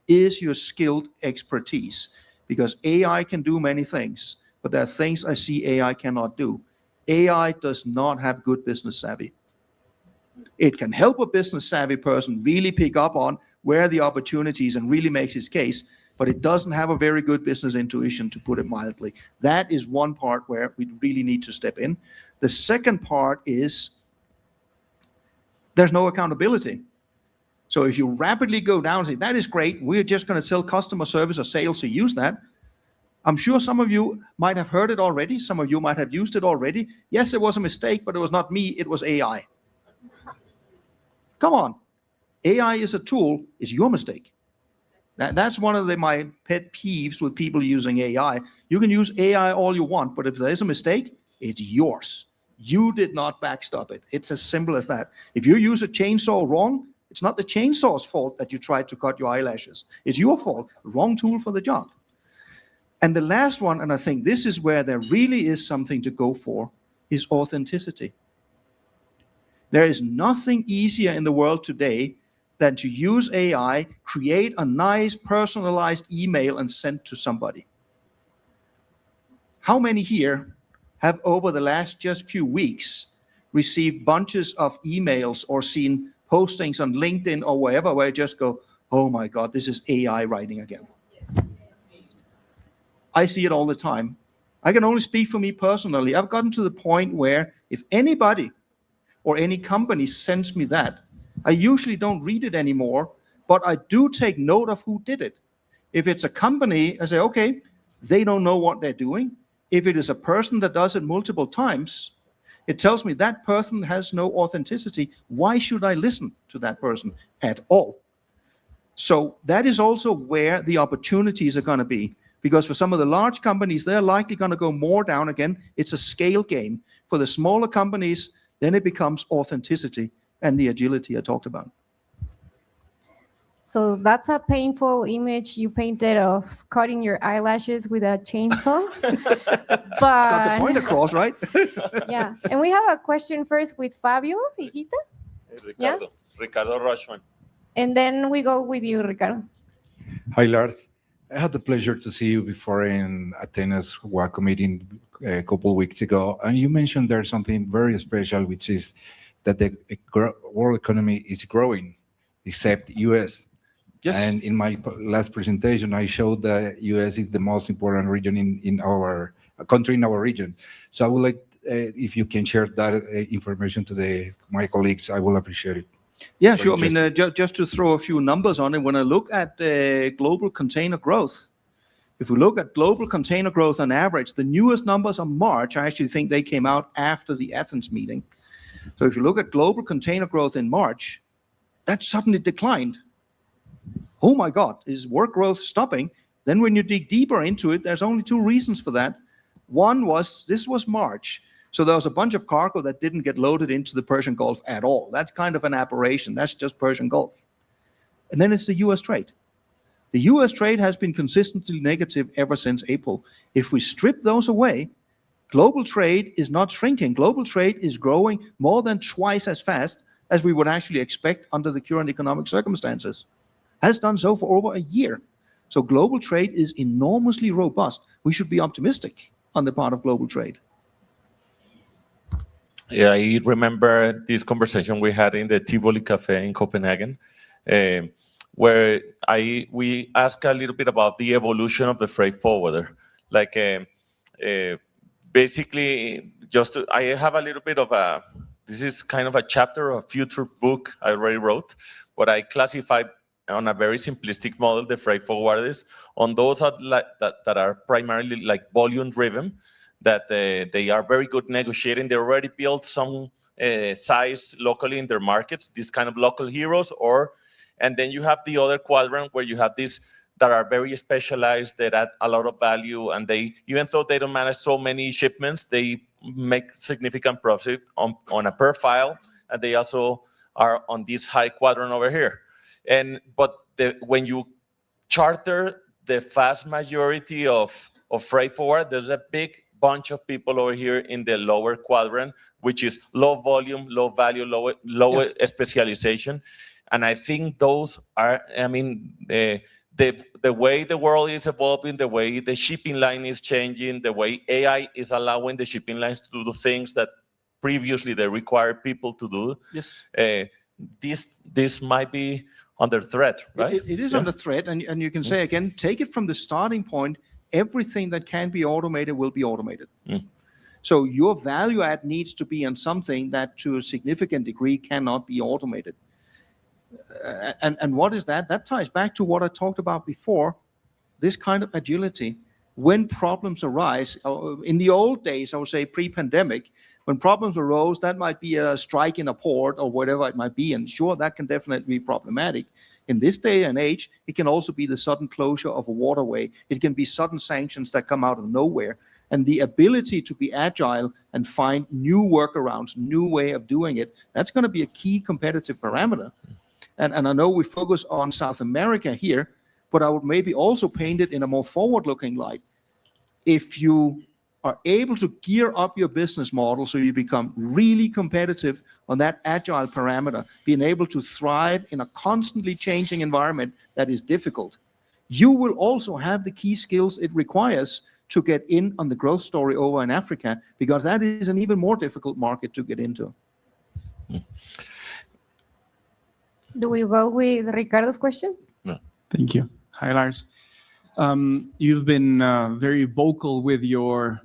is your skilled expertise because AI can do many things, but there are things I see AI cannot do. AI does not have good business savvy. It can help a business savvy person really pick up on where the opportunities and really makes his case, but it doesn't have a very good business intuition, to put it mildly. That is one part where we really need to step in. The second part is there's no accountability. So if you rapidly go down and say, that is great, we're just going to tell customer service or sales to use that. I'm sure some of you might have heard it already. Some of you might have used it already. Yes, it was a mistake, but it was not me, it was AI. Come on. AI is a tool, it's your mistake. That's one of my pet peeves with people using AI. You can use AI all you want, but if there is a mistake, it's yours. You did not backstop it. It's as simple as that. If you use a chainsaw wrong, it's not the chainsaw's fault that you tried to cut your eyelashes. It's your fault. Wrong tool for the job. And the last one, and I think this is where there really is something to go for, is authenticity. There is nothing easier in the world today than to use AI, create a nice personalized email and send to somebody. How many here have over the last just few weeks received bunches of emails or seen postings on LinkedIn or wherever where you just go, oh my God, this is AI writing again. I see it all the time. I can only speak for me personally. I've gotten to the point where if anybody or any company sends me that, I usually don't read it anymore, but I do take note of who did it. If it's a company, I say, okay, they don't know what they're doing. If it is a person that does it multiple times, it tells me that person has no authenticity. Why should I listen to that person at all? So that is also where the opportunities are going to be. Because for some of the large companies, they're likely going to go more down again. It's a scale game. For the smaller companies, then it becomes authenticity and the agility I talked about.
So that's a painful image you painted of cutting your eyelashes with a chainsaw. But
Got the point across, right?
yeah, and we have a question first with Fabio Higuita.
Ricardo. Yeah? Ricardo Rushman.
And then we go with you, Ricardo.
Hi, Lars. I had the pleasure to see you before in Atena's WACO meeting a couple of weeks ago, and you mentioned there's something very special, which is that the world economy is growing, except U.S.
Yes.
And in my last presentation, I showed that U.S. is the most important region in our country, in our region. So I would like, if you can share that information to my colleagues, I will appreciate it.
Yeah, sure. I mean, just to throw a few numbers on it, when I look at global container growth, if we look at global container growth on average, the newest numbers on March, I actually think they came out after the Athens meeting. So if you look at global container growth in March, that suddenly declined. Oh my God, is work growth stopping? Then when you dig deeper into it, there's only two reasons for that. One was, this was March. So there was a bunch of cargo that didn't get loaded into the Persian Gulf at all. That's kind of an aberration. That's just Persian Gulf. And then it's the US trade. The US trade has been consistently negative ever since April. If we strip those away, global trade is not shrinking. Global trade is growing more than twice as fast as we would actually expect under the current economic circumstances. Has done so for over a year. So global trade is enormously robust. We should be optimistic on the part of global trade.
Yeah, I remember this conversation we had in the Tivoli Cafe in Copenhagen, where we asked a little bit about the evolution of the freight forwarder. Like, basically, I have a little bit of this is kind of a chapter of a future book I already wrote, but I classified on a very simplistic model the freight forwarders on those that are primarily like volume driven, that they are very good negotiating. They already built some size locally in their markets, these kind of local heroes, and then you have the other quadrant where you have these that are very specialized, that add a lot of value, and they, even though they don't manage so many shipments, they make significant profit on a per file, and they also are on this high quadrant over here. But when you charter the vast majority of freight forward, there's a big bunch of people over here in the lower quadrant, which is low volume, low value, low specialization. And I think those are, I mean, the way the world is evolving, the way the shipping line is changing, the way AI is allowing the shipping lines to do the things that previously they required people to do.
Yes.
This might be under threat, right?
It is under threat, and you can say again, take it from the starting point, everything that can be automated will be automated. So your value add needs to be on something that to a significant degree cannot be automated. And what is that? That ties back to what I talked about before, this kind of agility. When problems arise, in the old days, I would say pre-pandemic, when problems arose, that might be a strike in a port or whatever it might be, and sure, that can definitely be problematic. In this day and age, it can also be the sudden closure of a waterway. It can be sudden sanctions that come out of nowhere. And the ability to be agile and find new workarounds, new way of doing it, that's going to be a key competitive parameter. And I know we focus on South America here, but I would maybe also paint it in a more forward-looking light. If you are able to gear up your business model so you become really competitive on that agile parameter, being able to thrive in a constantly changing environment that is difficult, you will also have the key skills it requires to get in on the growth story over in Africa, because that is an even more difficult market to get into.
Do we go with Ricardo's question?
No.
Thank you. Hi, Lars. You've been very vocal with your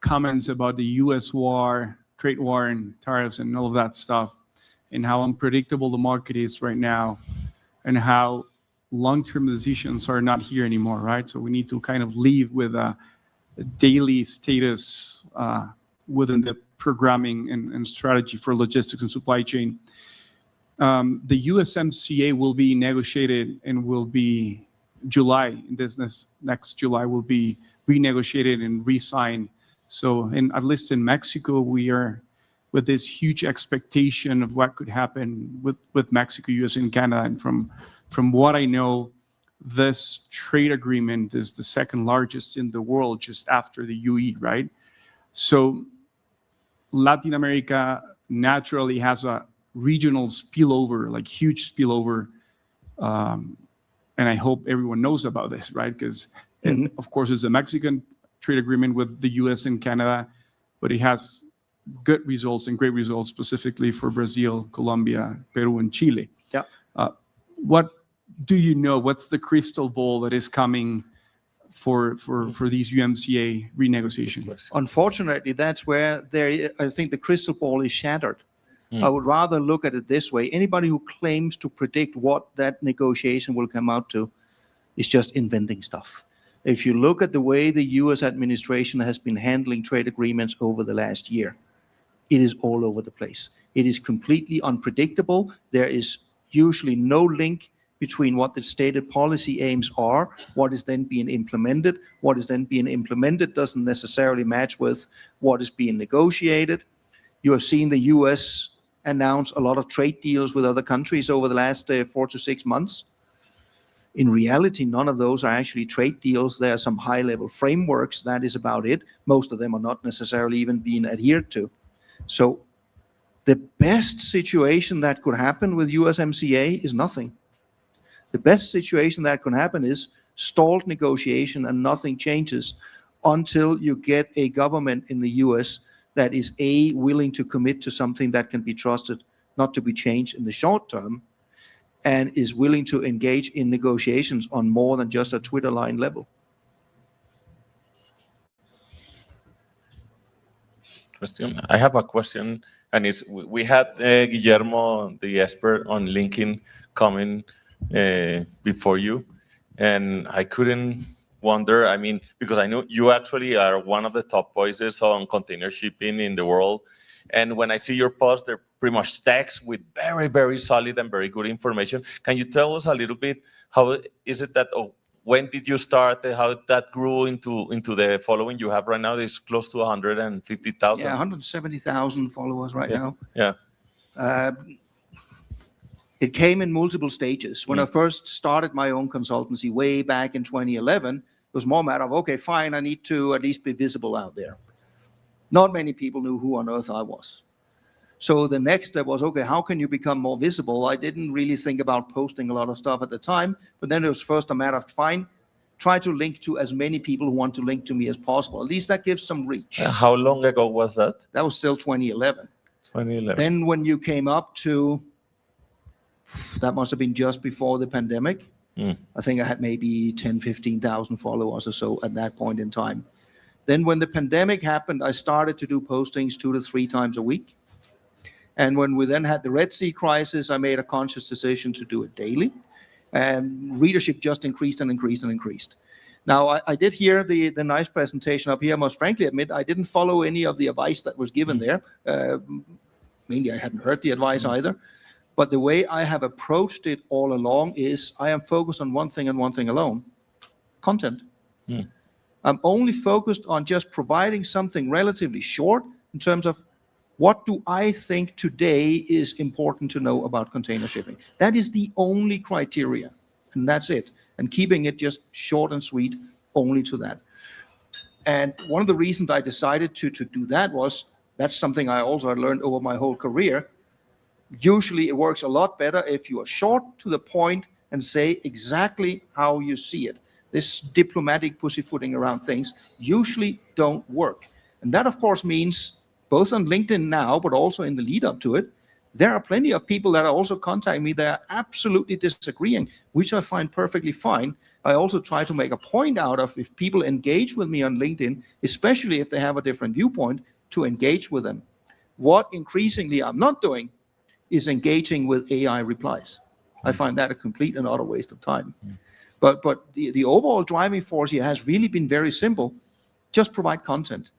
comments about the U.S. war, trade war, and tariffs and all of that stuff, and how unpredictable the market is right now, and how long-term decisions are not here anymore, right? So we need to kind of live with a daily status within the programming and strategy for logistics and supply chain. The USMCA will be negotiated and will be July, next July will be renegotiated and re-signed. So at least in Mexico, we are with this huge expectation of what could happen with Mexico, US, and Canada. And from From what I know, this trade agreement is the second largest in the world, just after the UE, right? So Latin America naturally has a regional spillover, like huge spillover. And I hope everyone knows about this, right? Because, of course, it's a Mexican trade agreement with the US and Canada, but it has good results and great results specifically for Brazil, Colombia, Peru, and Chile.
Yeah.
What do you know? What's the crystal ball that is coming for these UMCA renegotiations?
Unfortunately, that's where I think the crystal ball is shattered. I would rather look at it this way. Anybody who claims to predict what that negotiation will come out to is just inventing stuff. If you look at the way the US administration has been handling trade agreements over the last year, it is all over the place. It is completely unpredictable. There is usually no link between what the stated policy aims are, what is then being implemented. What is then being implemented doesn't necessarily match with what is being negotiated. You have seen the US announce a lot of trade deals with other countries over the last 4 to 6 months. In reality, none of those are actually trade deals. There are some high-level frameworks. That is about it. Most of them are not necessarily even being adhered to. So the best situation that could happen with USMCA is nothing. The best situation that could happen is stalled negotiation and nothing changes until you get a government in the US that is willing to commit to something that can be trusted, not to be changed in the short term, and is willing to engage in negotiations on more than just a Twitter line level.
Question. I have a question, and it's we had Guillermo, the expert on linking, coming before you, and I couldn't wonder. I mean, because I know you actually are one of the top voices on container shipping in the world, and when I see your posts, they're pretty much stacks with very, very solid and very good information. Can you tell us a little bit how is it that? When did you start? How that grew into the following you have right now? It's close to 150,000.
Yeah, 170,000 followers right now.
Yeah.
It came in multiple stages. When I first started my own consultancy way back in 2011, it was more a matter of, okay, fine, I need to at least be visible out there. Not many people knew who on earth I was. So the next step was, okay, how can you become more visible? I didn't really think about posting a lot of stuff at the time, but then it was first a matter of fine, try to link to as many people who want to link to me as possible. At least that gives some reach.
How long ago was that?
That was still 2011.
2011.
Then when you came up to, that must have been just before the pandemic. I think I had maybe 10, 15,000 followers or so at that point in time. Then when the pandemic happened, I started to do postings 2 to 3 times a week. And when we then had the Red Sea crisis, I made a conscious decision to do it daily. And readership just increased and increased and increased. Now, I did hear the nice presentation up here. I must frankly admit, I didn't follow any of the advice that was given there. Mainly, I hadn't heard the advice either. But the way I have approached it all along is I am focused on one thing and one thing alone: content. I'm only focused on just providing something relatively short in terms of what do I think today is important to know about container shipping. That is the only criteria, and that's it. And keeping it just short and sweet, only to that. And one of the reasons I decided to do that was, that's something I also learned over my whole career. Usually it works a lot better if you are short, to the point, and say exactly how you see it. This diplomatic pussyfooting around things usually don't work. And that, of course, means both on LinkedIn now, but also in the lead up to it, there are plenty of people that are also contacting me that are absolutely disagreeing, which I find perfectly fine. I also try to make a point out of, if people engage with me on LinkedIn, especially if they have a different viewpoint, to engage with them. What increasingly I'm not doing is engaging with AI replies. I find that a complete and utter waste of time. But the overall driving force here has really been very simple. Just provide content.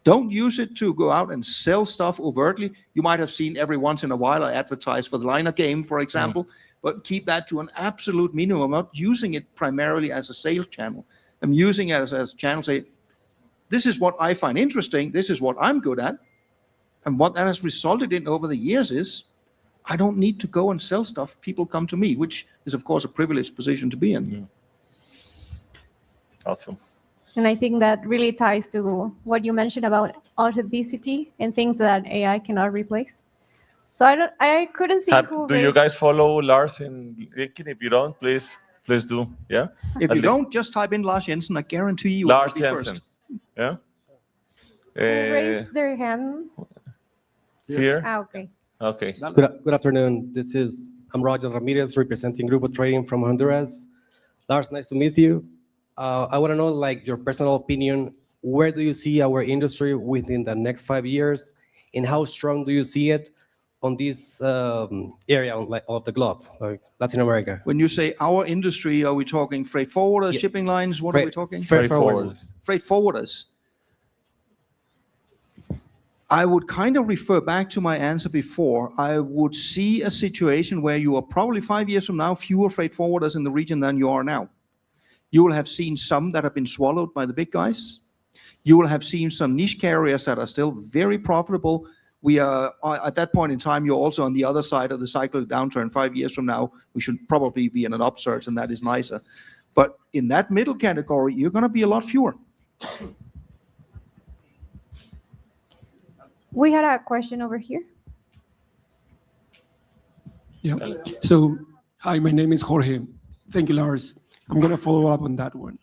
Don't use it to go out and sell stuff overtly. You might have seen every once in a while I advertise for the Liner game, for example, but keep that to an absolute minimum. I'm not using it primarily as a sales channel. I'm using it as a channel to say, this is what I find interesting, this is what I'm good at. And what that has resulted in over the years is I don't need to go and sell stuff. People come to me, which is, of course, a privileged position to be in.
Yeah. Awesome.
And I think that really ties to what you mentioned about authenticity and things that AI cannot replace. So I couldn't see who
Do you
raised-
guys follow Lars in LinkedIn? If you don't, please do. Yeah.
If
At
you
least-
don't, just type in Lars Jensen. I guarantee you
Lars
will be
Jensen.
first.
Yeah.
who raised their hand?
Here.
Okay.
Okay.
Good afternoon. I'm Roger Ramirez, representing Grupo Trading from Honduras. Lars, nice to meet you. I want to know, like, your personal opinion. Where do you see our industry within the next 5 years, and how strong do you see it on this area of the globe, like Latin America?
When you say our industry, are we talking freight forwarders, shipping lines? What are we talking?
Freight forwarders.
Freight forwarders. I would kind of refer back to my answer before. I would see a situation where you are probably 5 years from now fewer freight forwarders in the region than you are now. You will have seen some that have been swallowed by the big guys. You will have seen some niche carriers that are still very profitable. We are at that point in time, you're also on the other side of the cyclic downturn. 5 years from now, we should probably be in an upsurge, and that is nicer. But in that middle category, you're going to be a lot fewer.
We had a question over here.
Yeah. So, hi, my name is Jorge. Thank you, Lars. I'm going to follow up on that one.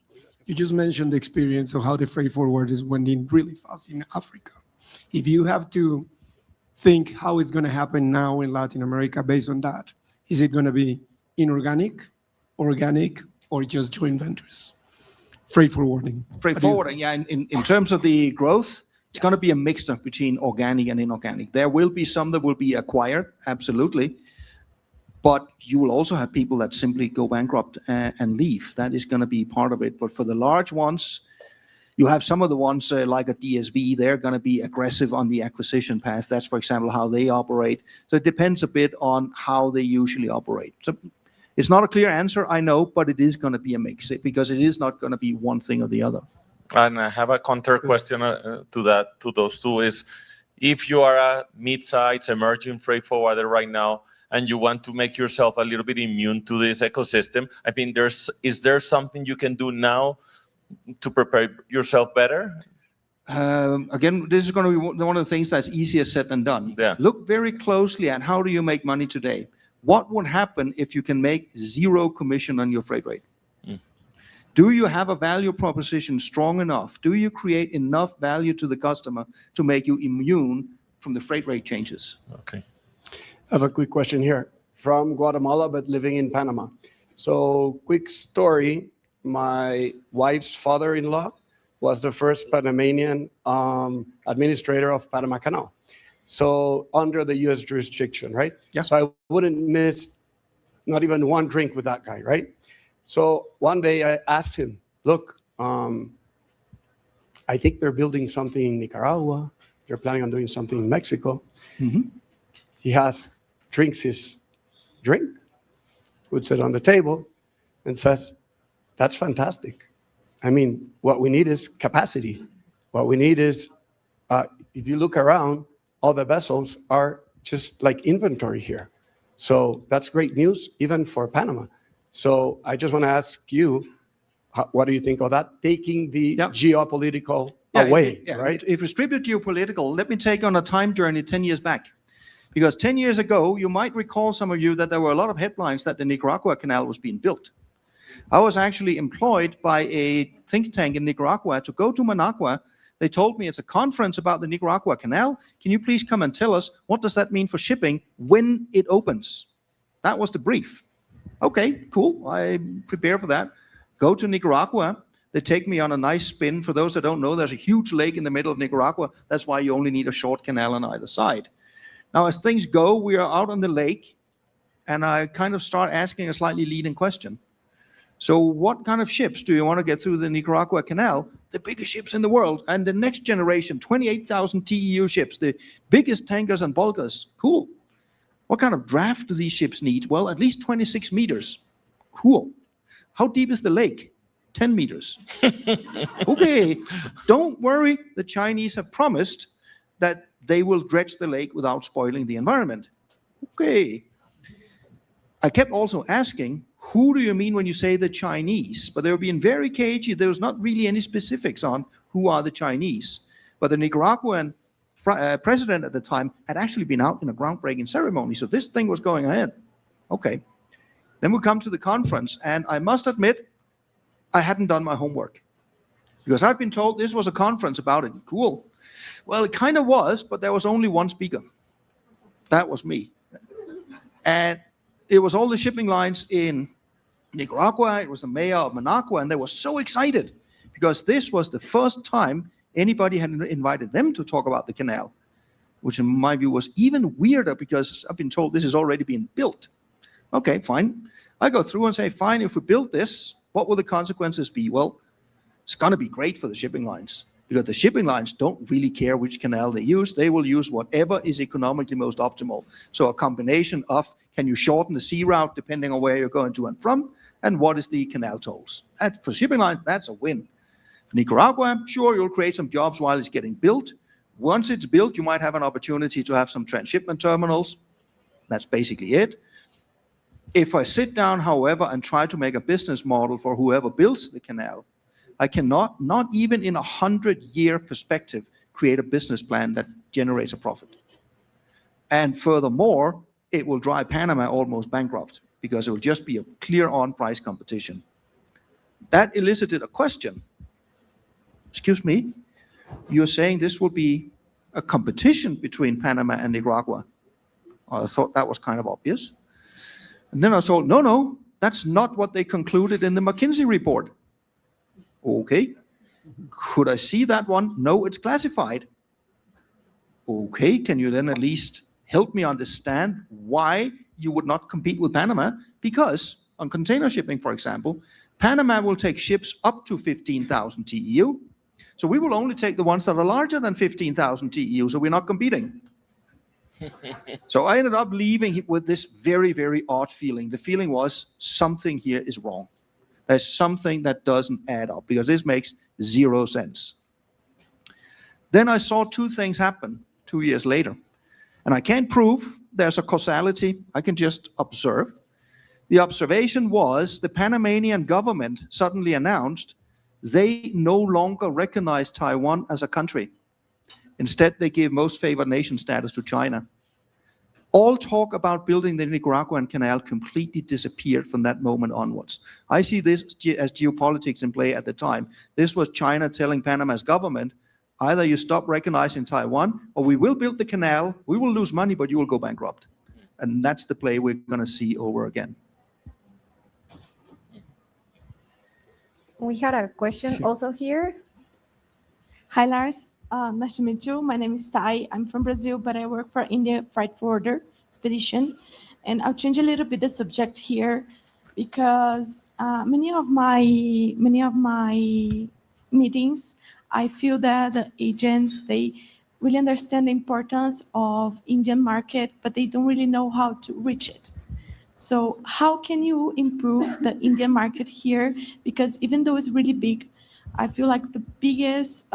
You just mentioned the experience of how the freight forwarders went in really fast in Africa. If you have to think how it's going to happen now in Latin America based on that, is it going to be inorganic, organic, or just joint ventures? Freight forwarding.
Freight forwarding, yeah. In terms of the growth, it's going to be a mixture between organic and inorganic. There will be some that will be acquired, absolutely. But you will also have people that simply go bankrupt and leave. That is going to be part of it. But for the large ones, you have some of the ones like a DSV, they're going to be aggressive on the acquisition path. That's, for example, how they operate. So it depends a bit on how they usually operate. So it's not a clear answer, I know, but it is going to be a mix because it is not going to be one thing or the other.
And I have a counter question to those two is, if you are a mid-sized emerging freight forwarder right now, and you want to make yourself a little bit immune to this ecosystem, I mean, is there something you can do now to prepare yourself better?
Again, this is going to be one of the things that's easier said than done.
Yeah.
Look very closely at how do you make money today. What would happen if you can make 0 commission on your freight rate? Do you have a value proposition strong enough? Do you create enough value to the customer to make you immune from the freight rate changes?
Okay.
I have a quick question here. From Guatemala, but living in Panama. So, quick story. My wife's father-in-law was the first Panamanian administrator of Panama Canal. So, under the U.S. jurisdiction, right?
Yeah.
So, I wouldn't miss not even one drink with that guy, right? So, one day I asked him, look, I think they're building something in Nicaragua. They're planning on doing something in Mexico.
Mm-hmm.
He drinks his drink, puts it on the table, and says, that's fantastic. I mean, what we need is capacity. What we need is, if you look around, all the vessels are just like inventory here. So that's great news, even for Panama. So I just want to ask you, what do you think of that? Taking the geopolitical away, right?
If we strip it geopolitical, let me take on a time journey 10 years back. Because 10 years ago, you might recall, some of you, that there were a lot of headlines that the Nicaragua Canal was being built. I was actually employed by a think tank in Nicaragua to go to Managua. They told me it's a conference about the Nicaragua Canal. Can you please come and tell us what does that mean for shipping when it opens? That was the brief. Okay, cool. I prepare for that. Go to Nicaragua. They take me on a nice spin. For those that don't know, there's a huge lake in the middle of Nicaragua. That's why you only need a short canal on either side. Now, as things go, we are out on the lake, and I kind of start asking a slightly leading question. So what kind of ships do you want to get through the Nicaragua Canal? The biggest ships in the world, and the next generation, 28,000 TEU ships, the biggest tankers and bulkers. Cool. What kind of draft do these ships need? Well, at least 26 meters. Cool. How deep is the lake? 10 meters. Okay, don't worry. The Chinese have promised that they will dredge the lake without spoiling the environment. Okay. I kept also asking, who do you mean when you say the Chinese? But they were being very cagey. There was not really any specifics on who are the Chinese. But the Nicaraguan president at the time had actually been out in a groundbreaking ceremony. So this thing was going ahead. Okay. Then we come to the conference, and I must admit, I hadn't done my homework. Because I'd been told this was a conference about it. Cool. Well, it kind of was, but there was only one speaker. That was me. And it was all the shipping lines in Nicaragua. It was the mayor of Managua, and they were so excited because this was the first time anybody had invited them to talk about the canal, which in my view was even weirder because I've been told this is already being built. Okay, fine. I go through and say, fine, if we build this, what will the consequences be? Well, it's going to be great for the shipping lines because the shipping lines don't really care which canal they use. They will use whatever is economically most optimal. So a combination of, can you shorten the sea route depending on where you're going to and from, and what is the canal tolls? And for shipping lines, that's a win. For Nicaragua, sure, you'll create some jobs while it's getting built. Once it's built, you might have an opportunity to have some transshipment terminals. That's basically it. If I sit down, however, and try to make a business model for whoever builds the canal, I cannot, not even in 100-year perspective, create a business plan that generates a profit. And furthermore, it will drive Panama almost bankrupt because it will just be a clear on-price competition. That elicited a question. Excuse me, you're saying this will be a competition between Panama and Nicaragua? I thought that was kind of obvious. And then I thought, no, that's not what they concluded in the McKinsey report. Okay. Could I see that one? No, it's classified. Okay, can you then at least help me understand why you would not compete with Panama? Because on container shipping, for example, Panama will take ships up to 15,000 TEU. So we will only take the ones that are larger than 15,000 TEU, so we're not competing. So I ended up leaving with this very, very odd feeling. The feeling was something here is wrong. There's something that doesn't add up because this makes zero sense. Then I saw two things happen 2 years later. And I can't prove there's a causality. I can just observe. The observation was the Panamanian government suddenly announced they no longer recognize Taiwan as a country. Instead, they give most favored nation status to China. All talk about building the Nicaraguan canal completely disappeared from that moment onwards. I see this as geopolitics in play at the time. This was China telling Panama's government, either you stop recognizing Taiwan, or we will build the canal, we will lose money, but you will go bankrupt. And that's the play we're going to see over again.
We had a question also here.
Hi, Lars. Nice to meet you. My name is Tai. I'm from Brazil, but I work for India Freight Forwarder Expedition. And I'll change a little bit the subject here because many of my meetings, I feel that the agents, they really understand the importance of Indian market, but they don't really know how to reach it. So how can you improve the Indian market here? Because even though it's really big, I feel like the biggest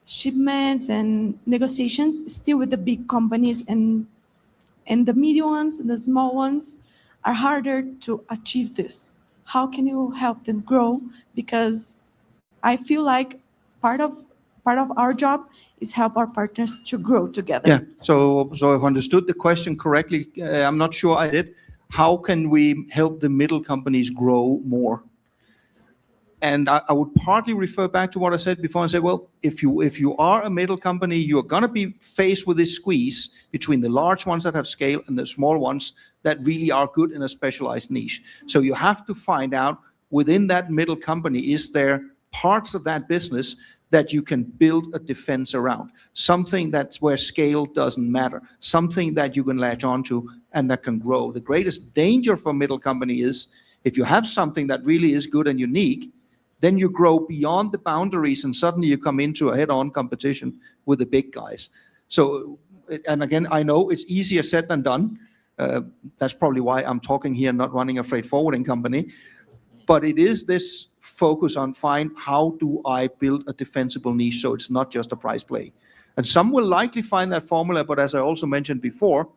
shipments and negotiation is still with the big companies, and the medium ones and the small ones are harder to achieve this. How can you help them grow? Because I feel like part of our job is help our partners to grow together.
Yeah, so if I understood the question correctly, I'm not sure I did. How can we help the middle companies grow more? And I would partly refer back to what I said before and say, well, if you are a middle company, you're going to be faced with this squeeze between the large ones that have scale and the small ones that really are good in a specialized niche. So you have to find out within that middle company, is there parts of that business that you can build a defense around, something that's where scale doesn't matter, something that you can latch onto and that can grow. The greatest danger for a middle company is if you have something that really is good and unique, then you grow beyond the boundaries and suddenly you come into a head-on competition with the big guys. So, and again, I know it's easier said than done. That's probably why I'm talking here, not running a freight forwarding company. But it is this focus on how do I build a defensible niche so it's not just a price play. And some will likely find that formula, but as I also mentioned before,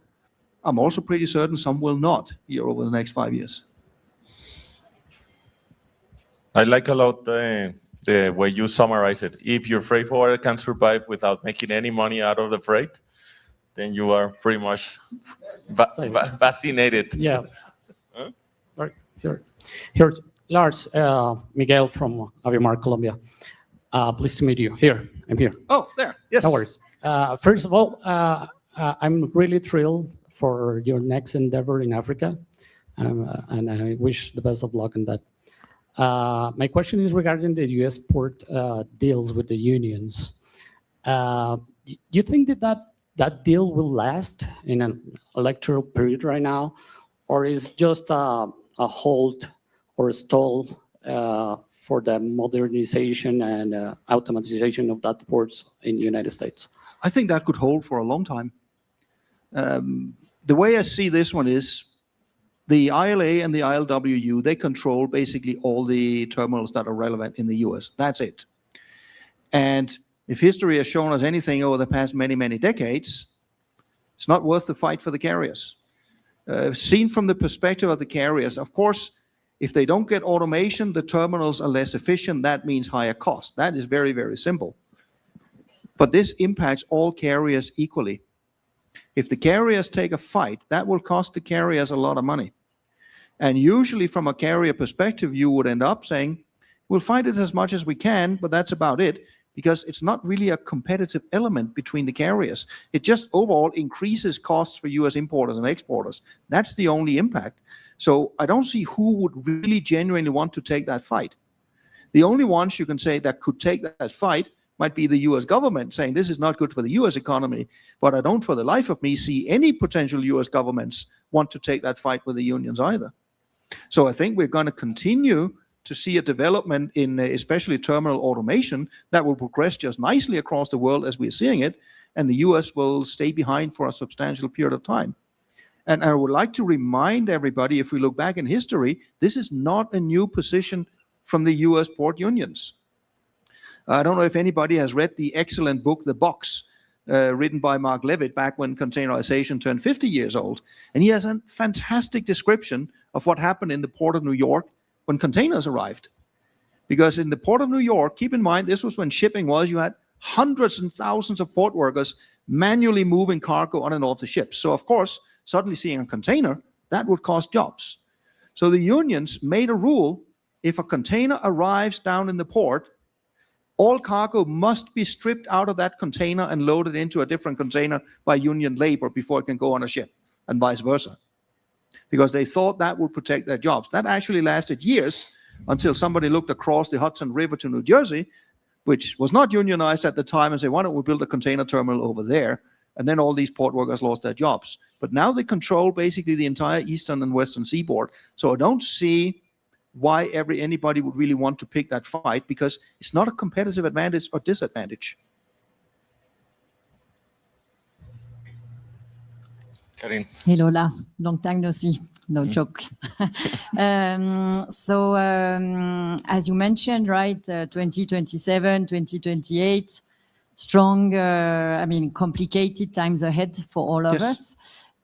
I'm also pretty certain some will not here over the next 5 years.
I like a lot the way you summarize it. If your freight forwarder can survive without making any money out of the freight, then you are pretty much vaccinated.
Yeah.
Huh?
Right. Here's Lars, Miguel from Aviemar, Colombia. Pleased to meet you. Here, I'm here.
Oh, there. Yes.
No worries. First of all, I'm really thrilled for your next endeavor in Africa, and I wish the best of luck in that. My question is regarding the U.S. port deals with the unions. You think that deal will last in an electoral period right now, or is just a hold or a stall for the modernization and automatization of that ports in the United States?
I think that could hold for a long time. The way I see this one is the ILA and the ILWU, they control basically all the terminals that are relevant in the US. That's it. And if history has shown us anything over the past many, many decades, it's not worth the fight for the carriers. Seen from the perspective of the carriers, of course, if they don't get automation, the terminals are less efficient. That means higher cost. That is very, very simple. But this impacts all carriers equally. If the carriers take a fight, that will cost the carriers a lot of money. And usually from a carrier perspective, you would end up saying, we'll fight it as much as we can, but that's about it, because it's not really a competitive element between the carriers. It just overall increases costs for US importers and exporters. That's the only impact. So I don't see who would really genuinely want to take that fight. The only ones you can say that could take that fight might be the US government saying this is not good for the US economy, but I don't for the life of me see any potential US governments want to take that fight with the unions either. So I think we're going to continue to see a development in especially terminal automation that will progress just nicely across the world as we're seeing it, and the US will stay behind for a substantial period of time. And I would like to remind everybody, if we look back in history, this is not a new position from the US port unions. I don't know if anybody has read the excellent book, The Box, written by Mark Levitt back when containerization turned 50 years old. And he has a fantastic description of what happened in the Port of New York when containers arrived. Because in the Port of New York, keep in mind, this was when shipping was, you had hundreds and thousands of port workers manually moving cargo on and off the ships. So of course, suddenly seeing a container, that would cost jobs. So the unions made a rule, if a container arrives down in the port, all cargo must be stripped out of that container and loaded into a different container by union labor before it can go on a ship, and vice versa. Because they thought that would protect their jobs. That actually lasted years until somebody looked across the Hudson River to New Jersey, which was not unionized at the time, and said, why don't we build a container terminal over there? And then all these port workers lost their jobs. But now they control basically the entire eastern and western seaboard. So I don't see why anybody would really want to pick that fight, because it's not a competitive advantage or disadvantage.
Karin.
Hello, Lars. Long time no see. No joke. As you mentioned, right, 2027, 2028, strong, I mean, complicated times ahead for all of us.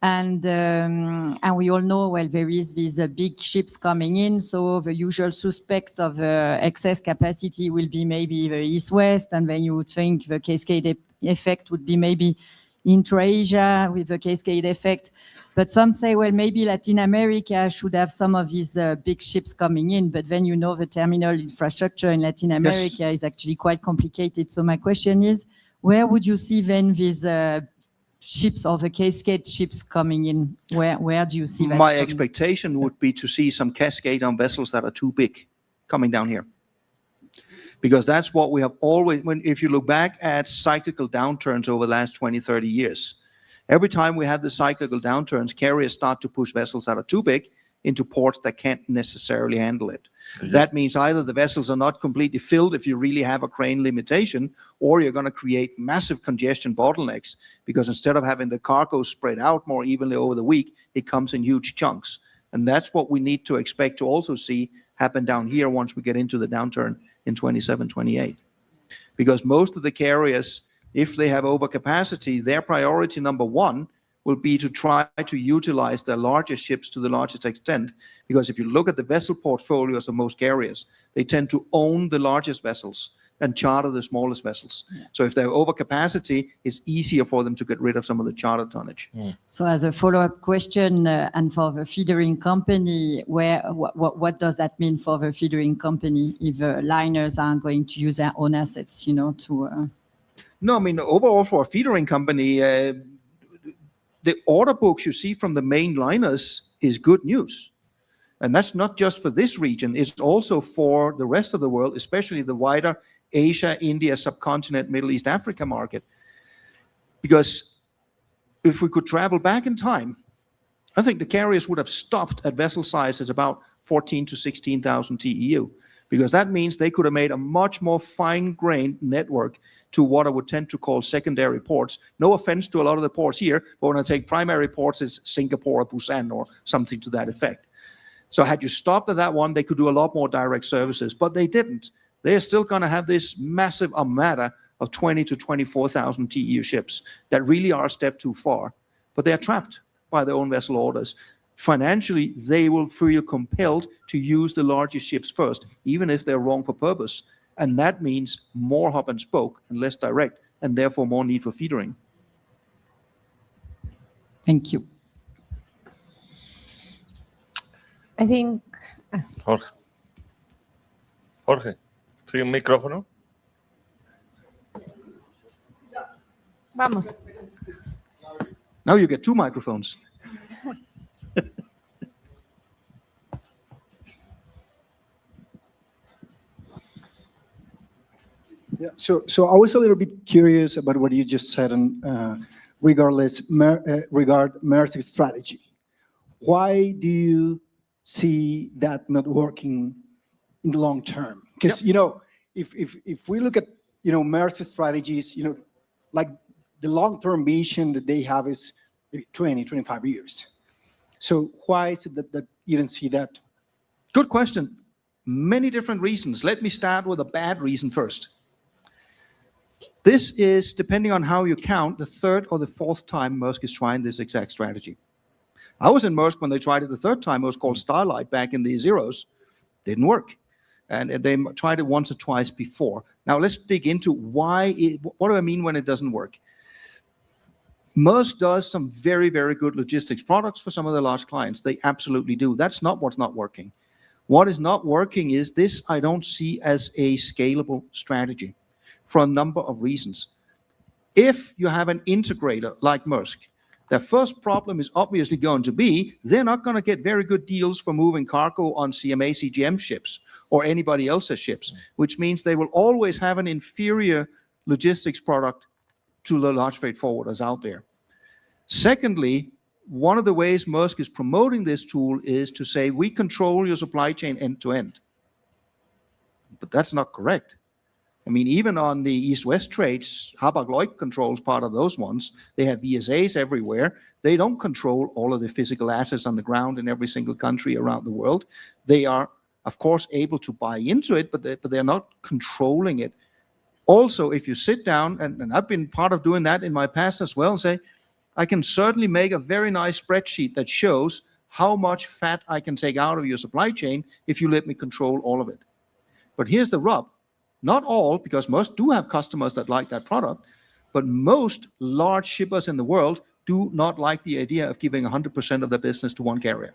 And we all know, well, there is these big ships coming in, so the usual suspect of excess capacity will be maybe the East-West, and then you would think the cascade effect would be maybe intra-Asia with the cascade effect. But some say, well, maybe Latin America should have some of these big ships coming in, but then you know the terminal infrastructure in Latin America is actually quite complicated. So my question is, where would you see then these ships or the cascade ships coming in? Where do you see that?
My expectation would be to see some cascade on vessels that are too big coming down here. Because that's what we have always, if you look back at cyclical downturns over the last 20, 30 years, every time we have the cyclical downturns, carriers start to push vessels that are too big into ports that can't necessarily handle it. That means either the vessels are not completely filled if you really have a crane limitation, or you're going to create massive congestion bottlenecks, because instead of having the cargo spread out more evenly over the week, it comes in huge chunks. And that's what we need to expect to also see happen down here once we get into the downturn in 27, 28. Because most of the carriers if they have overcapacity, their priority number one will be to try to utilize their largest ships to the largest extent. Because if you look at the vessel portfolios of most carriers, they tend to own the largest vessels and charter the smallest vessels. So if they have overcapacity, it's easier for them to get rid of some of the charter tonnage.
So as a follow-up question, and for the feedering company, what does that mean for the feedering company if liners are going to use their own assets, you know, to...
No, I mean, overall for a feedering company, the order books you see from the main liners is good news. And that's not just for this region, it's also for the rest of the world, especially the wider Asia, India, subcontinent, Middle East, Africa market. Because if we could travel back in time, I think the carriers would have stopped at vessel sizes about 14 to 16,000 TEU, because that means they could have made a much more fine-grained network to what I would tend to call secondary ports. No offense to a lot of the ports here, but when I take primary ports, it's Singapore or Busan or something to that effect. So had you stopped at that one, they could do a lot more direct services, but they didn't. They're still going to have this massive armada of 20 to 24,000 TEU ships that really are a step too far, but they're trapped by their own vessel orders. Financially, they will feel compelled to use the largest ships first, even if they're wrong for purpose. And that means more hub and spoke and less direct, and therefore more need for feedering.
Thank you.
I think...
Jorge, ¿sí un micrófono?
Vamos.
Now you get two microphones.
Yeah, so I was a little bit curious about what you just said on regarding Maersk's strategy. Why do you see that not working in the long term? Because you know, if we look at Maersk's strategies, like the long-term vision that they have is maybe 20, 25 years. So why is it that you don't see that?
Good question. Many different reasons. Let me start with a bad reason first. This is, depending on how you count, the third or the fourth time Maersk is trying this exact strategy. I was in Maersk when they tried it the third time. It was called Starlight back in the zeros. Didn't work. And they tried it once or twice before. Now let's dig into what do I mean when it doesn't work? Maersk does some very, very good logistics products for some of the large clients. They absolutely do. That's not what's not working. What is not working is this I don't see as a scalable strategy for a number of reasons. If you have an integrator like Maersk, their first problem is obviously going to be they're not going to get very good deals for moving cargo on CMA, CGM ships or anybody else's ships, which means they will always have an inferior logistics product to the large freight forwarders out there. Secondly, one of the ways Maersk is promoting this tool is to say, we control your supply chain end to end. But that's not correct. I mean, even on the East-West trades, Hapag-Lloyd controls part of those ones. They have VSAs everywhere. They don't control all of the physical assets on the ground in every single country around the world. They are, of course, able to buy into it, but they're not controlling it. Also, if you sit down, and I've been part of doing that in my past as well, and say, I can certainly make a very nice spreadsheet that shows how much fat I can take out of your supply chain if you let me control all of it. But here's the rub. Not all, because most do have customers that like that product, but most large shippers in the world do not like the idea of giving 100% of their business to one carrier.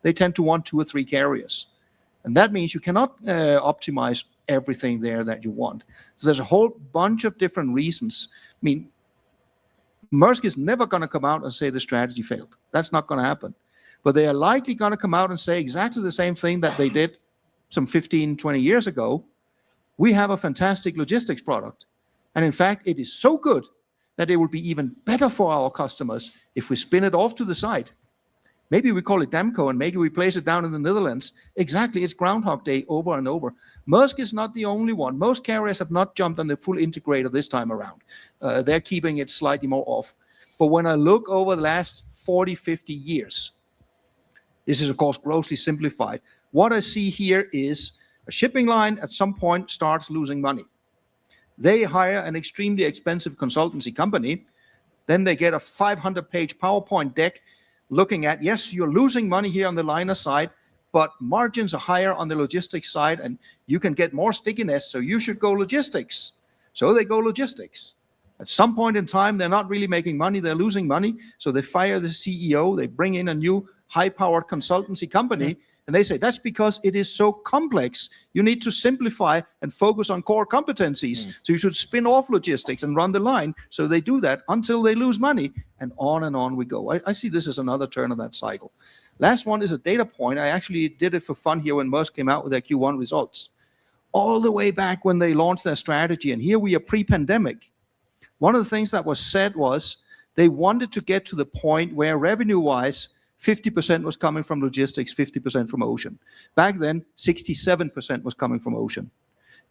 They tend to want 2 or 3 carriers. And that means you cannot optimize everything there that you want. So there's a whole bunch of different reasons. I mean, Maersk is never going to come out and say the strategy failed. That's not going to happen. But they are likely going to come out and say exactly the same thing that they did some 15, 20 years ago. We have a fantastic logistics product. And in fact, it is so good that it will be even better for our customers if we spin it off to the side. Maybe we call it Damco and maybe we place it down in the Netherlands. Exactly, it's Groundhog Day over and over. Maersk is not the only one. Most carriers have not jumped on the full integrator this time around. They're keeping it slightly more off. But when I look over the last 40, 50 years, this is of course grossly simplified. What I see here is a shipping line at some point starts losing money. They hire an extremely expensive consultancy company. Then they get a 500-page PowerPoint deck looking at, yes, you're losing money here on the liner side, but margins are higher on the logistics side, and you can get more stickiness, so you should go logistics. So they go logistics. At some point in time, they're not really making money, they're losing money, so they fire the CEO, they bring in a new high-powered consultancy company, and they say, that's because it is so complex. You need to simplify and focus on core competencies. So you should spin off logistics and run the line. So they do that until they lose money, and on we go. I see this as another turn of that cycle. Last one is a data point. I actually did it for fun here when Maersk came out with their Q1 results. All the way back when they launched their strategy, and here we are pre-pandemic. One of the things that was said was they wanted to get to the point where revenue-wise, 50% was coming from logistics, 50% from ocean. Back then, 67% was coming from ocean.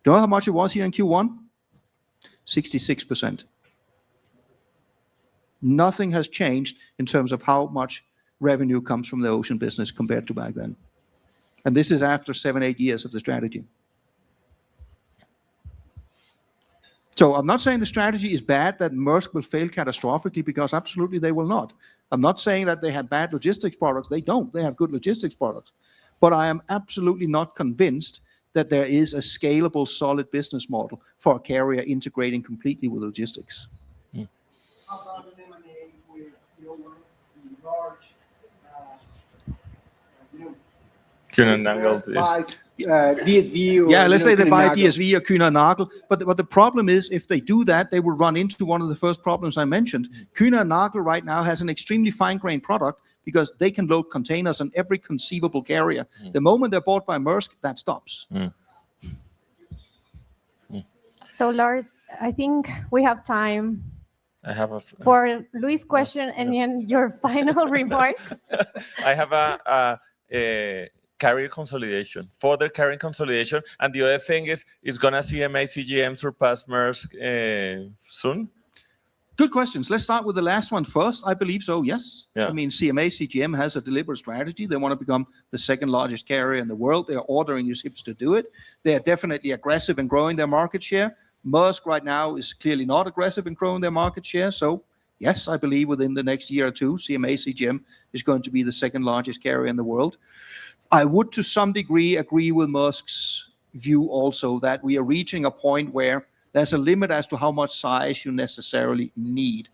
Do you know how much it was here in Q1? 66%. Nothing has changed in terms of how much revenue comes from the ocean business compared to back then. And this is after 7-8 years of the strategy. So I'm not saying the strategy is bad, that Maersk will fail catastrophically, because absolutely they will not. I'm not saying that they have bad logistics products. They don't. They have good logistics products. But I am absolutely not convinced that there is a scalable, solid business model for a carrier integrating completely with logistics.
How about an M&A with the large,
Kühne Nagel is...
DSV?
Yeah, let's say they buy DSV or Kühne Nagel. But the problem is, if they do that, they will run into one of the first problems I mentioned. Kühne Nagel right now has an extremely fine-grained product because they can load containers on every conceivable carrier. The moment they're bought by Maersk, that stops.
So Lars, I think we have time
I have
for Luis' question and then your final remarks.
I have a carrier consolidation, further carrier consolidation, and the other thing is gonna CMA CGM surpass Maersk soon?
Good questions. Let's start with the last one first. I believe so, yes.
Yeah.
I mean, CMA CGM has a deliberate strategy. They want to become the second largest carrier in the world. They're ordering new ships to do it. They're definitely aggressive in growing their market share. Maersk right now is clearly not aggressive in growing their market share. So yes, I believe within the next year or two, CMA CGM is going to be the second largest carrier in the world. I would, to some degree, agree with Maersk's view also that we are reaching a point where there's a limit as to how much size you necessarily need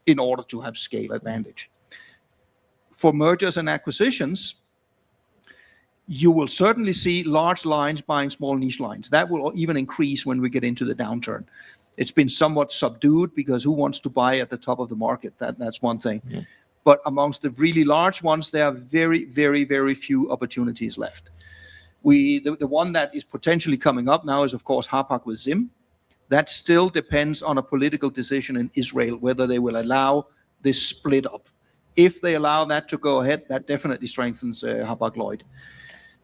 in order to have scale advantage. For mergers and acquisitions, you will certainly see large lines buying small niche lines. That will even increase when we get into the downturn. It's been somewhat subdued because who wants to buy at the top of the market? That's one thing. Yeah. But amongst the really large ones, there are very, very, very few opportunities left. The one that is potentially coming up now is, of course, Hapag with Zim. That still depends on a political decision in Israel, whether they will allow this split up. If they allow that to go ahead, that definitely strengthens Hapag-Lloyd.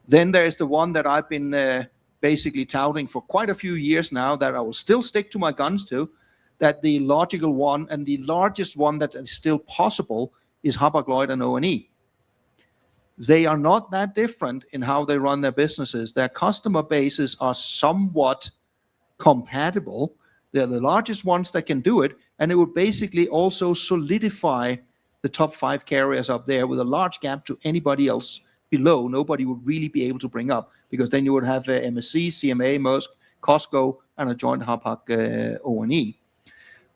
Then there's the one that I've been basically touting for quite a few years now, that I will still stick to my guns to, that the logical one and the largest one that is still possible is Hapag-Lloyd and O&E. They are not that different in how they run their businesses. Their customer bases are somewhat compatible. They're the largest ones that can do it, and it would basically also solidify the top 5 carriers up there with a large gap to anybody else below. Nobody would really be able to bring up, because then you would have MSC, CMA, Maersk, COSCO, and a joint Hapag O&E.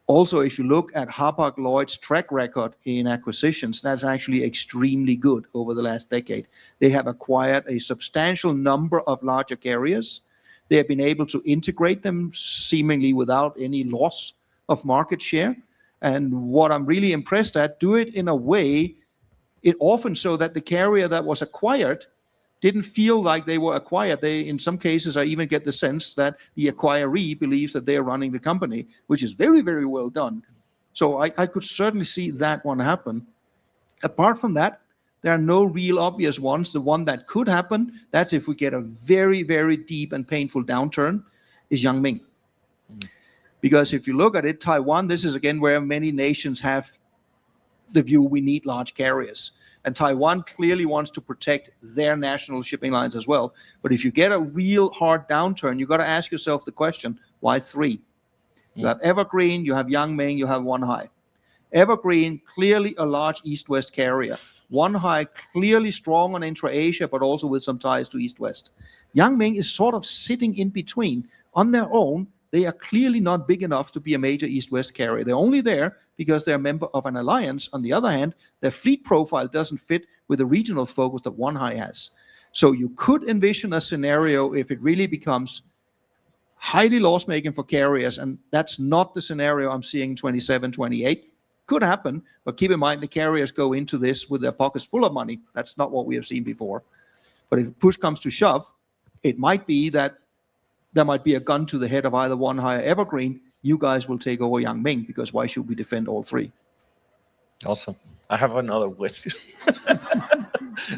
Also, if you look at Hapag-Lloyd's track record in acquisitions, that's actually extremely good over the last decade. They have acquired a substantial number of larger carriers. They have been able to integrate them seemingly without any loss of market share. And what I'm really impressed at, do it in a way, it often so that the carrier that was acquired didn't feel like they were acquired. They, in some cases, I even get the sense that the acquiree believes that they're running the company, which is very, very well done. So I could certainly see that one happen. Apart from that, there are no real obvious ones. The one that could happen, that's if we get a very, very deep and painful downturn, is Yangming. Because if you look at it, Taiwan, this is again where many nations have the view we need large carriers. And Taiwan clearly wants to protect their national shipping lines as well. But if you get a real hard downturn, you've got to ask yourself the question, why 3? You have Evergreen, you have Yangming, you have Wanhai. Evergreen, clearly a large East-West carrier. Wanhai, clearly strong on intra-Asia, but also with some ties to East-West. Yangming is sort of sitting in between. On their own, they are clearly not big enough to be a major East-West carrier. They're only there because they're a member of an alliance. On the other hand, their fleet profile doesn't fit with the regional focus that Wanhai has. So you could envision a scenario if it really becomes highly loss-making for carriers, and that's not the scenario I'm seeing in 27, 28. Could happen, but keep in mind the carriers go into this with their pockets full of money. That's not what we have seen before. But if push comes to shove, it might be that there might be a gun to the head of either Wanhai or Evergreen. You guys will take over Yangming, because why should we defend all three?
Awesome. I have another question.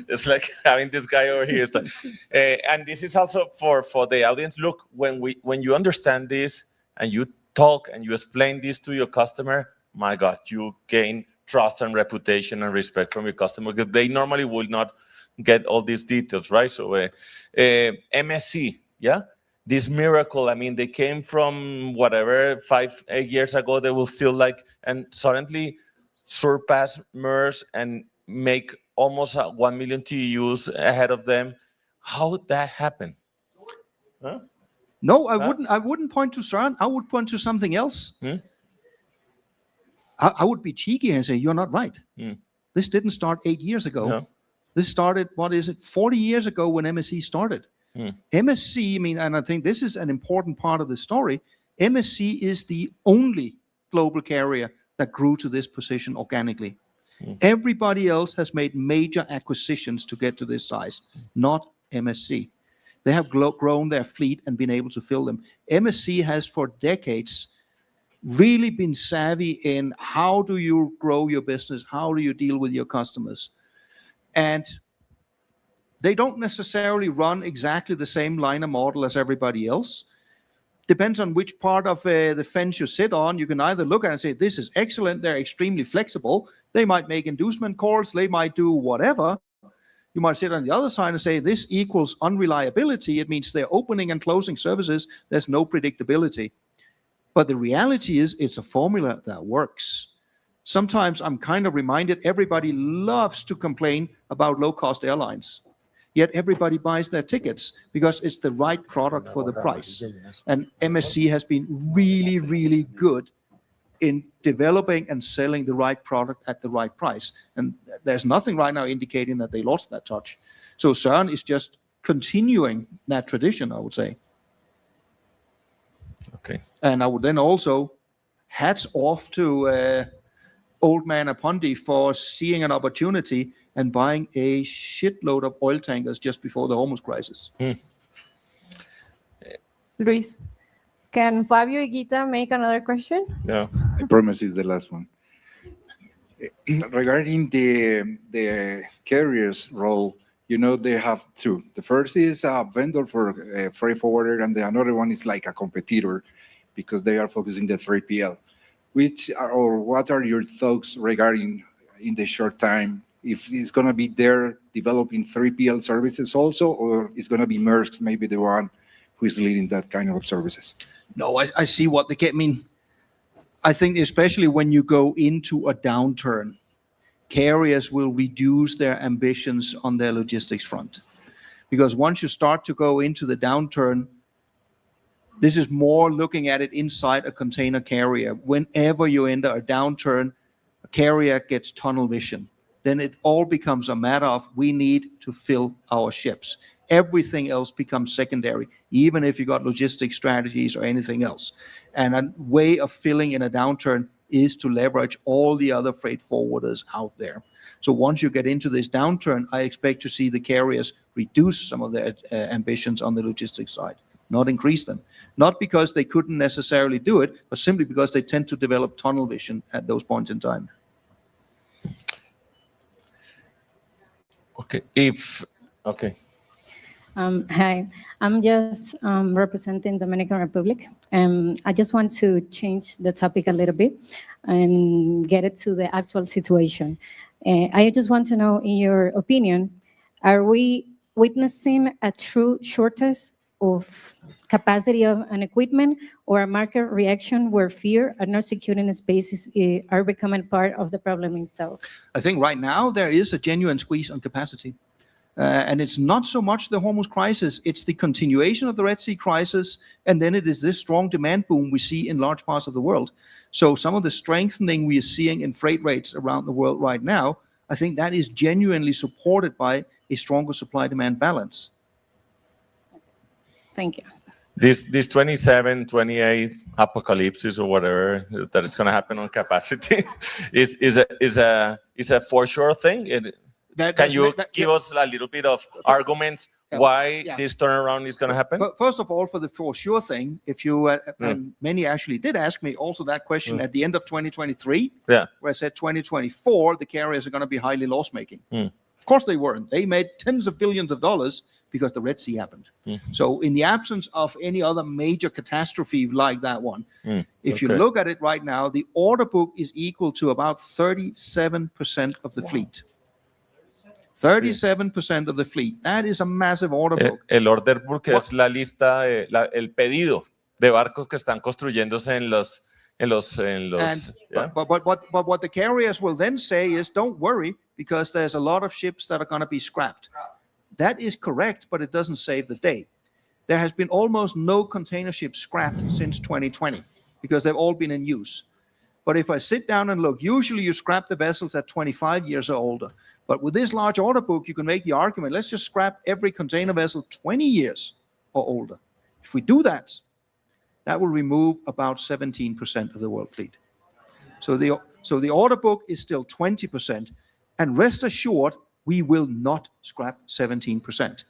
It's like having this guy over here. So, and this is also for the audience. Look, when you understand this and you talk and you explain this to your customer, my God, you gain trust and reputation and respect from your customer, because they normally will not get all these details, right? So MSC, yeah? This miracle, I mean, they came from whatever, 5-8 years ago, they will still like, and suddenly surpass MERS and make almost 1 million TEUs ahead of them. How would that happen? Huh?
No, I wouldn't point to CERN. I would point to something else. I would be cheeky and say, you're not right. This didn't start 8 years ago.
No.
This started, 40 years ago when MSC started. MSC, I mean, and I think this is an important part of the story, MSC is the only global carrier that grew to this position organically. Everybody else has made major acquisitions to get to this size, not MSC. They have grown their fleet and been able to fill them. MSC has for decades really been savvy in how do you grow your business, how do you deal with your customers. And they don't necessarily run exactly the same liner model as everybody else. Depends on which part of the fence you sit on. You can either look at it and say, this is excellent, they're extremely flexible. They might make inducement calls, they might do whatever. You might sit on the other side and say, this equals unreliability. It means they're opening and closing services. There's no predictability. But the reality is, it's a formula that works. Sometimes I'm kind of reminded, everybody loves to complain about low-cost airlines. Yet everybody buys their tickets because it's the right product for the price. And MSC has been really, really good in developing and selling the right product at the right price. And there's nothing right now indicating that they lost that touch. So CERN is just continuing that tradition, I would say.
Okay.
And I would then also hats off to old man Apondi for seeing an opportunity and buying a shitload of oil tankers just before the Hormuz crisis.
Luis, can Fabio Higuita make another question?
Yeah.
I promise it's the last one. Regarding the carrier's role, you know, they have two. The first is a vendor for freight forwarder, and the another one is like a competitor because they are focusing the 3PL. What are your thoughts regarding in the short time, if it's going to be there developing 3PL services also, or it's going to be Maersk, maybe the one who is leading that kind of services?
No, I see what they get. I mean, I think especially when you go into a downturn, carriers will reduce their ambitions on their logistics front. Because once you start to go into the downturn, this is more looking at it inside a container carrier. Whenever you enter a downturn, a carrier gets tunnel vision. Then it all becomes a matter of we need to fill our ships. Everything else becomes secondary, even if you got logistic strategies or anything else. And a way of filling in a downturn is to leverage all the other freight forwarders out there. So once you get into this downturn, I expect to see the carriers reduce some of their ambitions on the logistics side, not increase them. Not because they couldn't necessarily do it, but simply because they tend to develop tunnel vision at those points in time.
Okay.
Hi, I'm just representing Dominican Republic. I just want to change the topic a little bit and get it to the actual situation. I just want to know, in your opinion, are we witnessing a true shortage of capacity of an equipment or a market reaction where fear and not securing spaces are becoming part of the problem itself?
I think right now there is a genuine squeeze on capacity. And it's not so much the Hormuz crisis, it's the continuation of the Red Sea crisis, and then it is this strong demand boom we see in large parts of the world. So some of the strengthening we are seeing in freight rates around the world right now, I think that is genuinely supported by a stronger supply-demand balance.
Thank you.
This 27, 28 apocalypse or whatever that is going to happen on capacity is a for sure thing. Can you give us a little bit of arguments why this turnaround is going to happen?
First of all, for the for sure thing, if you, and many actually did ask me also that question at the end of 2023, where I said 2024, the carriers are going to be highly loss-making. Of course they weren't. They made tens of billions of dollars because the Red Sea happened. So in the absence of any other major catastrophe like that one, if you look at it right now, the order book is equal to about 37% of the fleet. 37% of the fleet. That is a massive order book.
El order book es la lista, el pedido de barcos que están construyéndose en los.
But what the carriers will then say is, don't worry, because there's a lot of ships that are going to be scrapped. That is correct, but it doesn't save the day. There has been almost no container ships scrapped since 2020 because they've all been in use. But if I sit down and look, usually you scrap the vessels at 25 years or older. But with this large order book, you can make the argument, let's just scrap every container vessel 20 years or older. If we do that, that will remove about 17% of the world fleet. So the order book is still 20%. And rest assured, we will not scrap 17%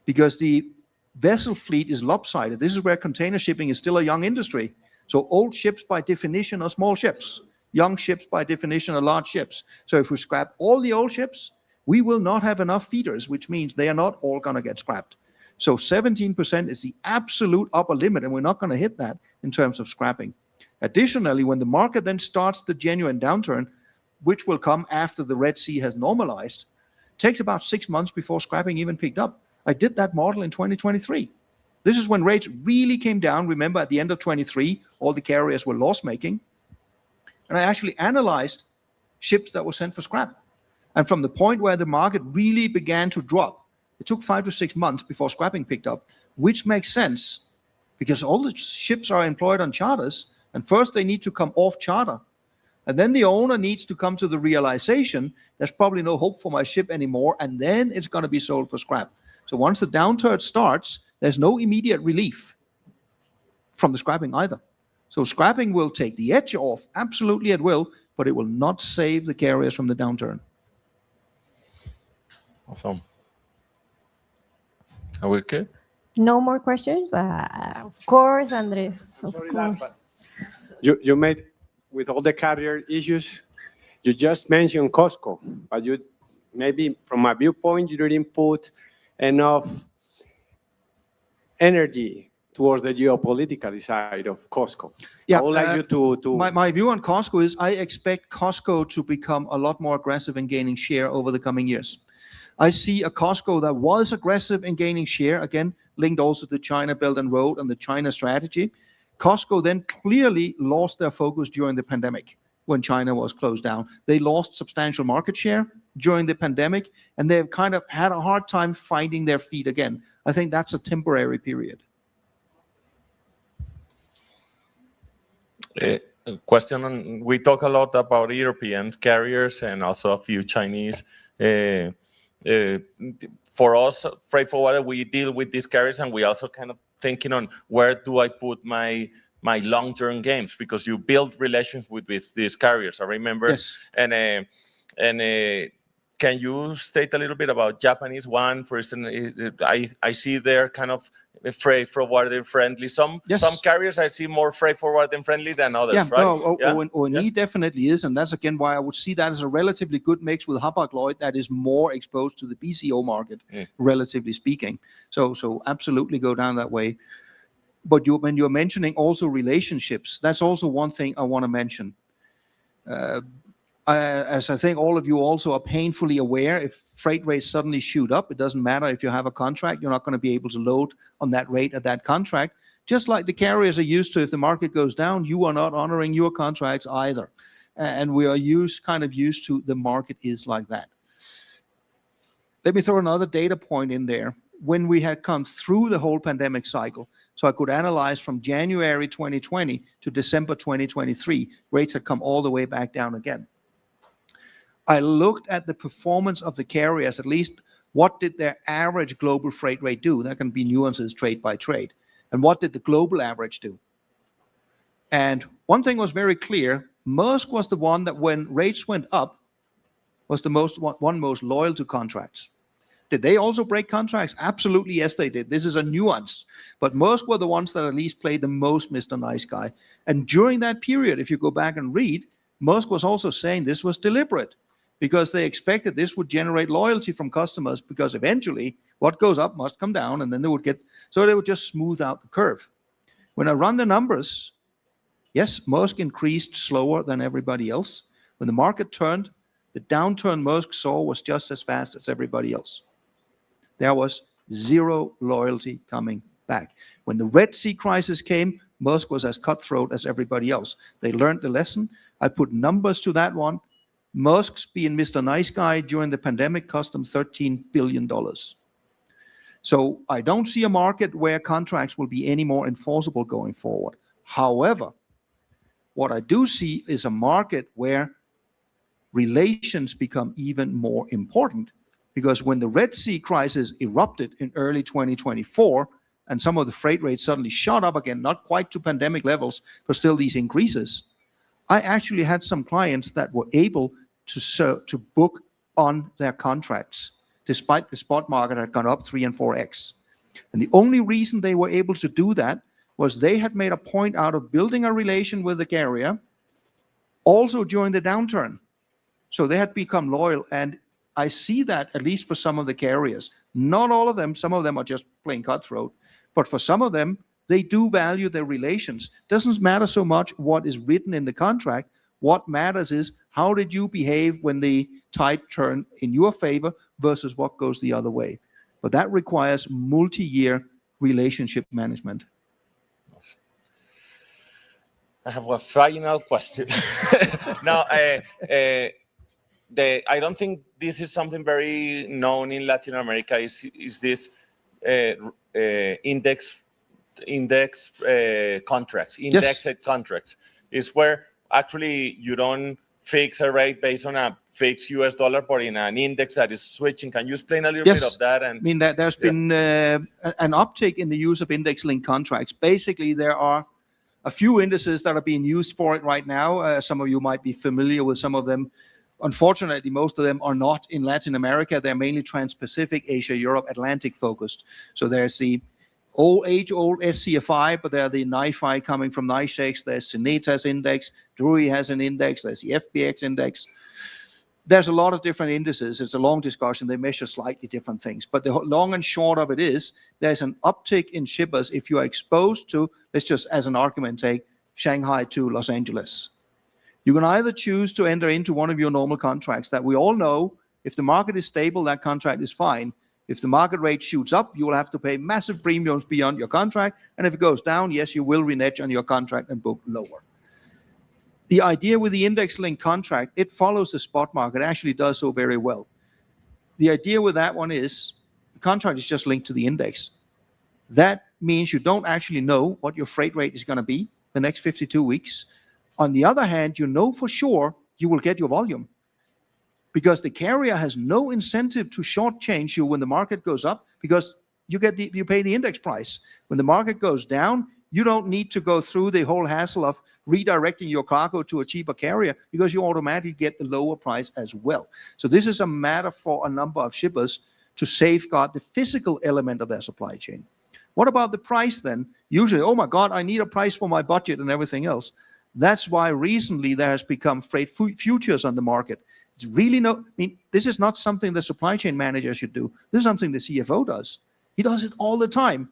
because the vessel fleet is lopsided. This is where container shipping is still a young industry. So old ships by definition are small ships. Young ships by definition are large ships. So if we scrap all the old ships, we will not have enough feeders, which means they are not all going to get scrapped. So 17% is the absolute upper limit, and we're not going to hit that in terms of scrapping. Additionally, when the market then starts the genuine downturn, which will come after the Red Sea has normalized, takes about 6 months before scrapping even picked up. I did that model in 2023. This is when rates really came down. Remember, at the end of 23, all the carriers were loss-making. And I actually analyzed ships that were sent for scrap. And from the point where the market really began to drop, it took 5 to 6 months before scrapping picked up, which makes sense because all the ships are employed on charters. And first they need to come off charter. And then the owner needs to come to the realization there's probably no hope for my ship anymore. And then it's going to be sold for scrap. So once the downturn starts, there's no immediate relief from the scrapping either. So scrapping will take the edge off, absolutely it will, but it will not save the carriers from the downturn.
Awesome. Are we okay?
No more questions? Of course, Andres, of course.
You made, with all the carrier issues, you just mentioned Costco, but you maybe from a viewpoint, you didn't put enough energy towards the geopolitical side of Costco.
Yeah,
I would like you to...
My view on Costco is I expect Costco to become a lot more aggressive in gaining share over the coming years. I see a Costco that was aggressive in gaining share, again, linked also to China Belt and Road and the China strategy. Costco then clearly lost their focus during the pandemic when China was closed down. They lost substantial market share during the pandemic, and they've kind of had a hard time finding their feet again. I think that's a temporary period.
Question on, we talk a lot about European carriers and also a few Chinese. For us, freight forwarder, we deal with these carriers, and we also kind of thinking on where do I put my long-term games, because you build relations with these carriers. I remember,
yes.
And can you state a little bit about Japanese one? For instance, I see they're kind of freight forwarder friendly. Some carriers I see more freight forwarder friendly than others, right?
No, O&E definitely is, and that's again why I would see that as a relatively good mix with Hapag-Lloyd that is more exposed to the BCO market, relatively speaking. So absolutely go down that way. But when you're mentioning also relationships, that's also one thing I want to mention. as I think all of you also are painfully aware, if freight rates suddenly shoot up, it doesn't matter if you have a contract, you're not going to be able to load on that rate at that contract. Just like the carriers are used to, if the market goes down, you are not honoring your contracts either. And we are kind of used to the market is like that. Let me throw another data point in there. When we had come through the whole pandemic cycle, so I could analyze from January 2020 to December 2023, rates had come all the way back down again. I looked at the performance of the carriers, at least what did their average global freight rate do? That can be nuances trade by trade. And what did the global average do? And one thing was very clear. Maersk was the one that when rates went up was the most loyal to contracts. Did they also break contracts? Absolutely, yes, they did. This is a nuance. But Maersk were the ones that at least played the most Mr. Nice Guy. And during that period, if you go back and read, Maersk was also saying this was deliberate because they expected this would generate loyalty from customers because eventually what goes up must come down and then they would just smooth out the curve. When I run the numbers, yes, Maersk increased slower than everybody else. When the market turned, the downturn Maersk saw was just as fast as everybody else. There was zero loyalty coming back. When the Red Sea crisis came, Maersk was as cutthroat as everybody else. They learned the lesson. I put numbers to that one. Maersk's being Mr. Nice Guy during the pandemic cost them $13 billion. So I don't see a market where contracts will be any more enforceable going forward. However, what I do see is a market where relations become even more important, because when the Red Sea crisis erupted in early 2024 and some of the freight rates suddenly shot up again, not quite to pandemic levels, but still these increases, I actually had some clients that were able to book on their contracts, despite the spot market had gone up 3 and 4x. And the only reason they were able to do that was they had made a point out of building a relation with the carrier also during the downturn. So they had become loyal, and I see that at least for some of the carriers. Not all of them, some of them are just plain cutthroat, but for some of them, they do value their relations. Doesn't matter so much what is written in the contract. What matters is how did you behave when the tide turned in your favor versus what goes the other way. But that requires multi-year relationship management.
I have a final question. Now, I don't think this is something very known in Latin America. Is this index contracts, indexed contracts? Is where actually you don't fix a rate based on a fixed US dollar, but in an index that is switching. Can you explain a little bit of that? And
I mean, that there's been an uptick in the use of index-linked contracts. Basically, there are a few indices that are being used for it right now. Some of you might be familiar with some of them. Unfortunately, most of them are not in Latin America. They're mainly Trans-Pacific, Asia, Europe, Atlantic focused. So there's the age-old SCFI, but there are the NIFI coming from NYSEX. There's Sineta's index. Drewry has an index. There's the FBX index. There's a lot of different indices. It's a long discussion. They measure slightly different things. But the long and short of it is there's an uptick in shippers if you are exposed to, let's just as an argument take, Shanghai to Los Angeles. You can either choose to enter into one of your normal contracts that we all know, if the market is stable, that contract is fine. If the market rate shoots up, you will have to pay massive premiums beyond your contract. And if it goes down, yes, you will renege on your contract and book lower. The idea with the index-linked contract, it follows the spot market. It actually does so very well. The idea with that one is the contract is just linked to the index. That means you don't actually know what your freight rate is going to be the next 52 weeks. On the other hand, you know for sure you will get your volume, because the carrier has no incentive to shortchange you when the market goes up, because you pay the index price. When the market goes down, you don't need to go through the whole hassle of redirecting your cargo to a cheaper carrier, because you automatically get the lower price as well. So this is a matter for a number of shippers to safeguard the physical element of their supply chain. What about the price then? Usually, oh my God, I need a price for my budget and everything else. That's why recently there has become freight futures on the market. It's really this is not something the supply chain manager should do. This is something the CFO does. He does it all the time.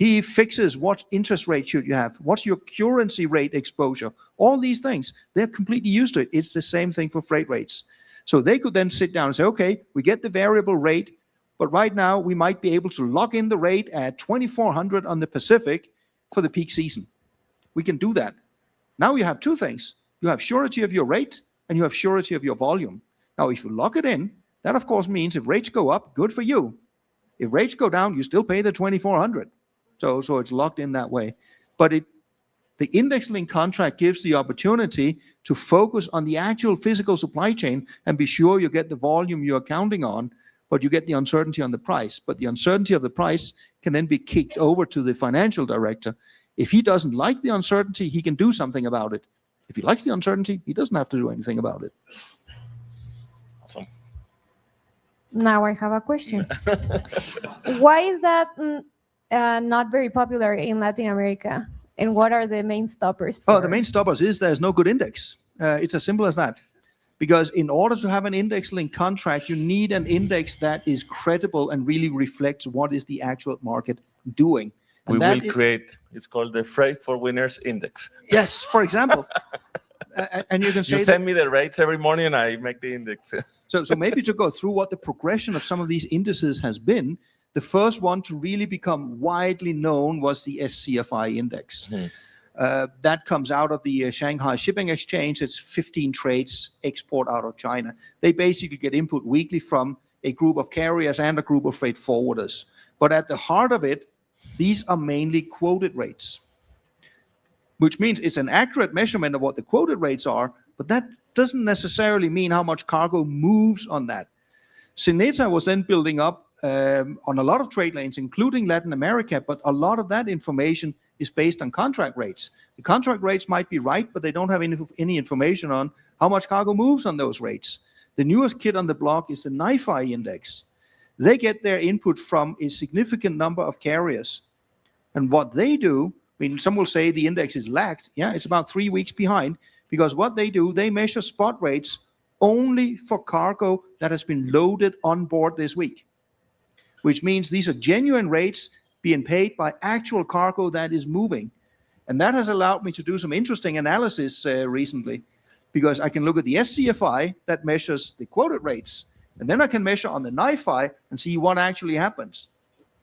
He fixes what interest rate should you have, what's your currency rate exposure, all these things. They're completely used to it. It's the same thing for freight rates. So they could then sit down and say, okay, we get the variable rate, but right now we might be able to lock in the rate at 2,400 on the Pacific for the peak season. We can do that. Now you have two things. You have surety of your rate and you have surety of your volume. Now, if you lock it in, that of course means if rates go up, good for you. If rates go down, you still pay the 2,400. So it's locked in that way. But the index-linked contract gives the opportunity to focus on the actual physical supply chain and be sure you get the volume you're counting on, but you get the uncertainty on the price. But the uncertainty of the price can then be kicked over to the financial director. If he doesn't like the uncertainty, he can do something about it. If he likes the uncertainty, he doesn't have to do anything about it.
Awesome.
Now I have a question. Why is that not very popular in Latin America? And what are the main stoppers for?
Oh, the main stoppers is there's no good index. It's as simple as that. Because in order to have an index-linked contract, you need an index that is credible and really reflects what is the actual market doing. And
we will create, it's called the Freight for Winners Index.
Yes, for example. And you can say
you send me the rates every morning and I make the index.
So maybe to go through what the progression of some of these indices has been, the first one to really become widely known was the SCFI index. That comes out of the Shanghai Shipping Exchange. It's 15 trades export out of China. They basically get input weekly from a group of carriers and a group of freight forwarders. But at the heart of it, these are mainly quoted rates, which means it's an accurate measurement of what the quoted rates are, but that doesn't necessarily mean how much cargo moves on that. Cineta was then building up on a lot of trade lanes, including Latin America, but a lot of that information is based on contract rates. The contract rates might be right, but they don't have any information on how much cargo moves on those rates. The newest kid on the block is the NIFI index. They get their input from a significant number of carriers. And what they do, I mean, some will say the index is lagged. Yeah, it's about 3 weeks behind, because what they do, they measure spot rates only for cargo that has been loaded on board this week, which means these are genuine rates being paid by actual cargo that is moving. And that has allowed me to do some interesting analysis recently, because I can look at the SCFI that measures the quoted rates, and then I can measure on the NIFI and see what actually happens.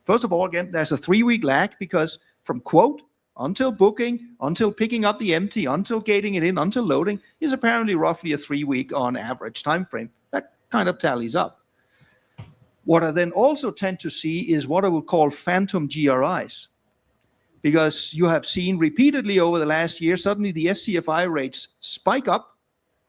First of all, again, there's a 3-week lag, because from quote until booking, until picking up the empty, until gating it in, until loading, is apparently roughly a 3-week on average time frame. That kind of tallies up. What I then also tend to see is what I would call phantom GRIs, because you have seen repeatedly over the last year, suddenly the SCFI rates spike up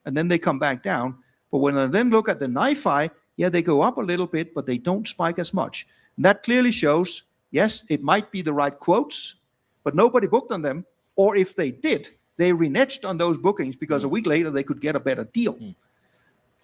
and then they come back down. But when I then look at the NIFI, yeah, they go up a little bit, but they don't spike as much. And that clearly shows, yes, it might be the right quotes, but nobody booked on them. Or if they did, they reneged on those bookings because a week later they could get a better deal.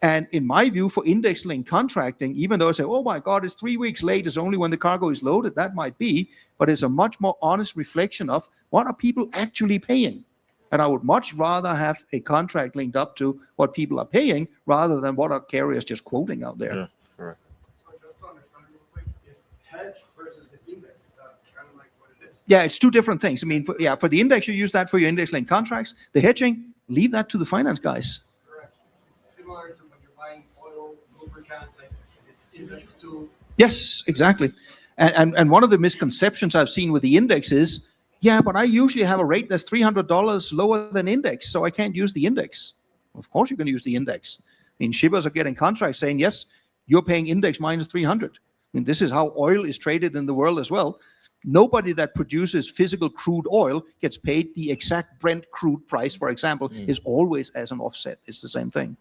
And in my view, for index-linked contracting, even though I say, oh my God, it's 3 weeks late, it's only when the cargo is loaded, that might be, but it's a much more honest reflection of what are people actually paying. And I would much rather have a contract linked up to what people are paying rather than what are carriers just quoting out there.
Yeah, correct.
So just to understand real quick, is hedge versus the index, is that kind of like what it is?
Yeah, it's two different things. I mean, for the index, you use that for your index-linked contracts. The hedging, leave that to the finance guys.
Correct. It's similar to when you're buying oil, lubricant, like it's indexed to.
Yes, exactly. And one of the misconceptions I've seen with the index is, yeah, but I usually have a rate that's $300 lower than index, so I can't use the index. Of course you're going to use the index. I mean, shippers are getting contracts saying, yes, you're paying index minus 300. I mean, this is how oil is traded in the world as well. Nobody that produces physical crude oil gets paid the exact Brent crude price, for example, is always as an offset. It's the same thing.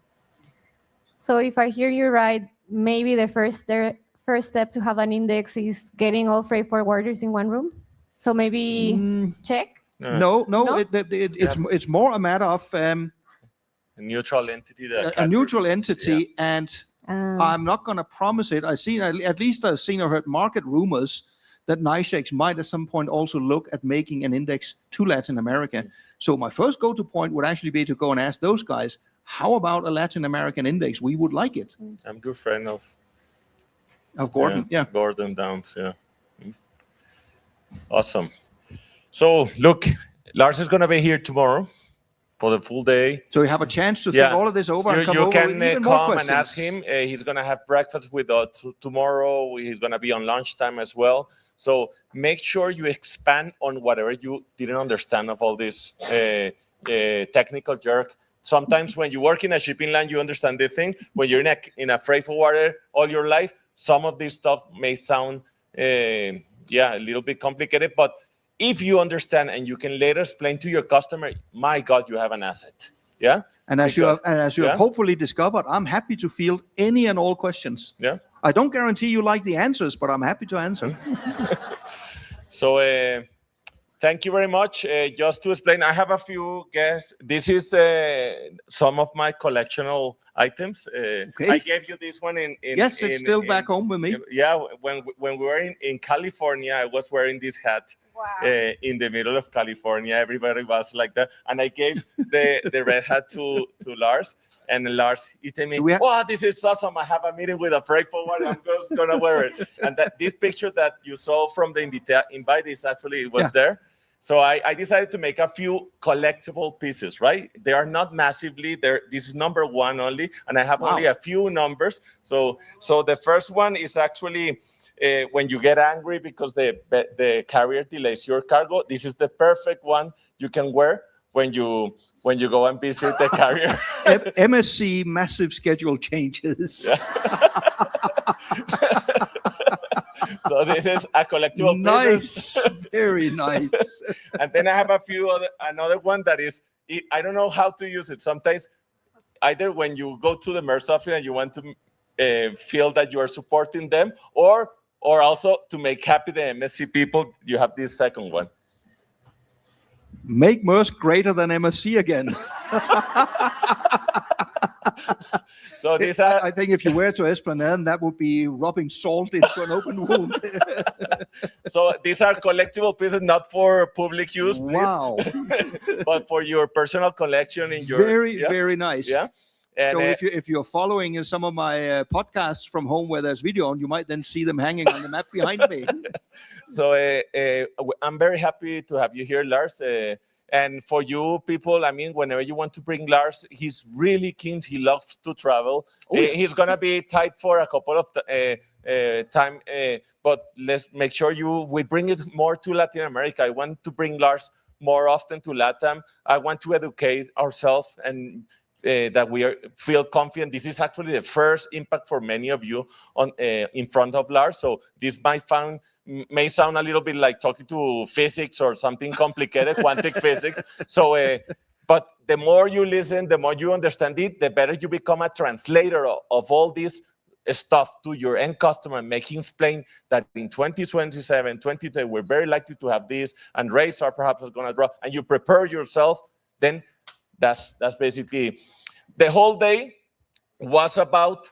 So if I hear you right, maybe the first step to have an index is getting all freight forwarders in one room? So maybe check?
No, it's more a matter of
a neutral entity.
A neutral entity, and I'm not going to promise it. I've seen or heard market rumors that NYSEX might at some point also look at making an index to Latin America. So my first go-to point would actually be to go and ask those guys, how about a Latin American index? We would like it.
I'm a good friend of
Gordon,
Gordon Downs, yeah. Awesome. So look, Lars is going to be here tomorrow for the full day.
So you have a chance to think all of this over and come
you
over
can
with even more
come
questions.
and ask him. He's going to have breakfast with us tomorrow. He's going to be on lunchtime as well. So make sure you expand on whatever you didn't understand of all this technical jerk. Sometimes when you work in a shipping line, you understand the thing. When you're in a freight forwarder all your life, some of this stuff may sound a little bit complicated, but if you understand and you can later explain to your customer, my God, you have an asset. Yeah.
And as you have hopefully discovered, I'm happy to field any and all questions.
Yeah.
I don't guarantee you like the answers, but I'm happy to answer.
So thank you very much. Just to explain, I have a few guests. This is some of my collectional items.
Okay.
I gave you this one in
yes, it's still back home with me.
Yeah, when we were in California, I was wearing this hat. Wow. In the middle of California, everybody was like that, and I gave the red hat to Lars, and Lars, he told me, "Wow, this is awesome! I have a meeting with a freight forwarder. I'm just gonna wear it." And this picture that you saw from the invite is actually there. So I decided to make a few collectible pieces. Right? They are not massively there. This is number one only, and I have only a few numbers. So the first one is actually. When you get angry because the carrier delays your cargo, this is the perfect one you can wear when you go and visit the carrier.
MSC massive schedule changes.
Yeah. So this is a collectible
nice, very nice.
And then I have another one that is, I don't know how to use it. Sometimes either when you go to the MERS office and you want to feel that you are supporting them, or also to make happy the MSC people, you have this second one.
Make MERS greater than MSC again.
So these are...
I think if you wear to Esplanade, that would be rubbing salt into an open wound.
So these are collectible pieces, not for public use, please.
Wow.
But for your personal collection in your...
Very nice.
Yeah. And,
so if you're following some of my podcasts from home where there's video on, you might then see them hanging on the map behind me.
So I'm very happy to have you here, Lars. And for you people, I mean, whenever you want to bring Lars, he's really keen. He loves to travel. He's going to be tight for a couple of time, but let's make sure we bring it more to Latin America. I want to bring Lars more often to LATAM. I want to educate ourselves and that we feel confident. This is actually the first impact for many of you in front of Lars. So this may sound a little bit like talking to physics or something complicated, quantum physics. So, but the more you listen, the more you understand it, the better you become a translator of all this stuff to your end customer, making explain that in 2027, 2030, we're very likely to have this, and rates are perhaps going to drop, and you prepare yourself, then that's basically the whole day was about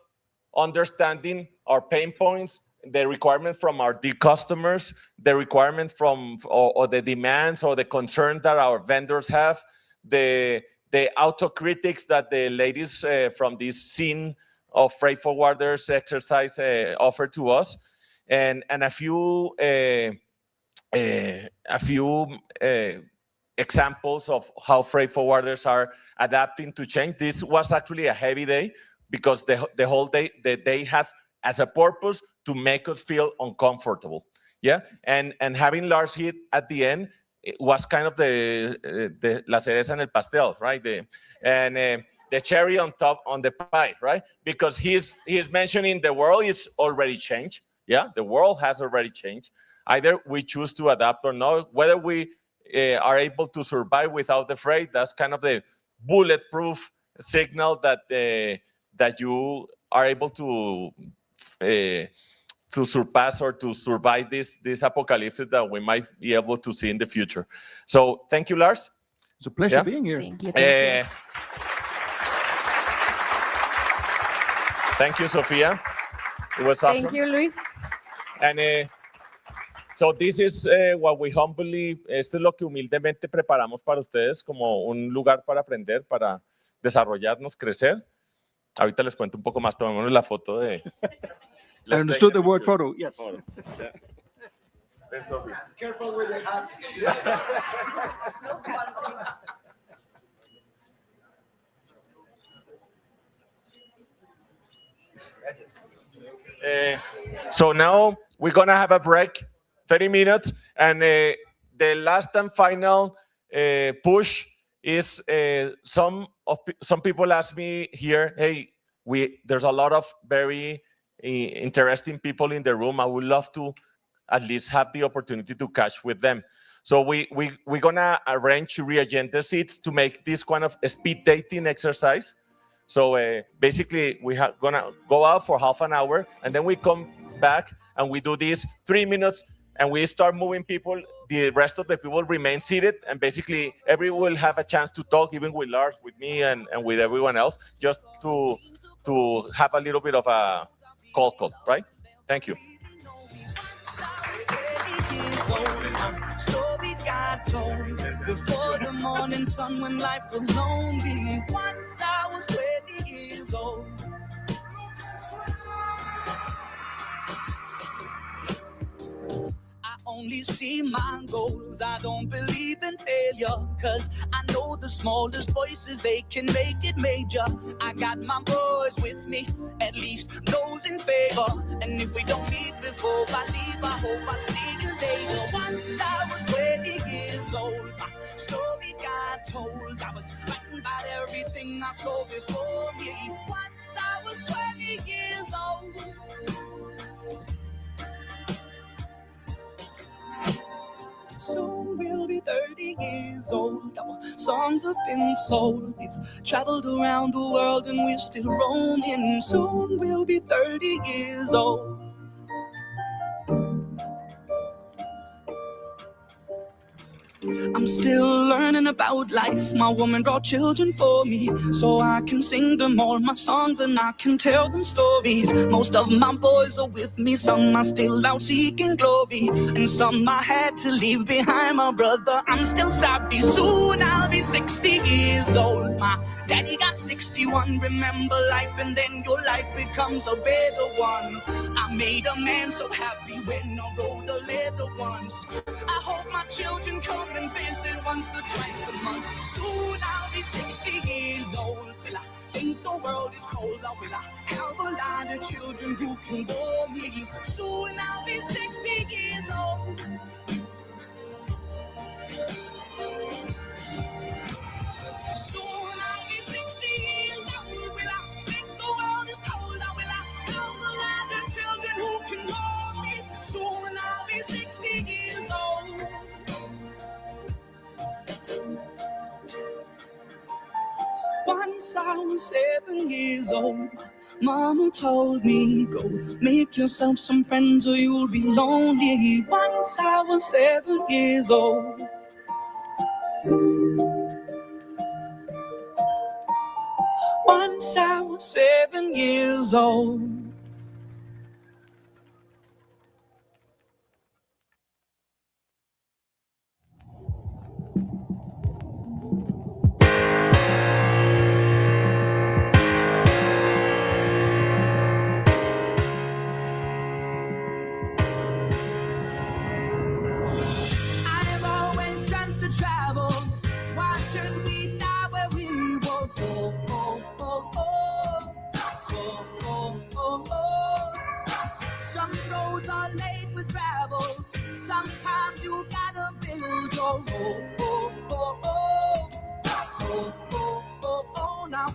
understanding our pain points, the requirement from our customers, the requirement from or the demands or the concern that our vendors have, the autocritics that the ladies from this scene of freight forwarders exercise offer to us, and a few examples of how freight forwarders are adapting to change. This was actually a heavy day because the whole day, the day has as a purpose to make us feel uncomfortable. Yeah, and having Lars here at the end, it was kind of the la cereza en el pastel, right? The cherry on top on the pie, right? Because he's mentioning the world is already changed. Yeah, the world has already changed. Either we choose to adapt or not. Whether we are able to survive without the freight, that's kind of the bulletproof signal that that you are able to surpass or to survive this apocalypse that we might be able to see in the future. So thank you, Lars.
It's a pleasure being here.
Thank you. Thank you.
Thank you, Sofia. It was awesome.
Thank you, Luis.
And so this is what we humbly, esto es lo que humildemente preparamos para ustedes como un lugar para aprender, para desarrollarnos, crecer. Ahorita les cuento un poco más, tomémonos la foto de...
I understood the word photo, yes.
Then Sophie.
Careful with the hats.
So now we're gonna have a break, 30 minutes, and the last and final push is some people ask me here, hey, there's a lot of very interesting people in the room. I would love to at least have the opportunity to catch with them. So we're gonna rearrange the seats to make this kind of a speed dating exercise. So basically, gonna go out for half an hour, and then we come back and we do this 3 minutes, and we start moving people. The rest of the people remain seated, and basically everyone will have a chance to talk, even with Lars, with me, and with everyone else, just to have a little bit of a call, right? Thank you.
Story got told before the morning sun when life was lonely. Once I was 20 years old. I only see my goals. I don't believe in failure, cause I know the smallest voices, they can make it major. I got my boys with me, at least those in favor. And if we don't meet before I leave, I hope I'll see you later. Once I was 20 years old, my story got told. I was fighting about everything I saw before me. Once I was 20 years old. Soon we'll be 30 years old. Our songs have been sold. We've traveled around the world and we're still roaming. Soon we'll be 30 years old. I'm still learning about life. My woman brought children for me, so I can sing them all my songs and I can tell them stories. Most of my boys are with me, some are still out seeking glory, and some I had to leave behind. My brother, I'm still sorry. Soon I'll be 60 years old. My daddy got 61. Remember life and then your life becomes a better one. I made a man so happy when I wrote the letter once. I hope my children come and visit once or twice a month. Soon I'll be 60 years old. Will I think the world is cold, or will I have a lot of children who can bore me? Soon I'll be 60 years old. Soon I'll be 60 years old. Will I think the world is cold, or will I have a lot of children who can bore me? Soon I'll be 60 years old. Once I was 7 years old, Mama told me, go make yourself some friends or you'll be lonely. Once I was 7 years old. Once I was 7 years old. I've always dreamt to travel. Why should we die where we won't? Oh, oh, oh, oh. Oh, oh, oh, oh. Some roads are laid with gravel. Sometimes you gotta build your road. Oh, oh, oh. Oh, oh, oh, oh. Now